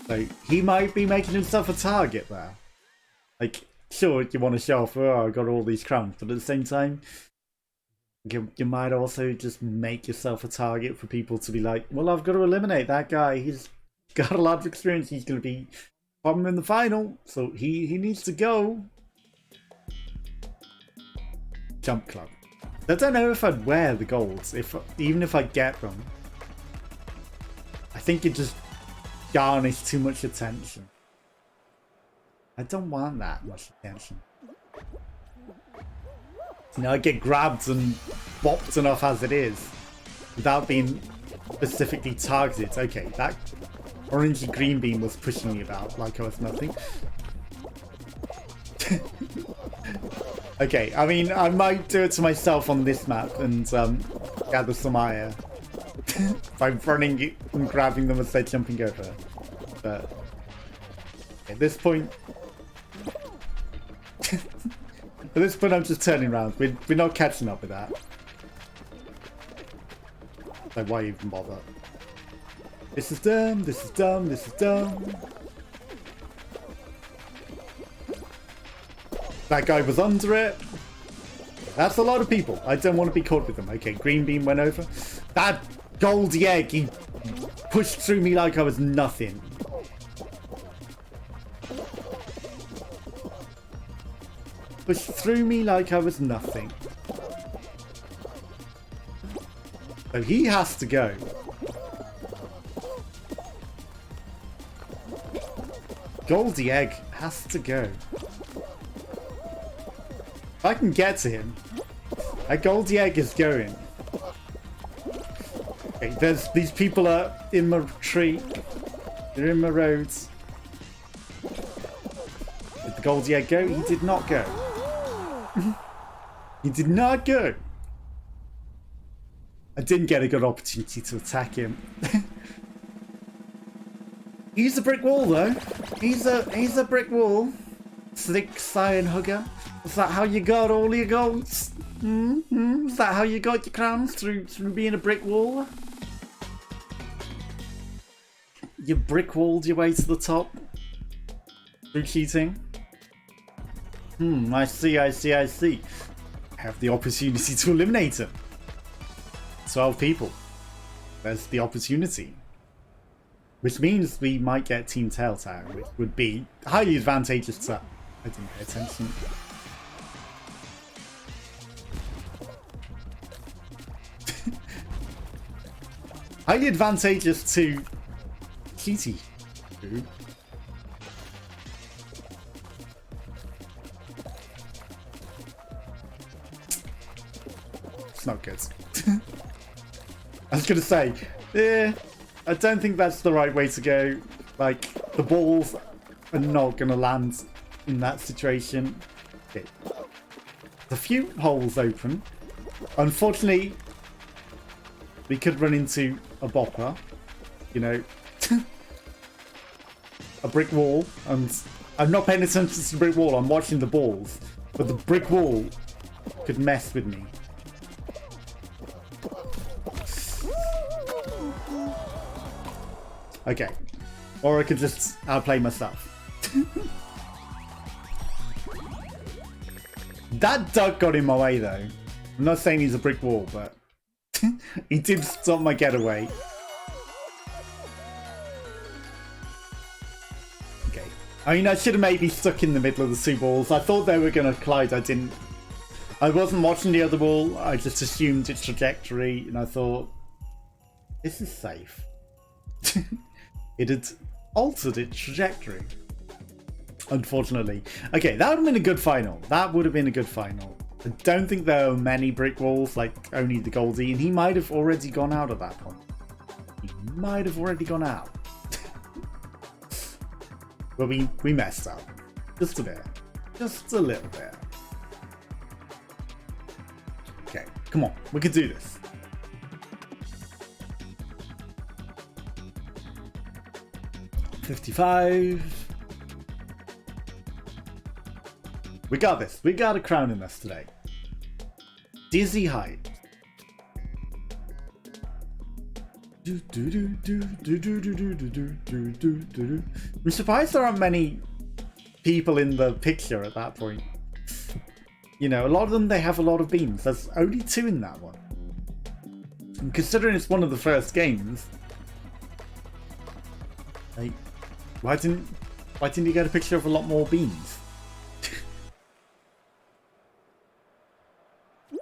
Speaker 1: So he might be making himself a target there. Like, sure, you want to show off, oh, I got all these crowns, but at the same time, you might also just make yourself a target for people to be like, well, I've got to eliminate that guy. He's got a lot of experience. He's going to be problem in the final, so he needs to go. Jump club. I don't know if I'd wear the golds, even if I get them. I think it just garnish too much attention. I don't want that much attention. You know, I get grabbed and bopped enough as it is without being specifically targeted. Okay, that orangey green beam was pushing me about like I was nothing. Okay, I mean, I might do it to myself on this map and gather some ire by running it and grabbing them as they're jumping over. But at this point, I'm just turning around. We're not catching up with that. Like, why even bother? This is dumb. This is dumb. This is dumb. That guy was under it. That's a lot of people. I don't want to be caught with them. Okay, green beam went over. That Goldie egg, he pushed through me like I was nothing. Pushed through me like I was nothing. So he has to go. Goldie egg has to go. If I can get to him, that Goldie egg is going. Okay, these people are in my tree. They're in my roads. Did the Goldie egg go? He did not go. He did not go. I didn't get a good opportunity to attack him. He's a brick wall though. He's a brick wall. Slick Cyan Hugger. Is that how you got all your golds? Is that how you got your crowns? Through being a brick wall? You brick walled your way to the top? Through cheating? I see. I have the opportunity to eliminate him. 12 people. There's the opportunity. Which means we might get Team Telltale, which would be highly advantageous to... I didn't pay attention. Highly advantageous to Cheaty. It's not good. I was gonna say, I don't think that's the right way to go. Like, the balls are not gonna land in that situation. Okay. There's a few holes open. Unfortunately, we could run into a bopper, you know, a brick wall, and I'm not paying attention to the brick wall, I'm watching the balls, but the brick wall could mess with me. Okay, or I could just outplay myself. That duck got in my way though. I'm not saying he's a brick wall, but he did stop my getaway. Okay. I mean, I should have maybe stuck in the middle of the two balls. I thought they were going to collide. I wasn't watching the other ball. I just assumed its trajectory, and I thought, this is safe. It had altered its trajectory. Unfortunately. Okay, that would have been a good final. That would have been a good final. I don't think there are many brick walls, like only the Goldie, and he might have already gone out at that point. He might have already gone out. But we messed up. Just a bit. Just a little bit. Okay, come on, we can do this. $55. We got this. We got a crown in us today. Dizzy height. I'm surprised there aren't many people in the picture at that point. You know, a lot of them, they have a lot of beams. There's only 2 in that one. And considering it's one of the first games, like, why didn't you get a picture of a lot more beams?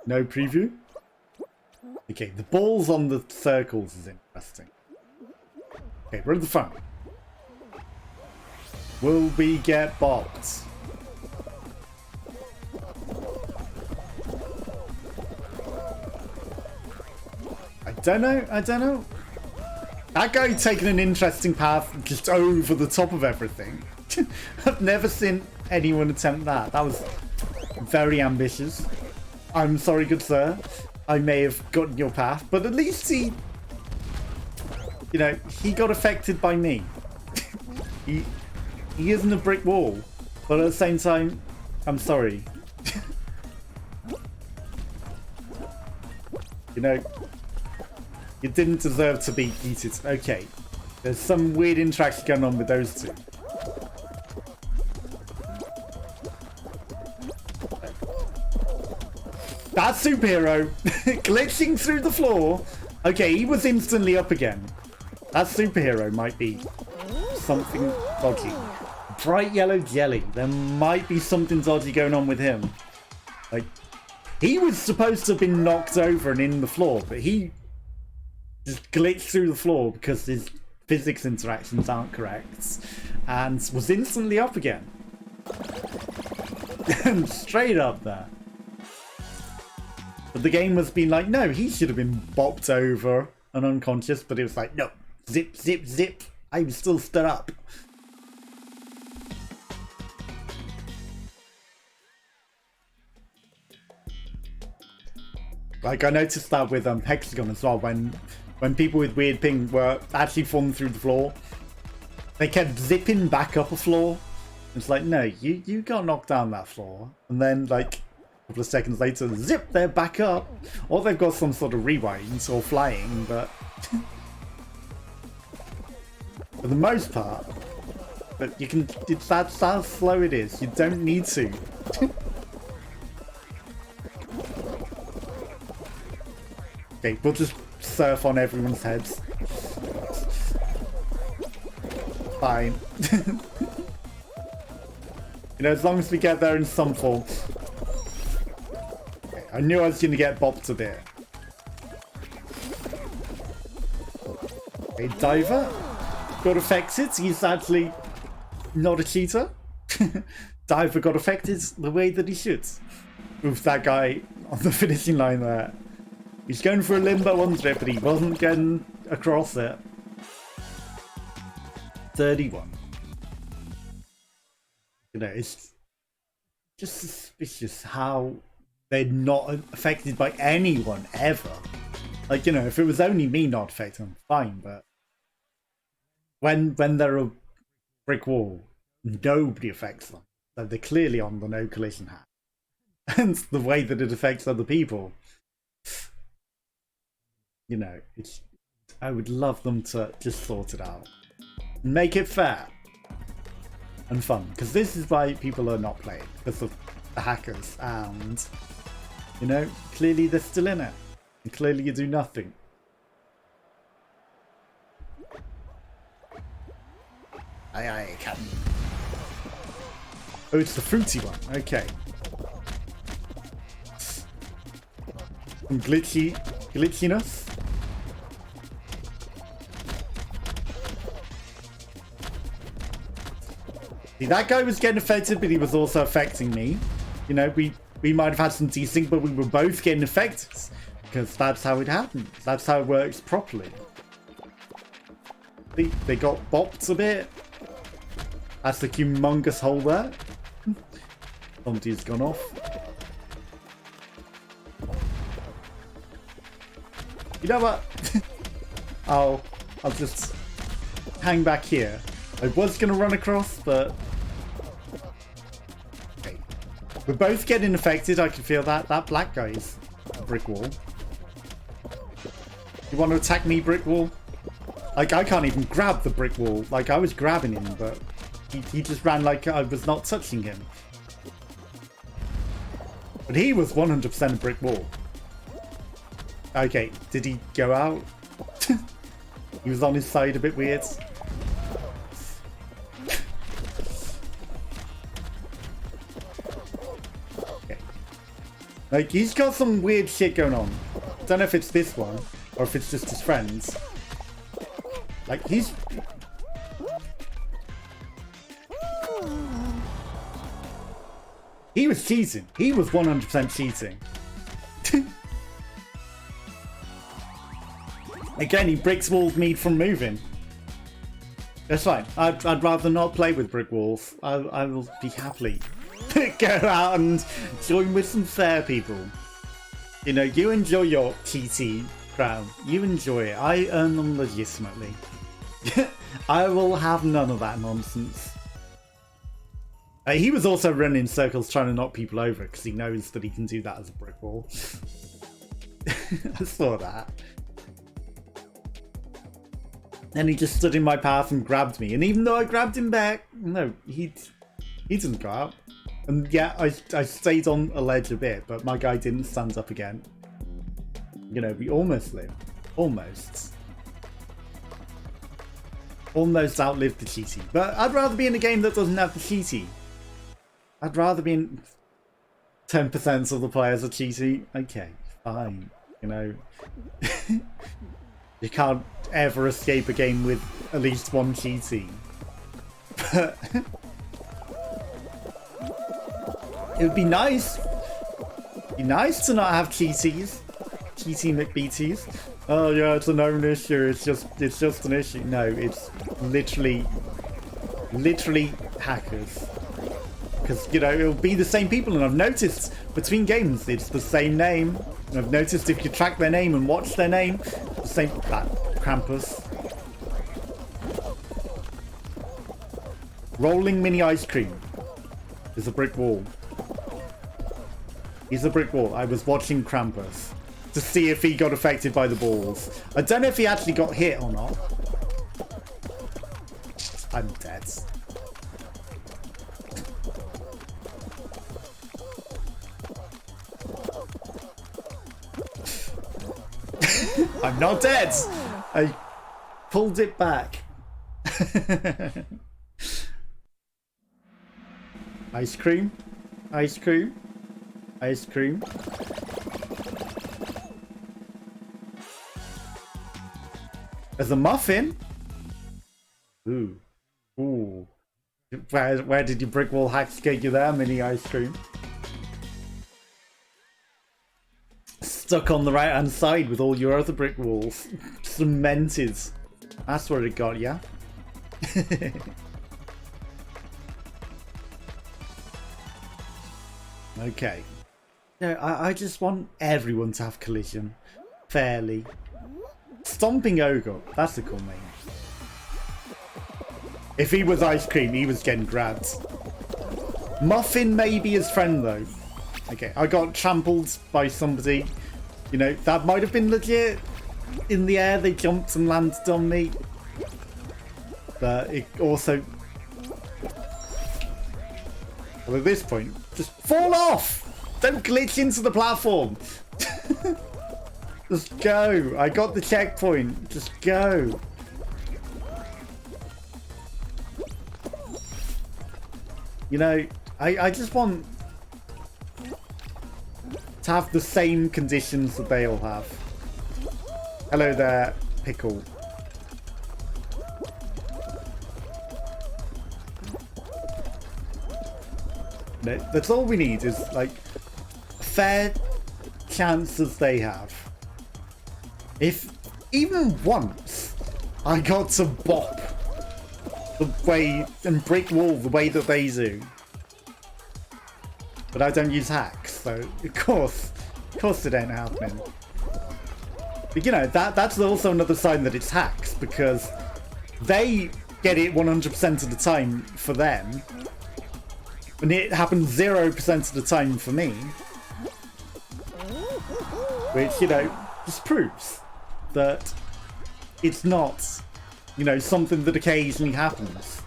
Speaker 1: No preview? Okay, the balls on the circles is interesting. Okay, we're at the front. Will we get bopped? I don't know. That guy taking an interesting path just over the top of everything. I've never seen anyone attempt that. That was very ambitious. I'm sorry, good sir. I may have gotten your path, but at least he... You know, he got affected by me. He isn't a brick wall, but at the same time, I'm sorry. You know, you didn't deserve to be eaten. Okay, there's some weird interaction going on with those 2. That superhero glitching through the floor. Okay, he was instantly up again. That superhero might be something dodgy. Bright yellow jelly. There might be something dodgy going on with him. Like, he was supposed to have been knocked over and in the floor, but he just glitched through the floor because his physics interactions aren't correct and was instantly up again. And straight up there. But the game was being like, no, he should have been bopped over and unconscious, but it was like, no, zip, zip, zip. I'm still stood up. Like, I noticed that with Hexagon as well, when people with weird ping were actually falling through the floor, they kept zipping back up a floor. It's like, no, you got knocked down that floor. And then, like, a couple of seconds later, zip, they're back up. Or they've got some sort of rewind or flying, but for the most part, but you can, that's how slow it is. You don't need to. Okay, we'll just surf on everyone's heads. Fine. You know, as long as we get there in some form. Okay, I knew I was going to get bopped a bit. Okay, Diver got affected. He's actually not a cheater. Diver got affected the way that he should. With that guy on the finishing line there. He's going for a limbo on trip, but he wasn't getting across it. 31. You know, it's just suspicious how they're not affected by anyone ever. Like, you know, if it was only me not affected, I'm fine, but when they're a brick wall, nobody affects them. So they're clearly on the no collision hat. And the way that it affects other people, you know, it's, I would love them to just sort it out. Make it fair and fun, because this is why people are not playing, because of the hackers, and, you know, clearly they're still in it, and clearly you do nothing. Aye aye, Captain. Oh, it's the fruity one, okay. Some glitchiness. See, that guy was getting affected, but he was also affecting me. You know, we might have had some desync, but we were both getting affected. Because that's how it happens. That's how it works properly. They got bopped a bit. That's the humongous hole there. Somebody's gone off. You know what? I'll just hang back here. I was gonna run across, but okay. We're both getting affected. I can feel that. That black guy's a brick wall. You want to attack me, brick wall? Like, I can't even grab the brick wall. Like, I was grabbing him, but he just ran like I was not touching him. But he was 100% a brick wall. Okay, did he go out? He was on his side a bit weird. Okay. Like, he's got some weird shit going on. I don't know if it's this one, or if it's just his friends. Like, he was cheating. He was 100% cheating. Again, he bricks walled me from moving. That's fine. I'd rather not play with brick walls. I will be happily go out and join with some fair people. You know, you enjoy your TT crown. You enjoy it. I earn them legitimately. I will have none of that nonsense. He was also running in circles trying to knock people over because he knows that he can do that as a brick wall. I saw that. Then he just stood in my path and grabbed me. And even though I grabbed him back, no, he didn't go out. And yeah, I stayed on a ledge a bit, but my guy didn't stand up again. You know, we almost lived. Almost. Almost outlived the cheaty. But I'd rather be in a game that doesn't have the cheaty. I'd rather be in 10% of the players are cheaty. Okay, fine. You know, you can't ever escape a game with at least one cheaty. But it would be nice. It'd be nice to not have cheaties. Cheaty McBeaties. Oh yeah, it's a known issue. It's just an issue. No, it's literally hackers. Because, you know, it'll be the same people, and I've noticed between games it's the same name. And I've noticed if you track their name and watch their name, the same. That Krampus. Rolling mini ice cream is a brick wall. He's a brick wall. I was watching Krampus to see if he got affected by the balls. I don't know if he actually got hit or not. I'm dead. I'm not dead. I pulled it back. Ice cream. Ice cream. Ice cream. There's a muffin. Ooh. Ooh. Where did your brick wall hacks get you there, mini ice cream? Stuck on the right hand side with all your other brick walls. Cemented. That's where it got ya. Okay. No, I just want everyone to have Collision. Fairly. Stomping Ogre. That's a cool name. If he was ice cream, he was getting grabbed. Muffin may be his friend though. Okay, I got trampled by somebody. You know, that might have been legit. In the air, they jumped and landed on me. But it also... Well, at this point, just fall off! Don't glitch into the platform! Just go! I got the checkpoint. Just go! You know, I just want to have the same conditions that they all have. Hello there, Pickle. No, that's all we need is like fair chances they have. If even once I got to bop the way and brick wall the way that they do, but I don't use hacks, so of course it ain't happening. But you know, that's also another sign that it's hacks, because they get it 100% of the time for them, and it happens 0% of the time for me. Which, you know, just proves that it's not, you know, something that occasionally happens.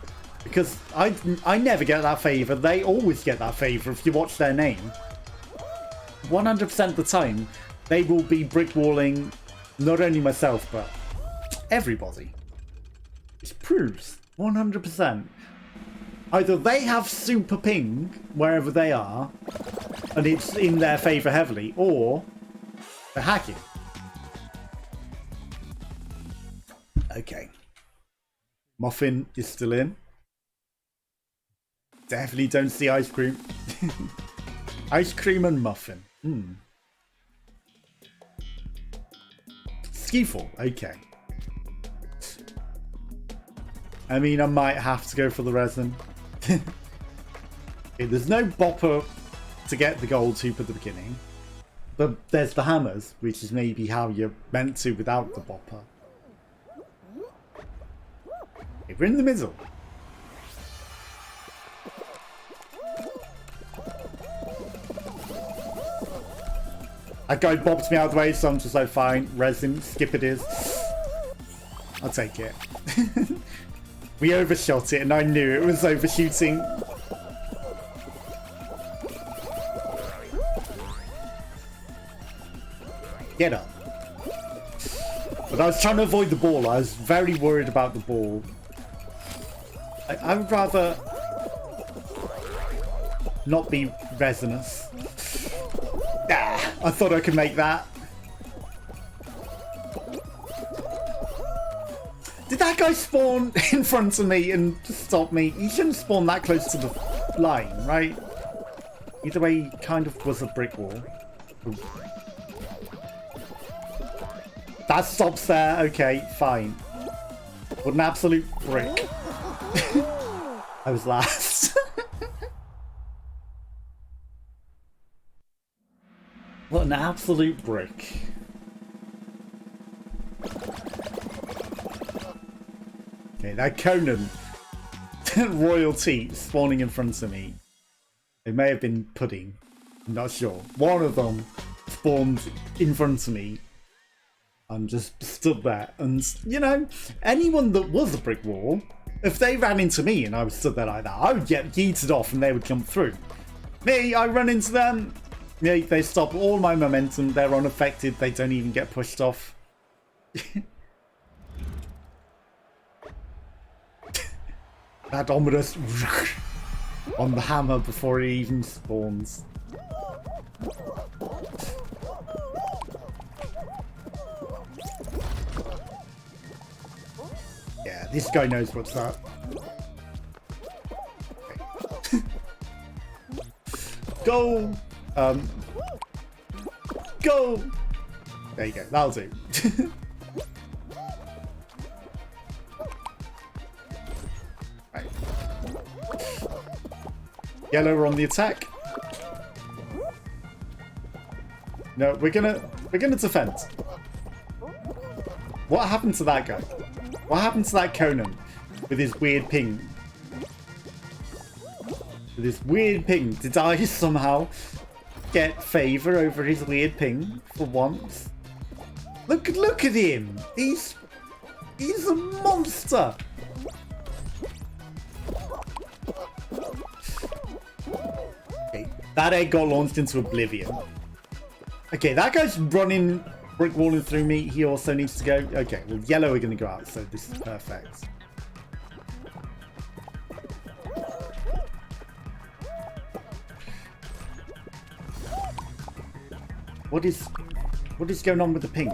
Speaker 1: Because I never get that favour, they always get that favour if you watch their name. 100% of the time, they will be brickwalling not only myself, but everybody. It proves 100%. Either they have super ping wherever they are, and it's in their favour heavily, or they're hacking. Okay. Muffin is still in. Definitely don't see ice cream. Ice cream and muffin. Skiffle. Okay. I mean, I might have to go for the resin. Okay, there's no bopper to get the gold hoop at the beginning. But there's the hammers, which is maybe how you're meant to without the bopper. Okay, we're in the middle. That guy bopped me out of the way, so I'm just like, fine. Resin, skip it is. I'll take it. We overshot it, and I knew it was overshooting. Get up. But I was trying to avoid the ball. I was very worried about the ball. I would rather not be resinous. Ah, I thought I could make that. Did that guy spawn in front of me and stop me? He shouldn't spawn that close to the line, right? Either way, he kind of was a brick wall. That stops there. Okay, fine. What an absolute brick. I was last. What an absolute brick. Okay, that Conan royalty spawning in front of me. It may have been pudding. I'm not sure. One of them spawned in front of me and just stood there. And, you know, anyone that was a brick wall, if they ran into me and I was stood there like that, I would get yeeted off and they would come through. Me, I run into them. Yeah, they stop all my momentum. They're unaffected. They don't even get pushed off. That ominous on the hammer before it even spawns. Yeah, this guy knows what's up. Okay. Go! Go! There you go, that'll do. Right. Yellow on the attack. No, we're gonna defend. What happened to that guy? What happened to that Conan with his weird ping? With his weird ping, did I somehow get favour over his weird ping for once? Look at him! He's a monster! Okay, that egg got launched into oblivion. Okay, that guy's running, brick walling through me. He also needs to go. Okay, well, yellow are going to go out, so this is perfect. What is going on with the ping?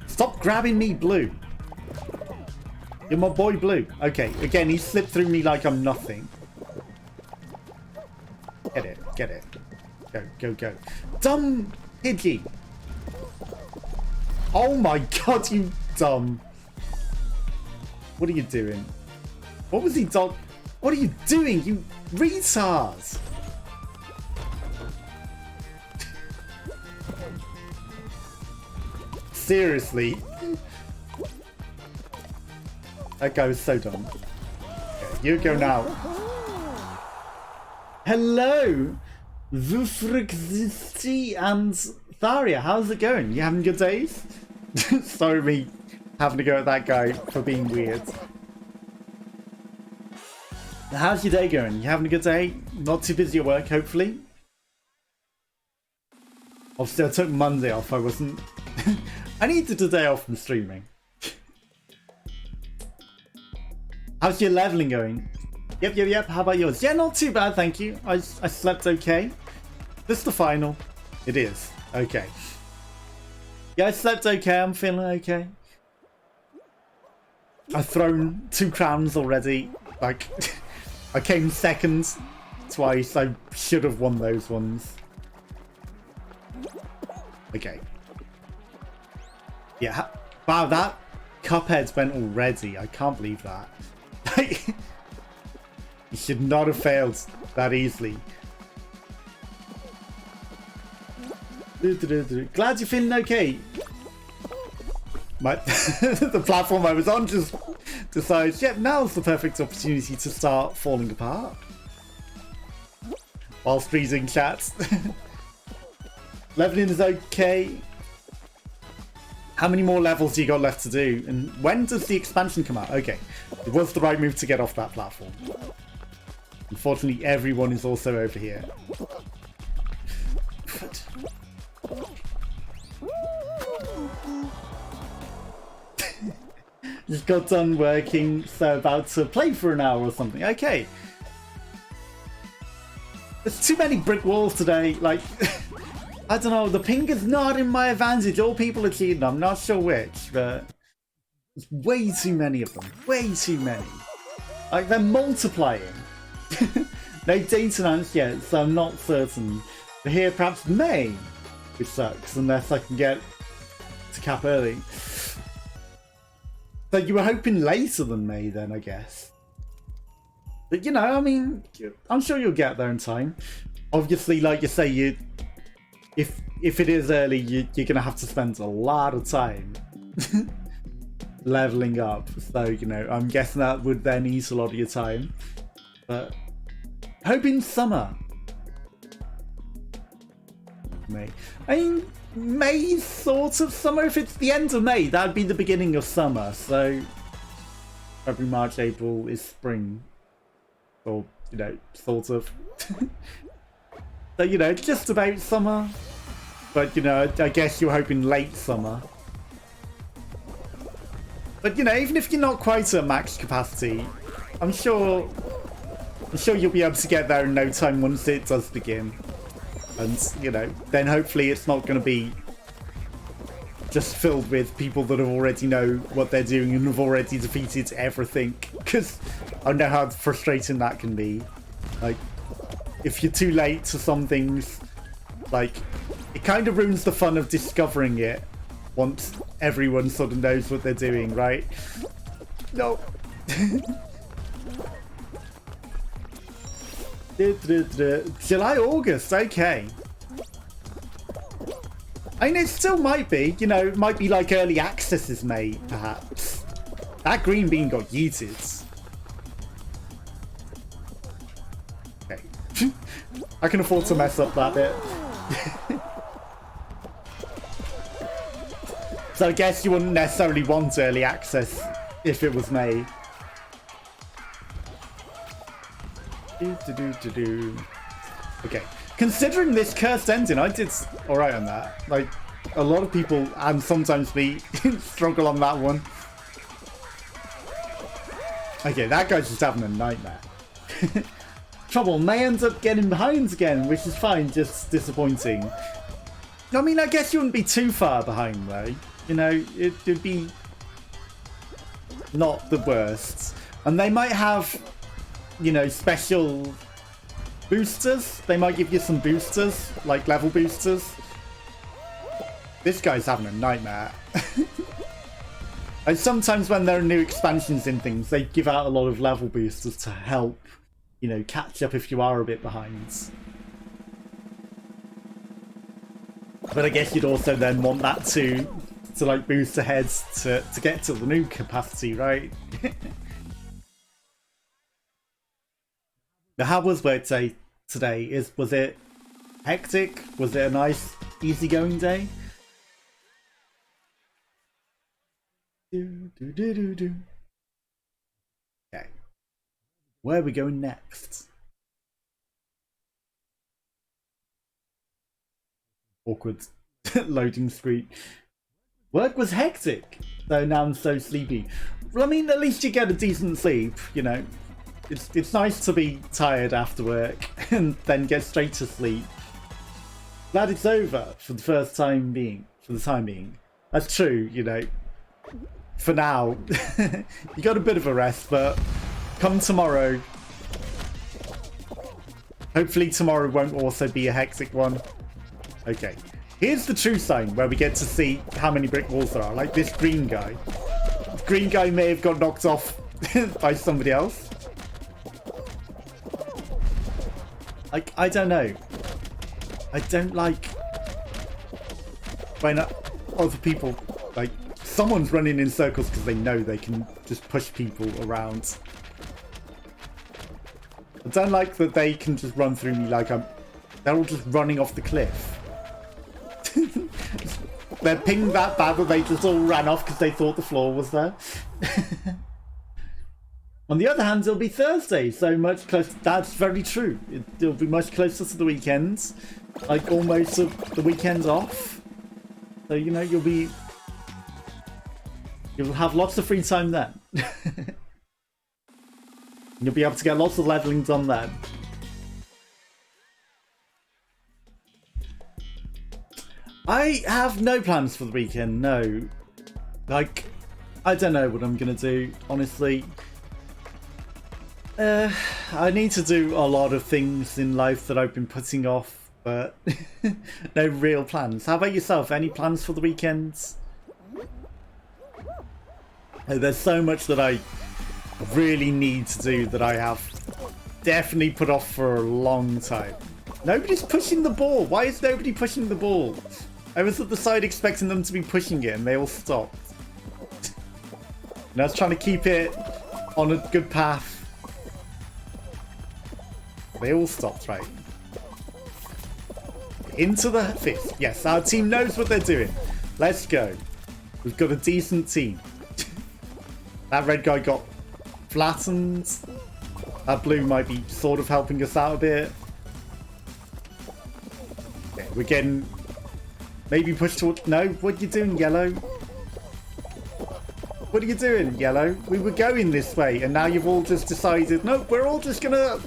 Speaker 1: Stop grabbing me, Blue. You're my boy, Blue. Okay, again, he slipped through me like I'm nothing. Get it, get it. Go, go, go. Dumb Pidgey. Oh my god, you dumb. What are you doing? What was he dog? What are you doing, you retard? seriously. That guy was so dumb. Okay, you go now. Hello! Vufrixi and Tharia, how's it going? You having good days? Sorry me having to go at that guy for being weird. How's your day going? You having a good day? Not too busy at work, hopefully? Obviously, I took Monday off. I wasn't... I needed a day off from streaming. How's your leveling going? Yep. How about yours? Yeah, not too bad, thank you. I slept okay. This is the final. It is. Okay. Yeah, I slept okay. I'm feeling okay. I've thrown 2 crowns already. Like, I came second twice. I should have won those ones. Okay. Yeah. Wow, that Cuphead went already. I can't believe that. You should not have failed that easily. Glad you're feeling okay. The platform I was on just decides, yep, now's the perfect opportunity to start falling apart. Whilst reading chats. Leveling is okay. How many more levels do you got left to do? And when does the expansion come out? Okay. It was the right move to get off that platform. Unfortunately, everyone is also over here. Just got done working, so about to play for an hour or something. Okay. There's too many brick walls today. Like, I don't know. The ping is not in my advantage. All people are cheating. I'm not sure which, but there's way too many of them. Way too many. Like, they're multiplying. No date announced yet, so I'm not certain. But here, perhaps May, which sucks, unless I can get to cap early. So you were hoping later than May then, I guess. But you know, I mean, I'm sure you'll get there in time. Obviously, like you say, if it is early, you're gonna have to spend a lot of time leveling up. So you know, I'm guessing that would then eat a lot of your time. But hoping summer. May. I mean, May's sort of summer. If it's the end of May, that'd be the beginning of summer. So February, March, April is spring. Or, you know, sort of. So, you know, just about summer. But, you know, I guess you're hoping late summer. But, you know, even if you're not quite at max capacity, I'm sure you'll be able to get there in no time once it does begin. And, you know, then hopefully it's not going to be just filled with people that already know what they're doing and have already defeated everything. Because I know how frustrating that can be. Like, if you're too late to some things, like, it kind of ruins the fun of discovering it once everyone sort of knows what they're doing, right? No. July, August, okay. I mean, it still might be, you know, it might be like early access is May, perhaps. That green bean got yeeted. Okay. I can afford to mess up that bit. So I guess you wouldn't necessarily want early access if it was May. Okay, considering this cursed ending, I did alright on that. Like, a lot of people, and sometimes me, struggle on that one. Okay, that guy's just having a nightmare. Trouble may end up getting behind again, which is fine, just disappointing. I mean, I guess you wouldn't be too far behind, though. You know, it'd be not the worst. And they might have, you know, special boosters. They might give you some boosters, like level boosters. This guy's having a nightmare. And sometimes when there are new expansions in things, they give out a lot of level boosters to help, you know, catch up if you are a bit behind. But I guess you'd also then want that to to like boost ahead to get to the new capacity, right? Now, how was work day today? Was it hectic? Was it a nice, easygoing day? Okay. Where are we going next? Awkward loading screen. Work was hectic, though now I'm so sleepy. Well, I mean, at least you get a decent sleep, you know. It's nice to be tired after work and then get straight to sleep. Glad it's over for the time being. That's true, you know. For now, you got a bit of a rest, but come tomorrow. Hopefully tomorrow won't also be a hectic one. Okay, here's the true sign where we get to see how many brick walls there are. Like this green guy. The green guy may have got knocked off by somebody else. Like, I don't know. I don't like when other people, like, someone's running in circles because they know they can just push people around. I don't like that they can just run through me like they're all just running off the cliff. They're pinged that bad that they just all ran off because they thought the floor was there. On the other hand, it'll be Thursday, so much closer. That's very true. It'll be much closer to the weekends, like almost the weekends off. So, you know, you'll have lots of free time then. You'll be able to get lots of leveling done then. I have no plans for the weekend, no. Like, I don't know what I'm gonna do, honestly. I need to do a lot of things in life that I've been putting off, but no real plans. How about yourself? Any plans for the weekends? There's so much that I really need to do that I have definitely put off for a long time. Nobody's pushing the ball. Why is nobody pushing the ball? I was at the side expecting them to be pushing it and they all stopped. And I was trying to keep it on a good path. They all stopped, right? Into the fifth. Yes, our team knows what they're doing. Let's go. We've got a decent team. That red guy got flattened. That blue might be sort of helping us out a bit. Okay, we're getting... Maybe push towards... No, what are you doing, yellow? What are you doing, yellow? We were going this way, and now you've all just decided, no, we're all just gonna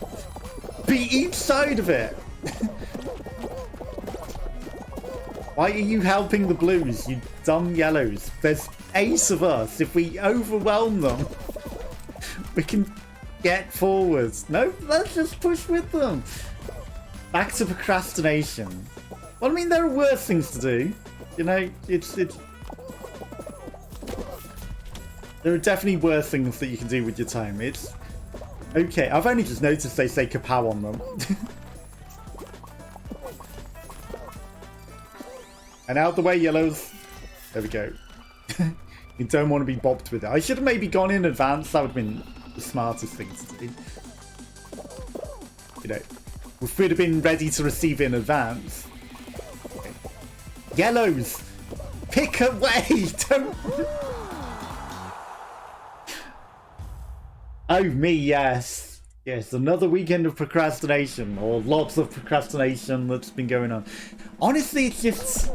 Speaker 1: be each side of it. Why are you helping the blues, you dumb yellows? There's 8 of us. If we overwhelm them, we can get forwards. No, let's just push with them. Back to procrastination. Well, I mean, there are worse things to do. You know, it's... There are definitely worse things that you can do with your time. It's... Okay, I've only just noticed they say kapow on them. And out the way, yellows. There we go. You don't want to be bobbed with it. I should have maybe gone in advance. That would have been the smartest thing to do. You know, if we'd have been ready to receive it in advance. Okay. Yellows! Pick away! Don't... Oh, me, yes. Yes, another weekend of procrastination, or lots of procrastination that's been going on. Honestly, it's just...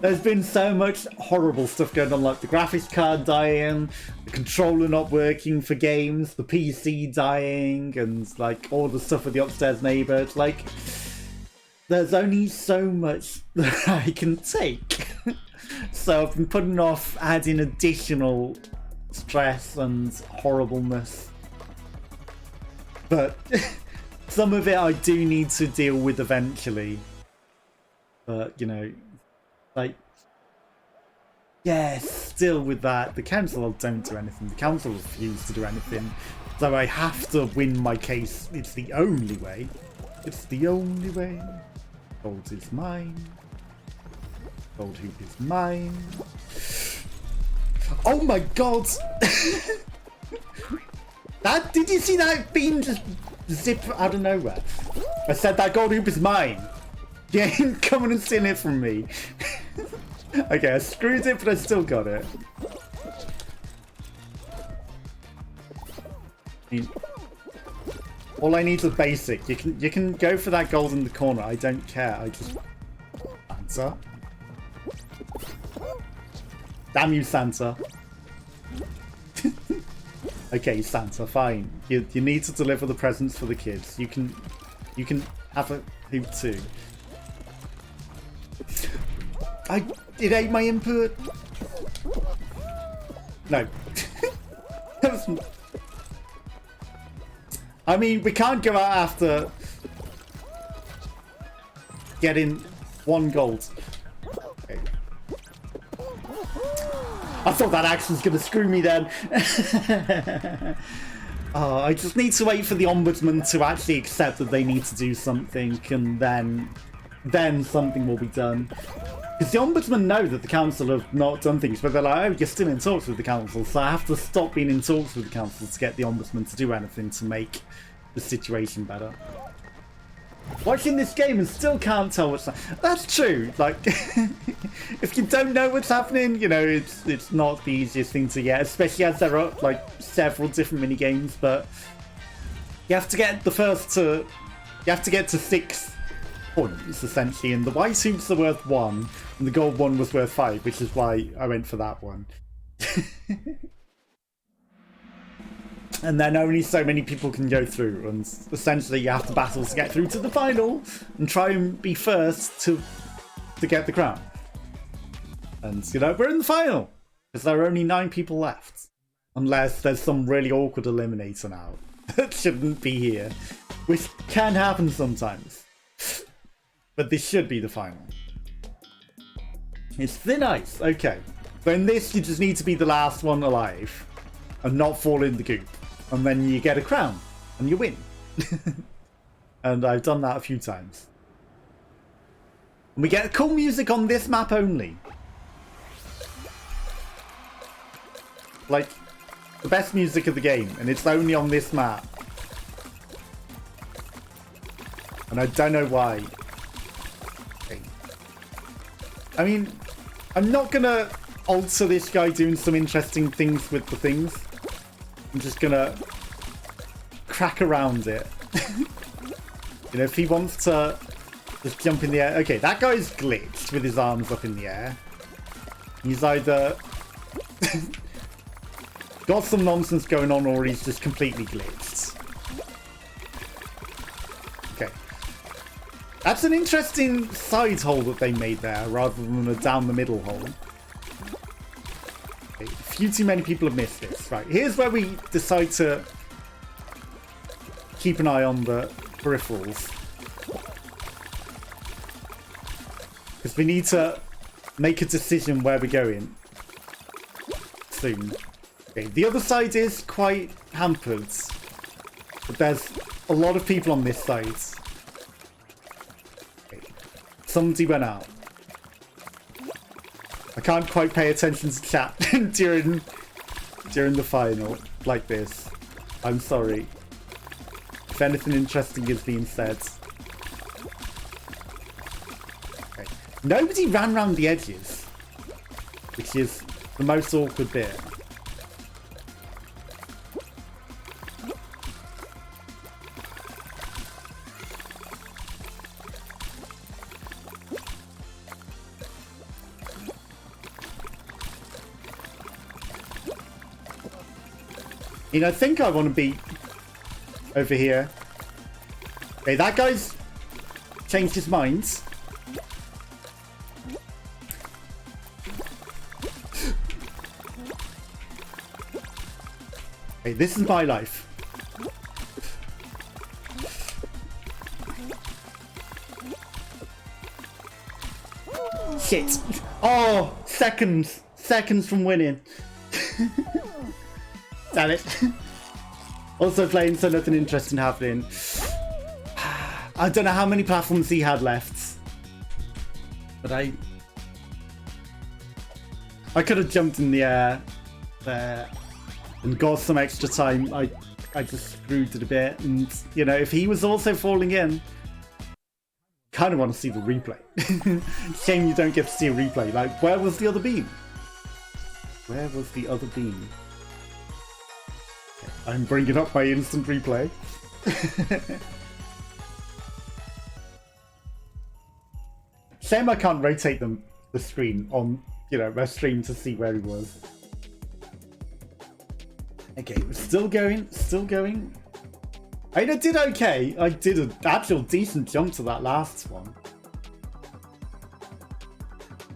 Speaker 1: There's been so much horrible stuff going on, like the graphics card dying, the controller not working for games, the PC dying, and like all the stuff with the upstairs neighbour. It's like, there's only so much that I can take. So I've been putting off adding additional stress and horribleness. But some of it I do need to deal with eventually. But, you know, like, yeah, still with that, the council don't do anything. The council refuse to do anything. So I have to win my case. It's the only way. It's the only way. Gold is mine. Gold hoop is mine. Oh my god! Did you see that beam just zip out of nowhere? I said that gold hoop is mine. You ain't coming and stealing it from me. Okay, I screwed it, but I still got it. All I need is basic. You can go for that gold in the corner. I don't care. I just answer. Damn you, Santa. Okay, Santa, fine. You need to deliver the presents for the kids. You can have a hoop too. It ate my input. No. I mean, we can't go out after getting 1 gold. Okay. I thought that action's gonna screw me then. Oh, I just need to wait for the Ombudsman to actually accept that they need to do something, and then something will be done. Because the Ombudsman know that the Council have not done things, but they're like, oh, you're still in talks with the Council, so I have to stop being in talks with the Council to get the Ombudsman to do anything to make the situation better. Watching this game and still can't tell what's happening. That's true. Like, if you don't know what's happening, you know, it's not the easiest thing to get, especially as there are like several different mini games. But you have to get you have to get to 6 points essentially, and the white hoops are worth 1, and the gold one was worth 5, which is why I went for that one. And then only so many people can go through, and essentially you have to battle to get through to the final and try and be first to get the crown. And you know, we're in the final because there are only 9 people left, unless there's some really awkward eliminator now that shouldn't be here, which can happen sometimes. But this should be the final. It's thin ice. Okay, so in this you just need to be the last one alive and not fall in the goop. And then you get a crown, and you win. And I've done that a few times. And we get cool music on this map only. Like, the best music of the game, and it's only on this map. And I don't know why. Okay. I mean, I'm not gonna alter this guy doing some interesting things with the things. I'm just gonna crack around it. You know, if he wants to just jump in the air. Okay, that guy's glitched with his arms up in the air. He's either got some nonsense going on, or he's just completely glitched. Okay. That's an interesting side hole that they made there, rather than a down the middle hole. Few too many people have missed this. Right, here's where we decide to keep an eye on the peripherals. Because we need to make a decision where we're going soon. Okay, the other side is quite hampered. But there's a lot of people on this side. Okay, somebody went out. I can't quite pay attention to chat during the final like this. I'm sorry. If anything interesting is being said. Okay. Nobody ran around the edges, which is the most awkward bit. You know, I think I want to be over here. Okay, that guy's changed his mind. Okay, this is my life. Shit. Oh, seconds from winning. Damn it. Also playing, so nothing interesting happening. I don't know how many platforms he had left, but I I could have jumped in the air there and got some extra time. I just screwed it a bit, and you know, if he was also falling in, kind of want to see the replay. Shame you don't get to see a replay. Like, where was the other beam? Where was the other beam? Okay, I'm bringing up my instant replay. Shame I can't rotate the screen on, you know, my stream to see where he was. Okay, we're still going, still going. I mean, I did okay. I did an actual decent jump to that last one.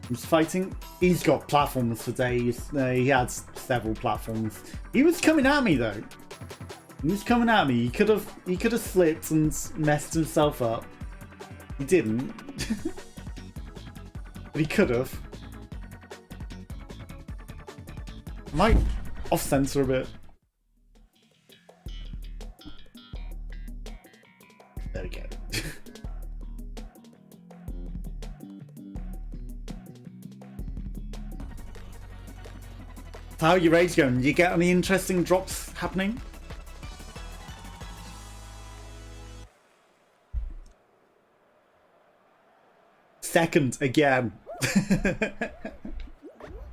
Speaker 1: He's fighting. He's got platforms for days. He had several platforms. He was coming at me though. He was coming at me. He could have slipped and messed himself up. He didn't. But he could have. I might off center a bit. There we go. How are your raids going? Do you get any interesting drops happening? Second again.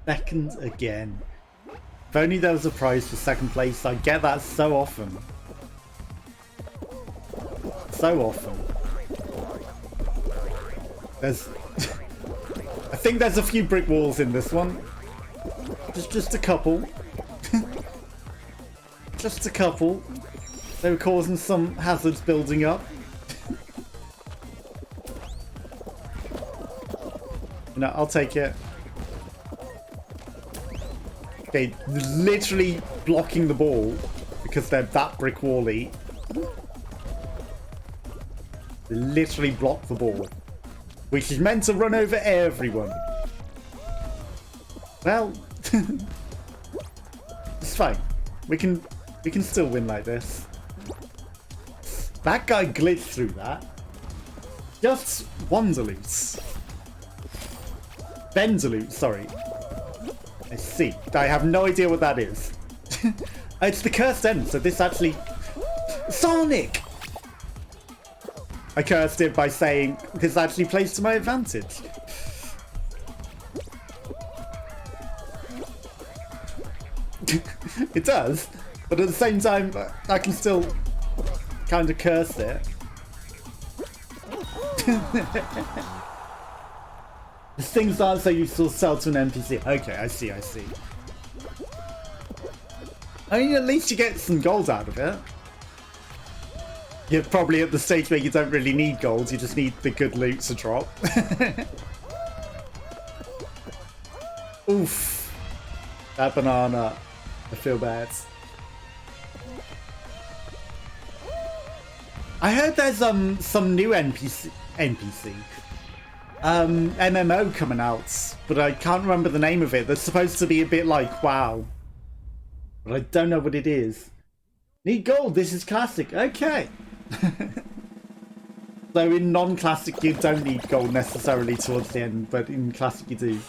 Speaker 1: Second again. If only there was a prize for second place. I get that so often. So often. There's I think there's a few brick walls in this one. Just a couple. Just a couple. They were causing some hazards building up. No, I'll take it. Okay, literally blocking the ball because they're that brick wall-y. They literally block the ball, which is meant to run over everyone. Well, it's fine. We can still win like this. That guy glitched through that. Just Wanderloot. Bendaloot, sorry. I see. I have no idea what that is. It's the cursed end, so this actually... Sonic! I cursed it by saying this actually plays to my advantage. It does, but at the same time, I can still kind of curse it. The things aren't so useful to sell to an NPC. Okay, I see, I see. I mean, at least you get some gold out of it. You're probably at the stage where you don't really need gold, you just need the good loot to drop. Oof. That banana. I feel bad. I heard there's some new NPC MMO coming out, but I can't remember the name of it. That's supposed to be a bit like WoW, but I don't know what it is. Need gold. This is classic. Okay. So in non-classic you don't need gold necessarily towards the end, but in classic you do.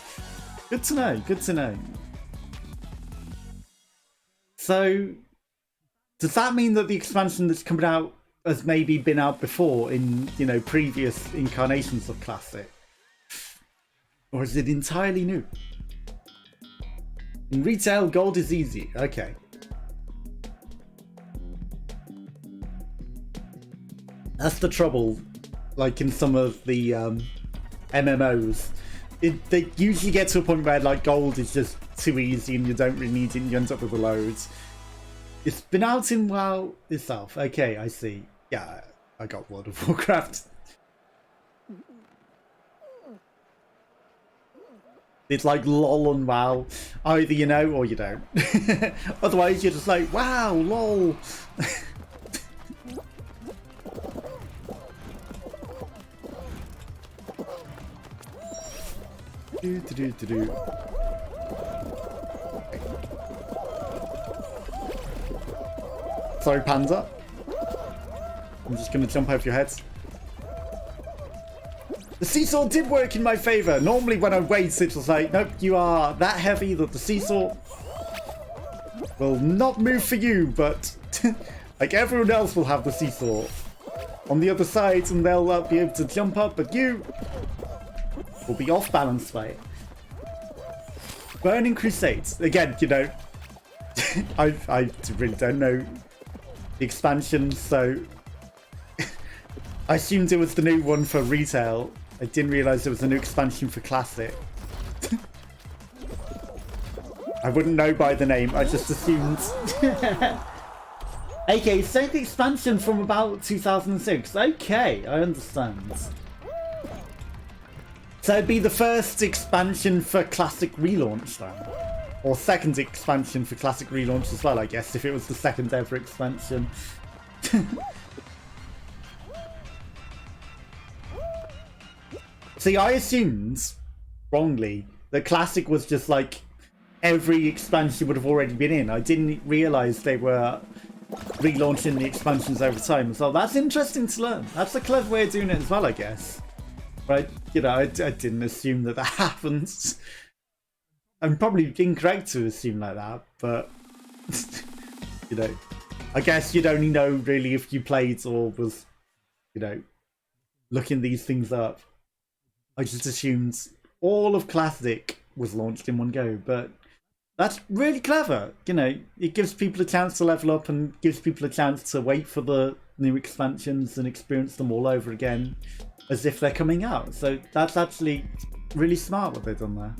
Speaker 1: Good to know. Good to know. So does that mean that the expansion that's coming out has maybe been out before in, you know, previous incarnations of classic? Or is it entirely new? In retail, gold is easy. Okay. That's the trouble, like in some of the MMOs. They usually get to a point where like gold is just too easy and you don't really need it and you end up with a load. It's been out in WoW itself. Okay, I see. Yeah, I got World of Warcraft. It's like LOL on WoW. Either you know or you don't. Otherwise you're just like, wow, LOL. Do. Sorry, Panda. I'm just gonna jump over your head. The seesaw did work in my favor. Normally when I wait, it was like, nope, you are that heavy that the seesaw will not move for you, but like everyone else will have the seesaw on the other side and they'll be able to jump up, but you will be off balance by it. Burning Crusades. Again, you know, I really don't know the expansion, so I assumed it was the new one for retail. I didn't realize there was a new expansion for Classic. I wouldn't know by the name, I just assumed. Okay, so the expansion from about 2006. Okay, I understand. So it'd be the first expansion for Classic relaunch then. Or second expansion for Classic relaunch as well, I guess, if it was the second ever expansion. See, I assumed, wrongly, that Classic was just like every expansion would have already been in. I didn't realise they were relaunching the expansions over time. So that's interesting to learn. That's a clever way of doing it as well, I guess. Right? You know, I didn't assume that happens. I'm probably incorrect to assume like that, but you know, I guess you'd only know really if you played or was, you know, looking these things up. I just assumed all of Classic was launched in one go, but that's really clever. You know, it gives people a chance to level up and gives people a chance to wait for the new expansions and experience them all over again as if they're coming out. So that's actually really smart what they've done there.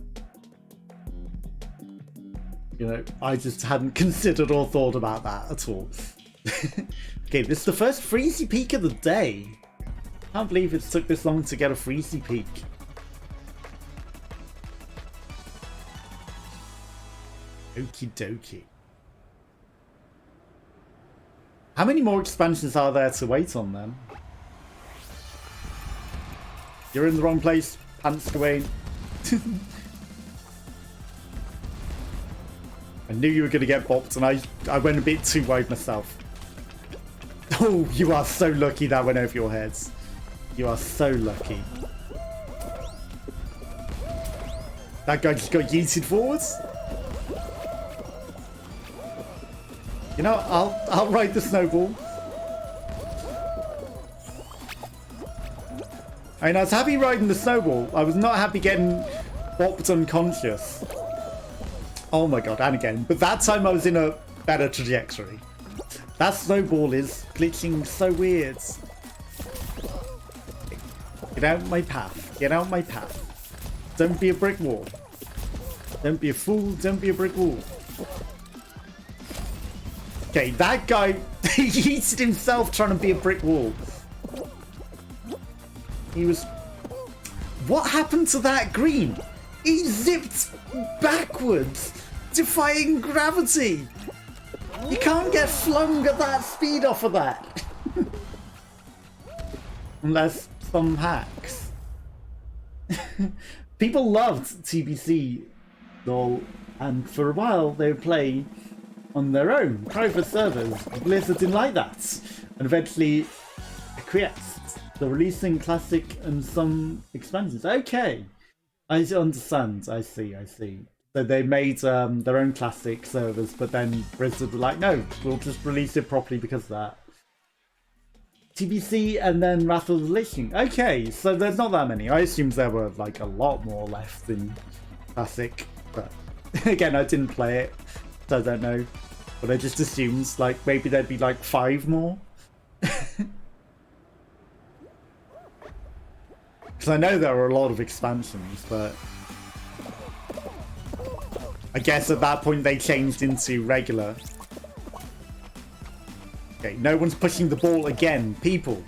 Speaker 1: You know, I just hadn't considered or thought about that at all. Okay, this is the first Freezy Peak of the day. Can't believe it took this long to get a Freezy Peak. Okie dokie. How many more expansions are there to wait on then? You're in the wrong place, Pants Gawain. I knew you were going to get bopped and I went a bit too wide myself. Oh, you are so lucky that went over your heads. You are so lucky. That guy just got yeeted forwards. You know, I'll ride the snowball. I mean, I was happy riding the snowball. I was not happy getting bopped unconscious. Oh my god, and again. But that time I was in a better trajectory. That snowball is glitching so weird. Get out my path. Get out my path. Don't be a brick wall. Don't be a fool. Don't be a brick wall. Okay, that guy, he yeeted himself trying to be a brick wall. He was... What happened to that green? He zipped backwards, defying gravity. You can't get flung at that speed off of that. Unless some hacks. People loved TBC, though, and for a while they would play on their own private servers. Blizzard didn't like that, and eventually acquiesced. They're releasing Classic and some expansions. Okay, I understand. I see. So they made their own Classic servers, but then Blizzard were like, no, we'll just release it properly because of that. TBC and then Wrath of the Lich King. Okay, so there's not that many. I assumed there were like a lot more left in Classic, but again, I didn't play it, so I don't know. But I just assumed like maybe there'd be like 5 more. Because I know there are a lot of expansions, but I guess at that point they changed into regular. Okay, no one's pushing the ball again. People,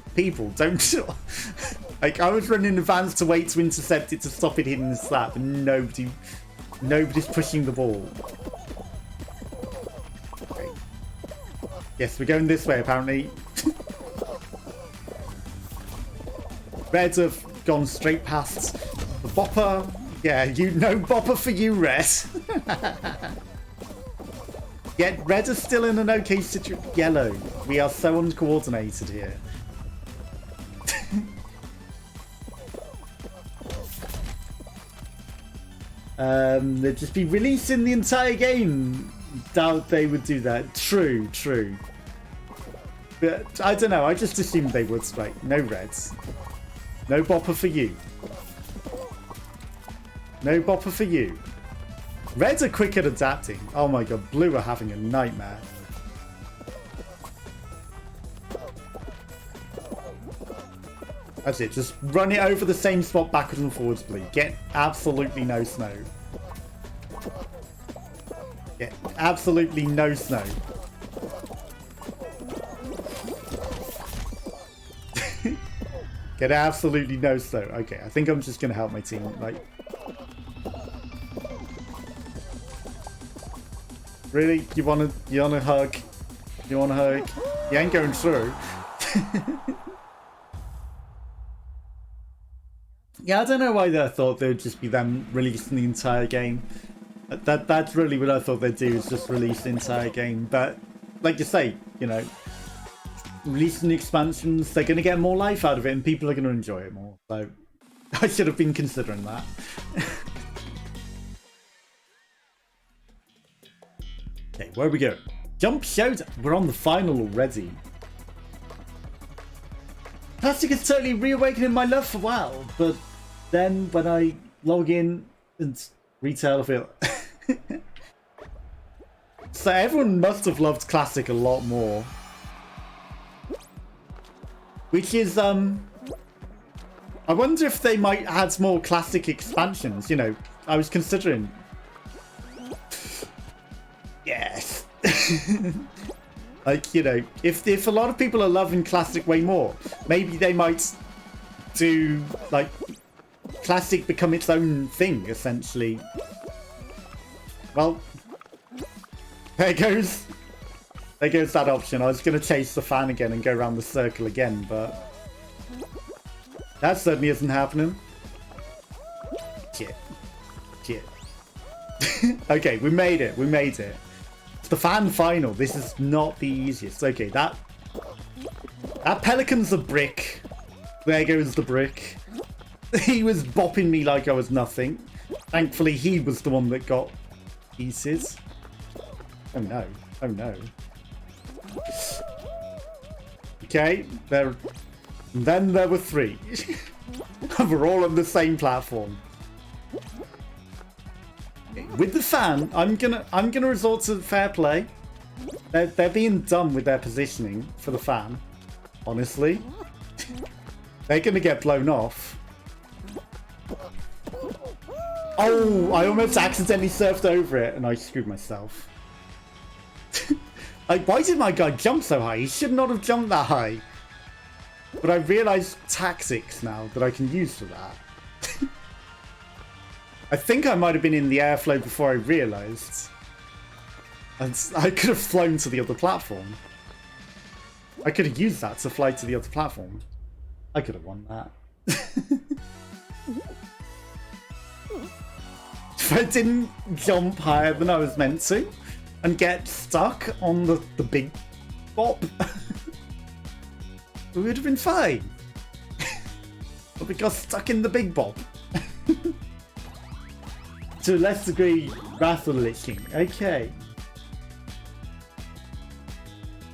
Speaker 1: don't... Like, I was running in advance to wait to intercept it to stop it hitting the slap, and nobody's pushing the ball. Okay. Yes, we're going this way, apparently. Reds have gone straight past the bopper. Yeah, no bopper for you, Red. Yeah, Red is still in an okay situation. Yellow. We are so uncoordinated here. They'd just be releasing the entire game. Doubt they would do that. True, true. But I don't know, I just assumed they would. Right, no reds. No bopper for you. No bopper for you. Reds are quick at adapting. Oh my god, blue are having a nightmare. That's it, just run it over the same spot backwards and forwards, blue. Get absolutely no snow. Get absolutely no snow. Get absolutely no snow. Okay, I think I'm just gonna help my team. Like, really? You wanna hug? You wanna hug? You ain't going through. Yeah, I don't know why I thought they would just be them releasing the entire game. That's really what I thought they'd do, is just release the entire game. But like you say, you know, releasing the expansions, they're going to get more life out of it and people are going to enjoy it more. So I should have been considering that. Okay, where we go? Jump shout. We're on the final already. Classic is totally reawakening my love for WoW, but then when I log in and retail, I feel... So everyone must have loved Classic a lot more. Which is, I wonder if they might add more Classic expansions, you know. I was considering... Yes! Like, you know, if a lot of people are loving Classic way more, maybe they might do, like, Classic become its own thing, essentially. Well, there goes that option. I was going to chase the fan again and go around the circle again, but that certainly isn't happening. Shit. Shit. Okay, we made it. We made it. It's the fan final. This is not the easiest. Okay, that pelican's a brick. There goes the brick. He was bopping me like I was nothing. Thankfully, he was the one that got pieces. Oh no. Oh no. Okay, then there were three. We're all on the same platform. With the fan, I'm gonna resort to fair play. They're being dumb with their positioning for the fan. Honestly, they're gonna get blown off. Oh, I almost accidentally surfed over it and I screwed myself. Like, why did my guy jump so high? He should not have jumped that high. But I realised tactics now that I can use for that. I think I might have been in the airflow before I realised. And I could have flown to the other platform. I could have used that to fly to the other platform. I could have won that. If I didn't jump higher than I was meant to and get stuck on the big bop, we would have been fine. But we got stuck in the big bop. To a less degree, wrathful licking. Okay.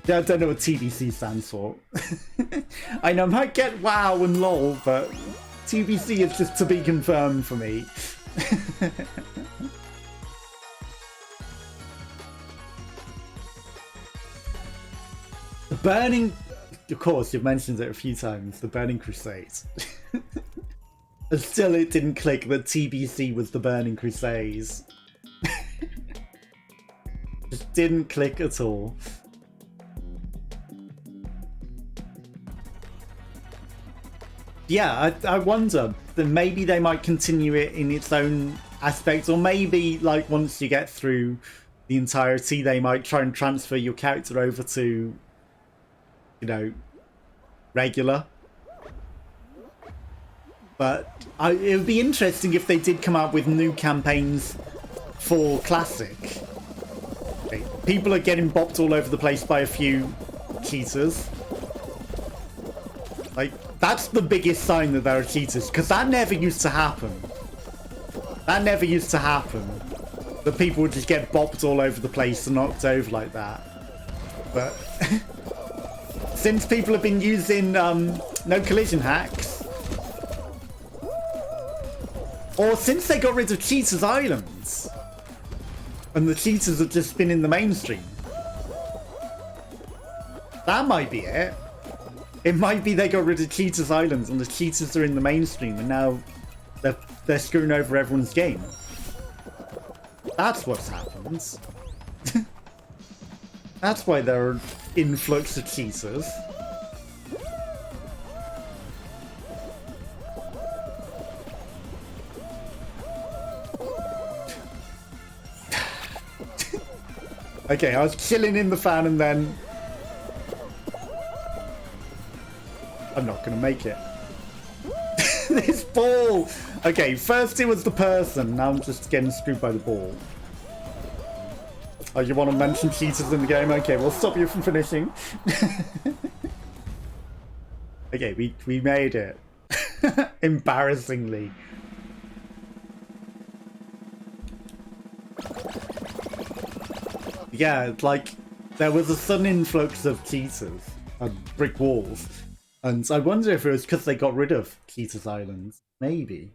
Speaker 1: I don't know what TBC stands for. I know I might get WoW and LOL, but TBC is just to be confirmed for me. The Burning... Of course, you've mentioned it a few times. The Burning Crusade. And still it didn't click that TBC was the Burning Crusades. Just didn't click at all. Yeah, I wonder that maybe they might continue it in its own aspect, or maybe like once you get through the entirety, they might try and transfer your character over to, you know, regular. But it would be interesting if they did come out with new campaigns for Classic. Okay, people are getting bopped all over the place by a few cheaters. Like, that's the biggest sign that there are cheaters, because that never used to happen. That never used to happen. The people would just get bopped all over the place and knocked over like that. But since people have been using no collision hacks, or since they got rid of Cheaters Islands, and the cheaters have just been in the mainstream, that might be it. It might be they got rid of Cheaters Islands and the cheaters are in the mainstream and now they're screwing over everyone's game. That's what's happened. That's why there are influx of cheaters. Okay, I was chilling in the fan and then I'm not gonna make it. This ball! Okay, first it was the person, now I'm just getting screwed by the ball. Oh, you want to mention cheaters in the game? Okay, we'll stop you from finishing. Okay, we made it. Embarrassingly. Yeah, like, there was a sudden influx of cheaters and brick walls. And I wonder if it was because they got rid of Cheaters Islands. Maybe.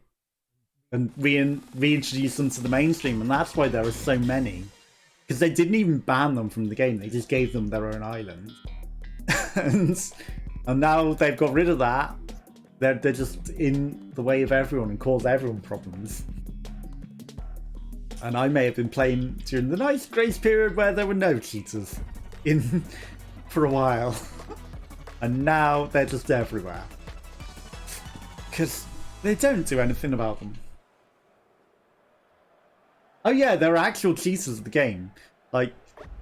Speaker 1: And reintroduced them to the mainstream, and that's why there are so many. Because they didn't even ban them from the game, they just gave them their own island. and now they've got rid of that. They're just in the way of everyone and cause everyone problems. And I may have been playing during the nice grace period where there were no cheaters in for a while. And now they're just everywhere. Because they don't do anything about them. Oh yeah, there are actual cheaters of the game. Like,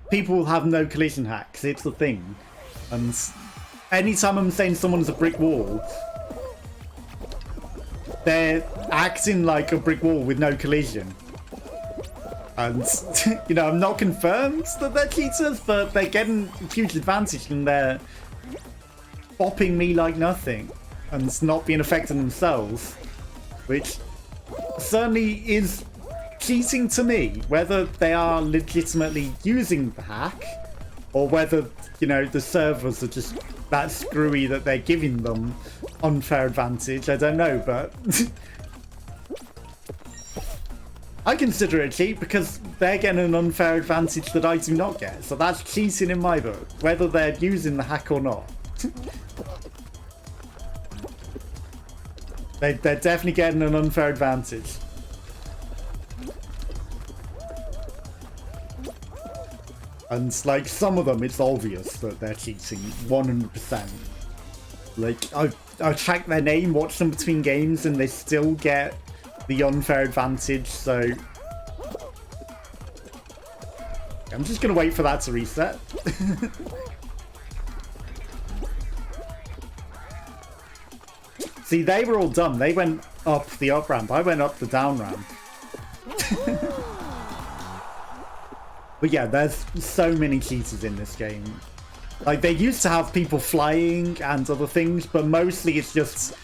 Speaker 1: people have no collision hacks, it's a thing. And anytime I'm saying someone's a brick wall, they're acting like a brick wall with no collision. And, you know, I'm not confirmed that they're cheaters, but they're getting a huge advantage and they're bopping me like nothing and not being affected themselves, which certainly is cheating to me, whether they are legitimately using the hack or whether, you know, the servers are just that screwy that they're giving them unfair advantage. I don't know, but I consider it cheat because they're getting an unfair advantage that I do not get, so that's cheating in my book, whether they're using the hack or not. They're definitely getting an unfair advantage. And like some of them, it's obvious that they're cheating, 100%. Like I track their name, watch them between games, and they still get the unfair advantage. So I'm just gonna wait for that to reset. See, they were all dumb. They went up the up ramp. I went up the down ramp. But yeah, there's so many cheaters in this game. Like, they used to have people flying and other things, but mostly it's just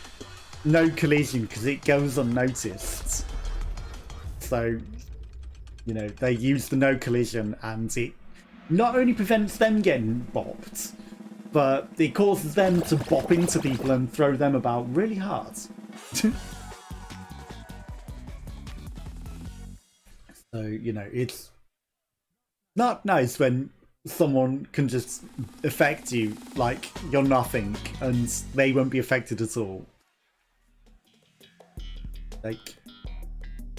Speaker 1: no collision because it goes unnoticed. So, you know, they use the no collision and it not only prevents them getting bopped, but it causes them to bop into people and throw them about really hard. So, you know, it's not nice when someone can just affect you like you're nothing and they won't be affected at all. Like,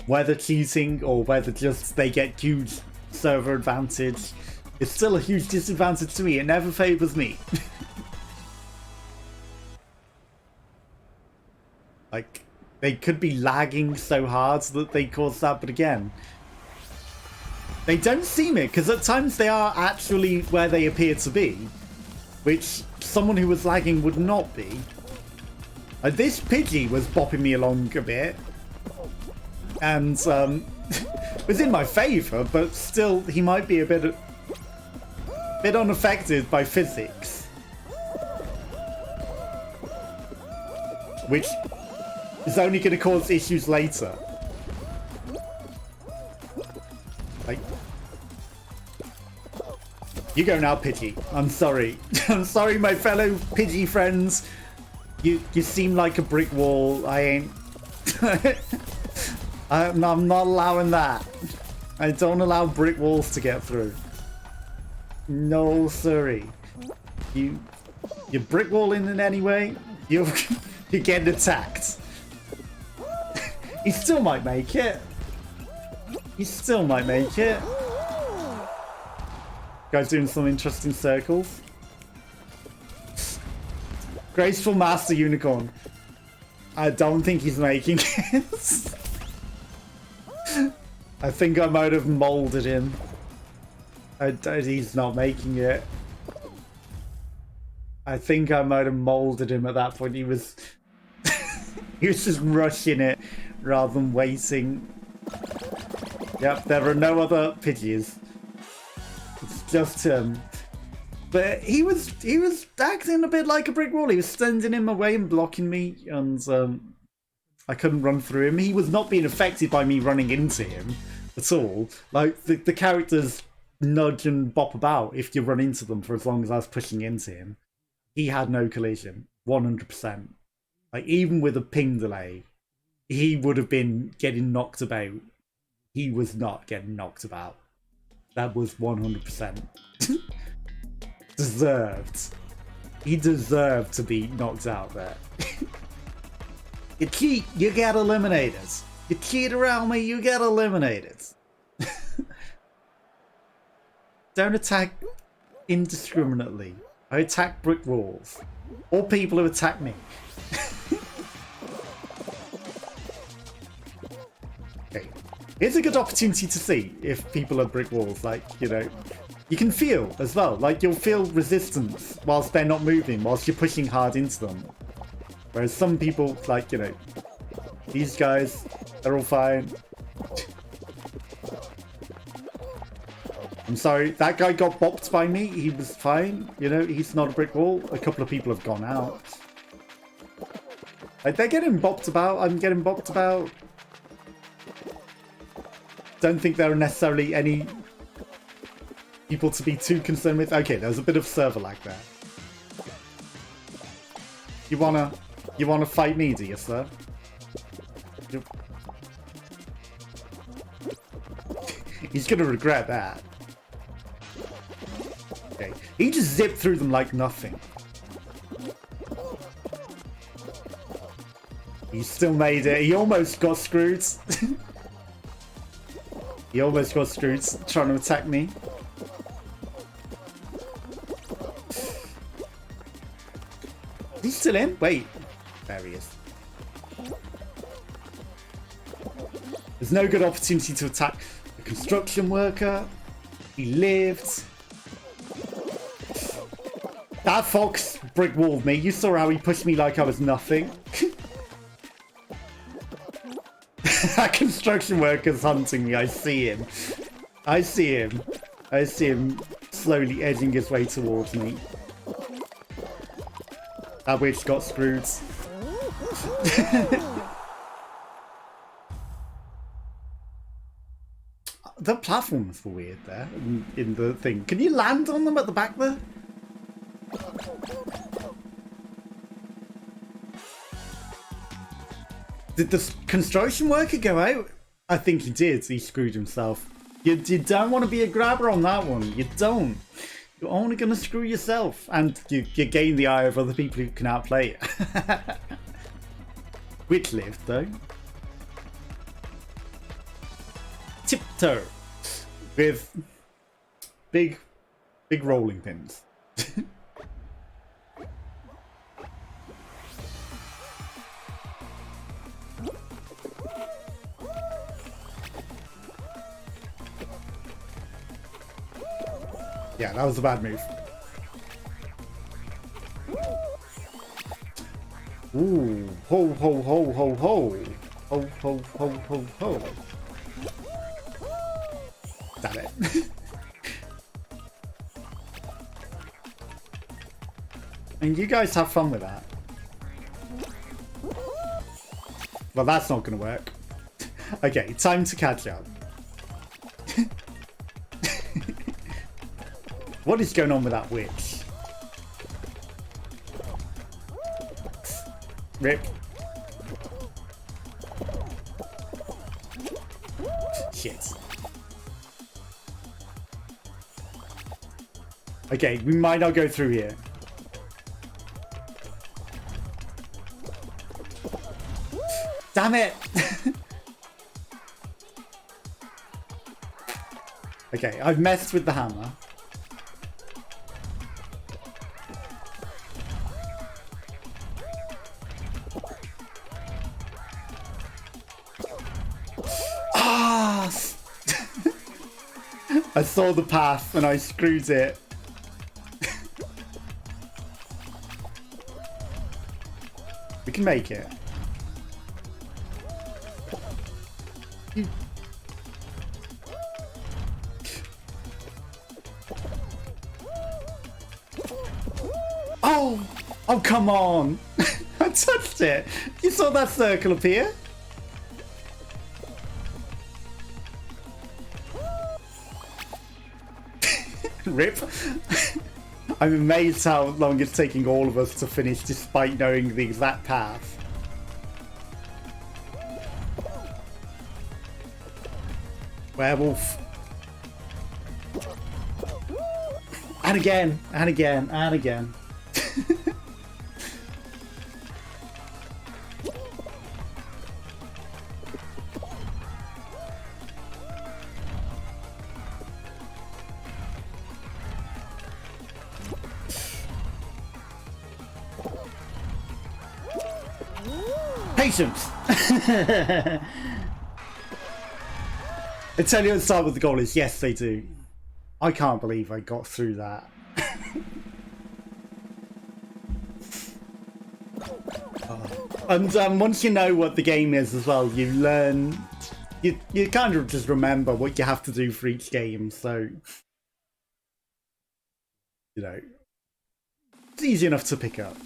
Speaker 1: whether cheating or whether just they get huge server advantage, it's still a huge disadvantage to me. It never favors me. Like, they could be lagging so hard that they cause that, but again, they don't seem it, because at times they are actually where they appear to be, which someone who was lagging would not be. This Pidgey was bopping me along a bit, and was in my favour, but still he might be a bit unaffected by physics, which is only going to cause issues later. Like, you go now, Pidgey. I'm sorry. I'm sorry, my fellow Pidgey friends. You seem like a brick wall. I ain't. I'm not allowing that. I don't allow brick walls to get through. No, sorry. You're brick walling in any way, you're getting attacked. He still might make it. He still might make it. Guys doing some interesting circles. Graceful Master Unicorn. I don't think he's making it. I think I might have molded him. He's not making it. I think I might have molded him at that point. He was he was just rushing it rather than waiting. Yep, there are no other Pidgeys. It's just him. But he was acting a bit like a brick wall. He was standing in my way and blocking me, and I couldn't run through him. He was not being affected by me running into him at all. Like the characters nudge and bop about if you run into them for as long as I was pushing into him. He had no collision, 100%. Like, even with a ping delay, he would have been getting knocked about. He was not getting knocked about. That was 100%. Deserved. He deserved to be knocked out there. You cheat, you get eliminated. You cheat around me, you get eliminated. Don't attack indiscriminately. I attack brick walls. Or people who attack me. Okay. Here's a good opportunity to see if people are brick walls. Like, you know, you can feel as well. Like, you'll feel resistance whilst they're not moving, whilst you're pushing hard into them. Whereas some people, like, you know, these guys, they're all fine. I'm sorry, that guy got bopped by me. He was fine. You know, he's not a brick wall. A couple of people have gone out. Like, they're getting bopped about. I'm getting bopped about. Don't think there are necessarily any people to be too concerned with. Okay, there's a bit of server lag there. You wanna fight me, do you, sir? He's gonna regret that. Okay. He just zipped through them like nothing. He still made it. He almost got screwed. He almost got screwed trying to attack me. Is he still in? Wait. There he is. There's no good opportunity to attack the construction worker. He lived. That fox brick walled me. You saw how he pushed me like I was nothing. That construction worker's hunting me. I see him. I see him. I see him slowly edging his way towards me. That witch got screwed. The platforms were weird there in the thing. Can you land on them at the back there? Did the construction worker go out? I think he did. He screwed himself. You don't want to be a grabber on that one. You don't. You're only going to screw yourself. And you gain the eye of other people who can outplay it. Which lived, though. Tiptoe. With big rolling pins. Yeah, that was a bad move. Ooh, ho ho ho ho ho. Ho ho ho ho ho. Damn it. And you guys have fun with that. Well, that's not going to work. Okay, time to catch up. What is going on with that witch? Rip. Shit. Okay, we might not go through here. Damn it! Okay, I've messed with the hammer. Ah! I saw the path and I screwed it. We can make it. Oh! Oh, come on! I touched it! You saw that circle appear? Rip. I'm amazed how long it's taking all of us to finish despite knowing the exact path. Werewolf. And again, and again, and again. Patience! They tell you at the start what the goal is. Yes, they do. I can't believe I got through that. And once you know what the game is as well, you learn... You kind of just remember what you have to do for each game, so... You know... It's easy enough to pick up.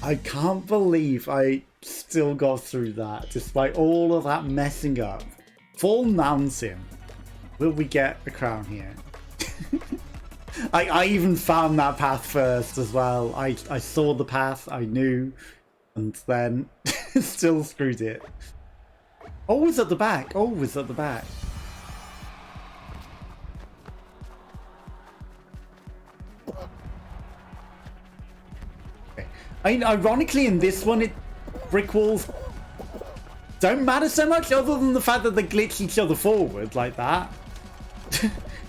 Speaker 1: I can't believe I still got through that, despite all of that messing up. Fall Mountain. Will we get a crown here? I even found that path first as well. I saw the path, I knew, and then still screwed it. Always at the back, always at the back. Okay. I mean, ironically in this one, brick walls don't matter so much other than the fact that they glitch each other forward like that.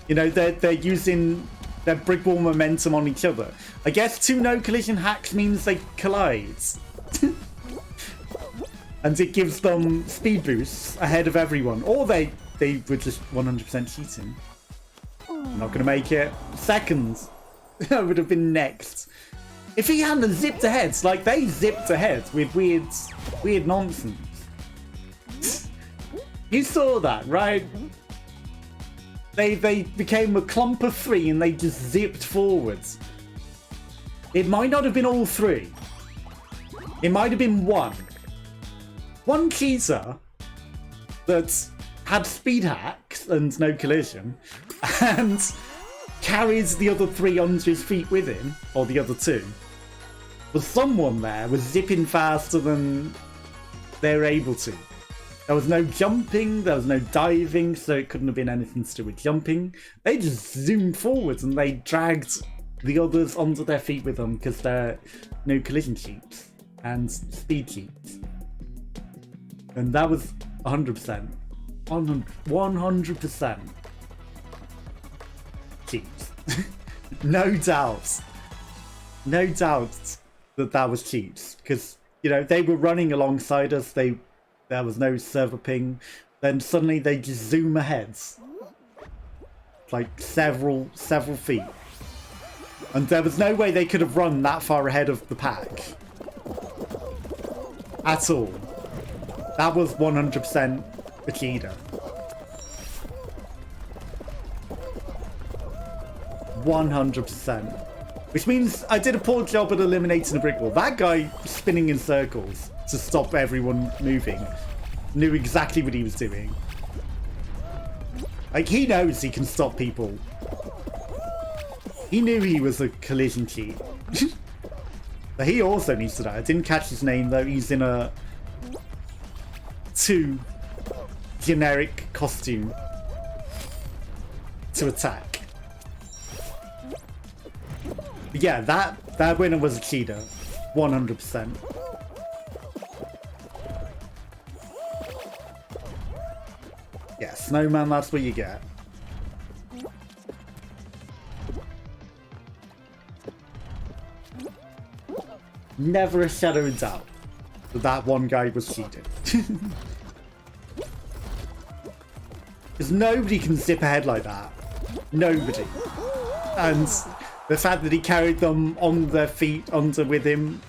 Speaker 1: You know, they're using their brick wall momentum on each other. I guess 2 no collision hacks means they collide. And it gives them speed boosts ahead of everyone. Or they were just 100% cheating. I'm not going to make it. Seconds. I would have been next. If he hadn't zipped ahead, like they zipped ahead with weird nonsense. You saw that, right? They became a clump of 3 and they just zipped forwards. It might not have been all 3. It might have been 1. One cheater that had speed hacks and no collision and carries the other 3 onto his feet with him, or the other 2. But someone there was zipping faster than they were able to. There was no jumping, there was no diving, so it couldn't have been anything to do with jumping. They just zoomed forwards and they dragged the others onto their feet with them because they're no collision cheats and speed cheats. And that was 100%. 100% cheats. No doubt. No doubt that that was cheats. Because, you know, they were running alongside us. There was no server ping. Then suddenly they just zoom ahead. Like several feet. And there was no way they could have run that far ahead of the pack. At all. That was 100% a cheater. 100%. Which means I did a poor job at eliminating the brick wall. That guy spinning in circles to stop everyone moving knew exactly what he was doing. Like, he knows he can stop people He knew he was a collision cheat. But he also needs to die. I didn't catch his name though. He's in a 2 generic costume to attack. But yeah, that winner was a cheater. 100%. Yeah, Snowman, that's what you get. Never a shadow of doubt that that one guy was cheating. Because nobody can zip ahead like that. Nobody. And the fact that he carried them on their feet with him,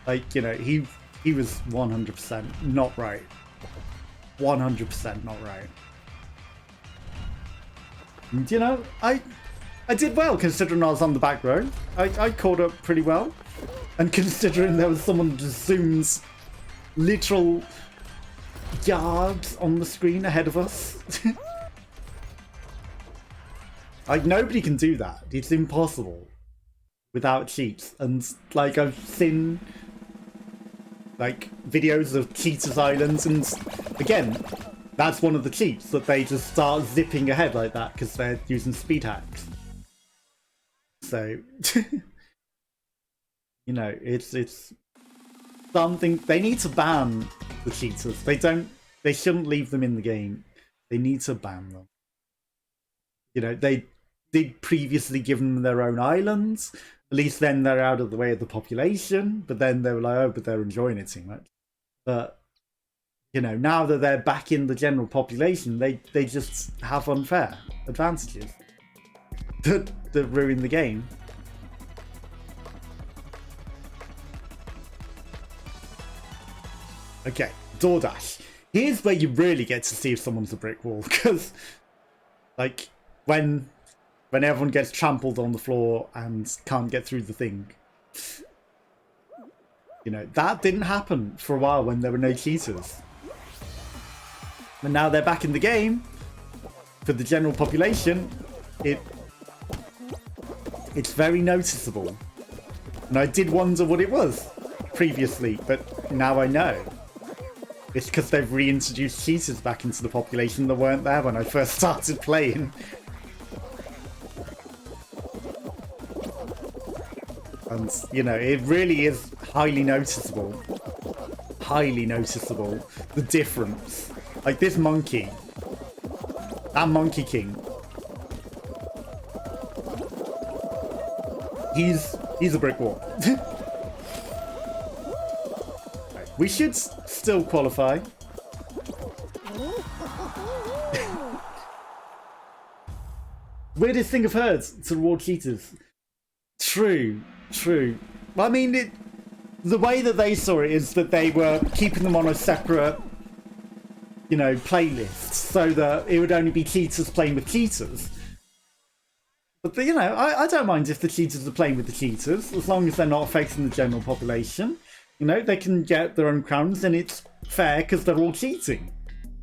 Speaker 1: like, you know, he was 100% not right. 100% not right. And, you know, I did well considering I was on the back row. I caught up pretty well. And considering there was someone that just zooms literal yards on the screen ahead of us. Like, nobody can do that. It's impossible without cheats. And, like, I've seen, like, videos of Cheaters Islands, and again, that's one of the cheats, that they just start zipping ahead like that because they're using speed hacks. So, you know, it's something. They need to ban the cheaters. They shouldn't leave them in the game. They need to ban them. You know, they did previously give them their own islands. At least then they're out of the way of the population. But then they were like, oh, but they're enjoying it too much. But, you know, now that they're back in the general population, they just have unfair advantages that ruin the game. Okay, DoorDash. Here's where you really get to see if someone's a brick wall, because, like, when everyone gets trampled on the floor and can't get through the thing, you know, that didn't happen for a while when there were no cheaters. And now they're back in the game. For the general population, it's very noticeable. And I did wonder what it was previously, but now I know. It's because they've reintroduced cheaters back into the population that weren't there when I first started playing. And, you know, it really is highly noticeable. Highly noticeable. The difference. Like this monkey. That Monkey King. He's a brick wall. We should still qualify. Weirdest thing I've heard to reward cheaters. True. I mean, the way that they saw it is that they were keeping them on a separate, you know, playlist, so that it would only be cheaters playing with cheaters. But, you know, I don't mind if the cheaters are playing with the cheaters, as long as they're not affecting the general population. You know, they can get their own crowns, and it's fair because they're all cheating.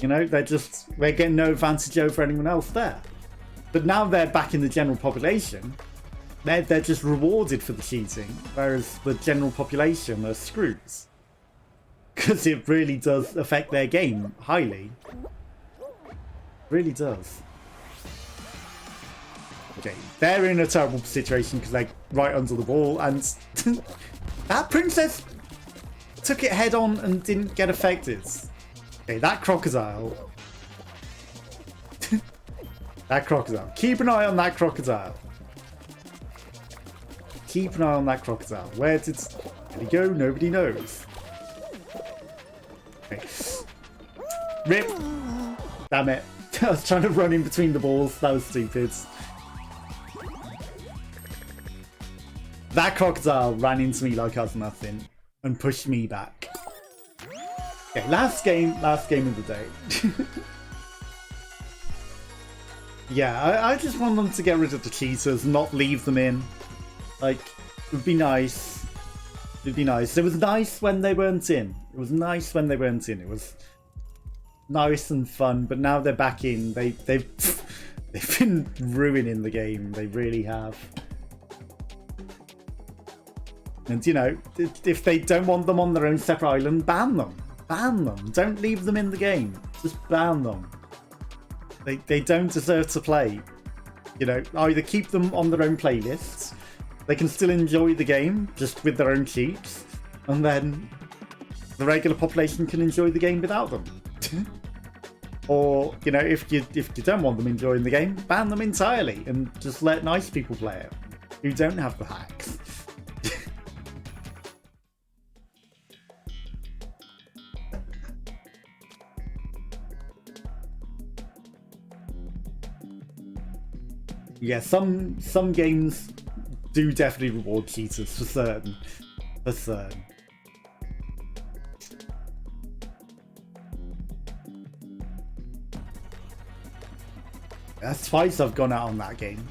Speaker 1: You know, they're getting no advantage over anyone else there. But now they're back in the general population, they're just rewarded for the cheating, whereas the general population are screws. Because it really does affect their game highly. It really does. Okay, they're in a terrible situation because they're right under the wall, and that princess took it head on and didn't get affected. Okay, that crocodile. That crocodile. Keep an eye on that crocodile. Keep an eye on that crocodile. Where did he go? Nobody knows. Okay. Rip. Damn it. I was trying to run in between the balls. That was stupid. That crocodile ran into me like I was nothing and pushed me back. Okay, last game of the day. Yeah, I just want them to get rid of the cheaters, not leave them in. Like, it would be nice. It'd be nice. It was nice when they weren't in. It was nice when they weren't in. It was nice and fun, but now they're back in. They've They've been ruining the game. They really have. And, you know, if they don't want them on their own separate island, ban them. Ban them. Don't leave them in the game. Just ban them. They don't deserve to play. You know, either keep them on their own playlists. They can still enjoy the game, just with their own cheats. And then the regular population can enjoy the game without them. Or, you know, if you don't want them enjoying the game, ban them entirely and just let nice people play it who don't have the hacks. Yeah, some games do definitely reward cheaters for certain. For certain. That's twice I've gone out on that game.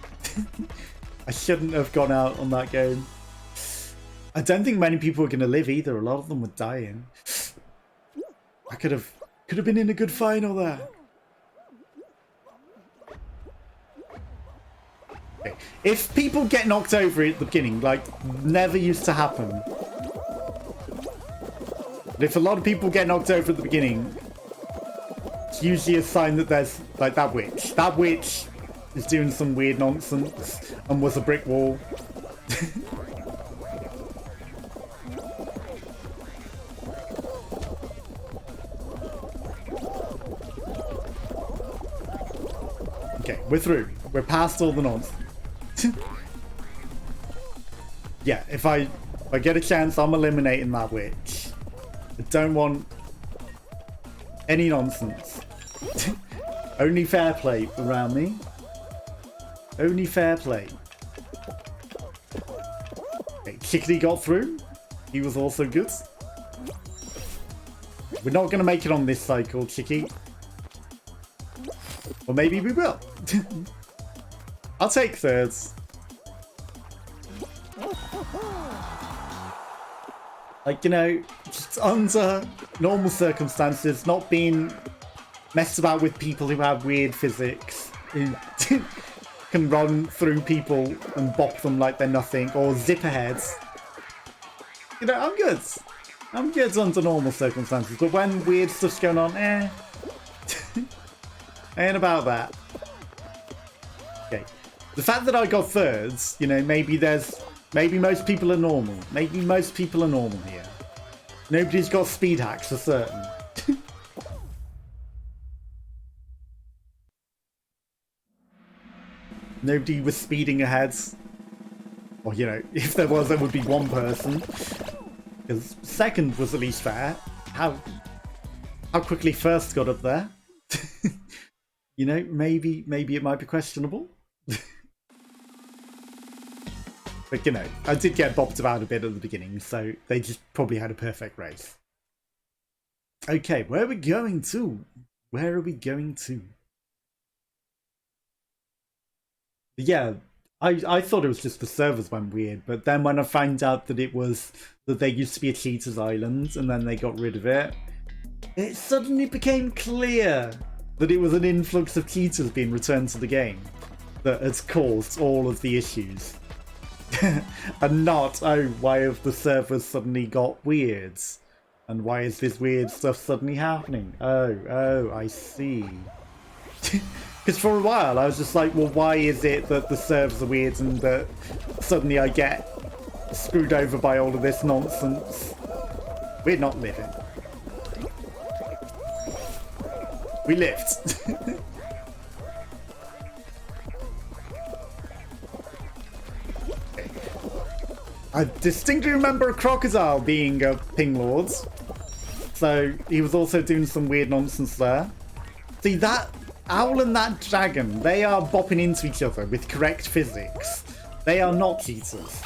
Speaker 1: I shouldn't have gone out on that game. I don't think many people are going to live either. A lot of them were dying. I could have been in a good final there. Okay. If people get knocked over at the beginning, like, never used to happen. But if a lot of people get knocked over at the beginning, it's usually a sign that there's, like, that witch. That witch is doing some weird nonsense and was a brick wall. Okay, we're through. We're past all the nonsense. Yeah, if I get a chance, I'm eliminating that witch. I don't want any nonsense. Only fair play around me. Only fair play. Okay, Chickadee got through. He was also good. We're not going to make it on this cycle, Chicky. Or maybe we will. I'll take thirds. Like, you know, just under normal circumstances, not being messed about with people who have weird physics, who can run through people and bop them like they're nothing, or zip ahead. You know, I'm good. I'm good under normal circumstances, but when weird stuff's going on, ain't about that. Okay. The fact that I got thirds, you know, maybe most people are normal. Maybe most people are normal here. Nobody's got speed hacks for certain. Nobody was speeding ahead. Or, you know, if there was, there would be one person. Because second was at least fair. How quickly first got up there. You know, maybe it might be questionable. But, you know, I did get bopped about a bit at the beginning, so they just probably had a perfect race. Okay, where are we going to? Where are we going to? Yeah, I thought it was just the servers went weird, but then when I found out that that there used to be a cheaters island, and then they got rid of it, it suddenly became clear that it was an influx of cheaters being returned to the game that has caused all of the issues. And not, oh, why have the servers suddenly got weird? And why is this weird stuff suddenly happening? Oh, I see. Because for a while I was just like, well, why is it that the servers are weird and that suddenly I get screwed over by all of this nonsense? We're not living. We lived. I distinctly remember a crocodile being a ping lord, so he was also doing some weird nonsense there. See, that owl and that dragon, they are bopping into each other with correct physics. They are not cheaters.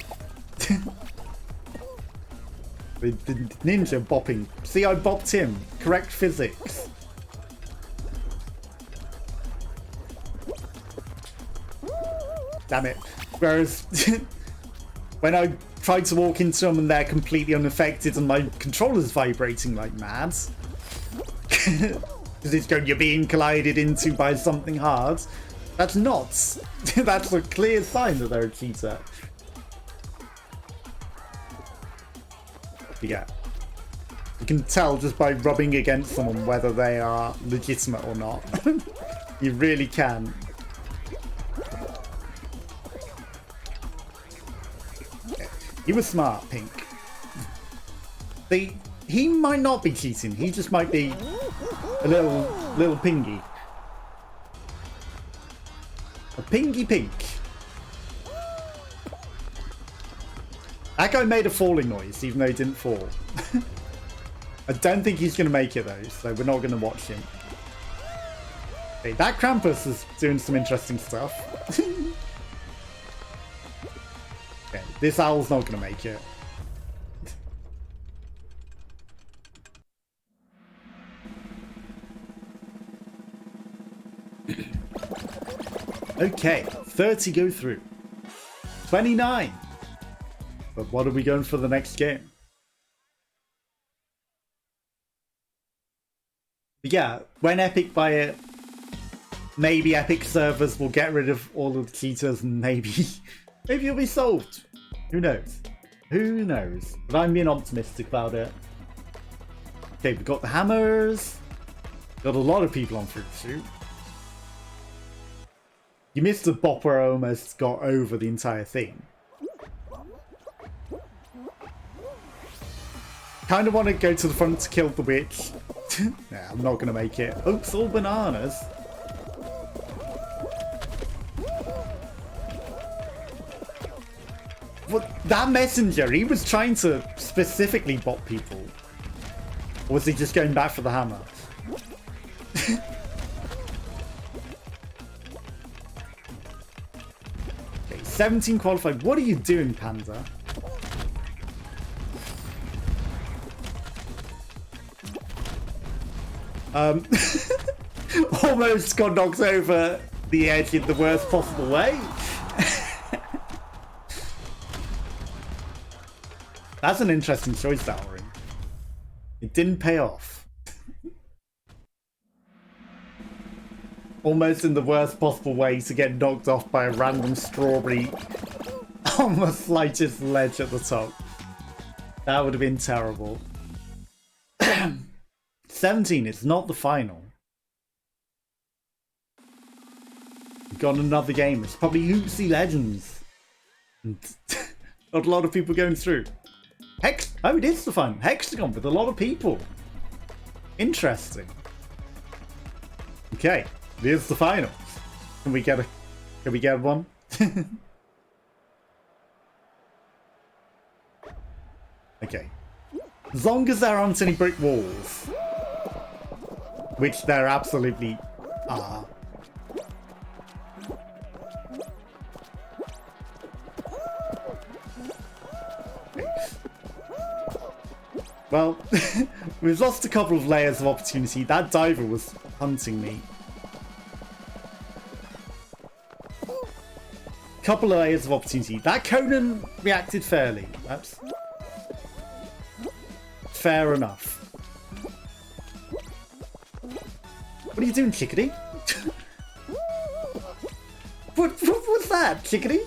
Speaker 1: The ninja bopping. See, I bopped him. Correct physics. Damn it. Whereas when I tried to walk into them and they're completely unaffected and my controller's vibrating like mad, because it's going, you're being collided into by something hard, That's not. That's a clear sign that they're a cheater. Yeah. You can tell just by rubbing against someone whether they are legitimate or not. You really can. Okay. You were smart, Pink. He might not be cheating. He just might be a little pingy. A pingy pink. That guy made a falling noise, even though he didn't fall. I don't think he's going to make it, though, so we're not going to watch him. Okay, that Krampus is doing some interesting stuff. Okay, this owl's not going to make it. Okay, 30 go through. 29. But what are we going for the next game? But yeah, when Epic buy it, maybe Epic servers will get rid of all of the cheaters and maybe it'll be solved. Who knows? Who knows? But I'm being optimistic about it. Okay, we've got the hammers. Got a lot of people on Fruit Shoot. You missed the bop where I almost got over the entire thing. Kind of want to go to the front to kill the witch. Nah, I'm not going to make it. Oops, all bananas. What, that messenger, he was trying to specifically bot people. Or was he just going back for the hammer? Okay, 17 qualified. What are you doing, Panda? Almost got knocked over the edge in the worst possible way. That's an interesting choice, Dowering. It didn't pay off. Almost in the worst possible way to get knocked off by a random strawberry on the slightest ledge at the top. That would have been terrible. 17, it's not the final. We've got another game. It's probably Hoopsie Legends. And not a lot of people going through. Oh, it is the final. Hexagon with a lot of people. Interesting. Okay, here's the final. Can we get one? Okay. As long as there aren't any brick walls. Which there absolutely are. Well, we've lost a couple of layers of opportunity. That diver was hunting me. Couple of layers of opportunity. That Conan reacted fairly. That's fair enough. What are you doing, chickadee? What was that, chickadee?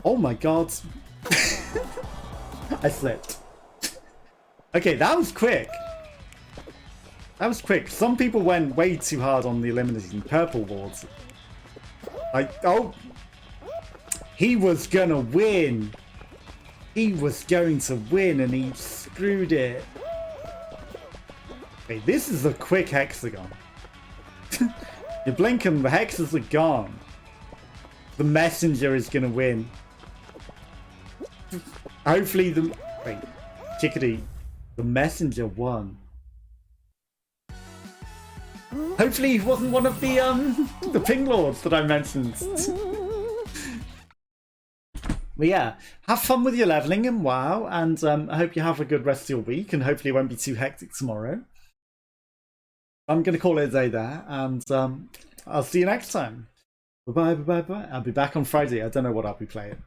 Speaker 1: Oh my god. I slipped. Okay, that was quick. That was quick. Some people went way too hard on the eliminating purple wards. Oh. He was gonna win. He was going to win and he screwed it. Okay, this is a quick hexagon. You blink and the hexes are gone. The messenger is gonna win. Hopefully the... Wait. Chickadee. The messenger won. Hopefully he wasn't one of the ping lords that I mentioned. But yeah, have fun with your leveling and WoW, and I hope you have a good rest of your week, and hopefully it won't be too hectic tomorrow. I'm going to call it a day there, and I'll see you next time. Bye-bye, bye-bye, bye. I'll be back on Friday. I don't know what I'll be playing.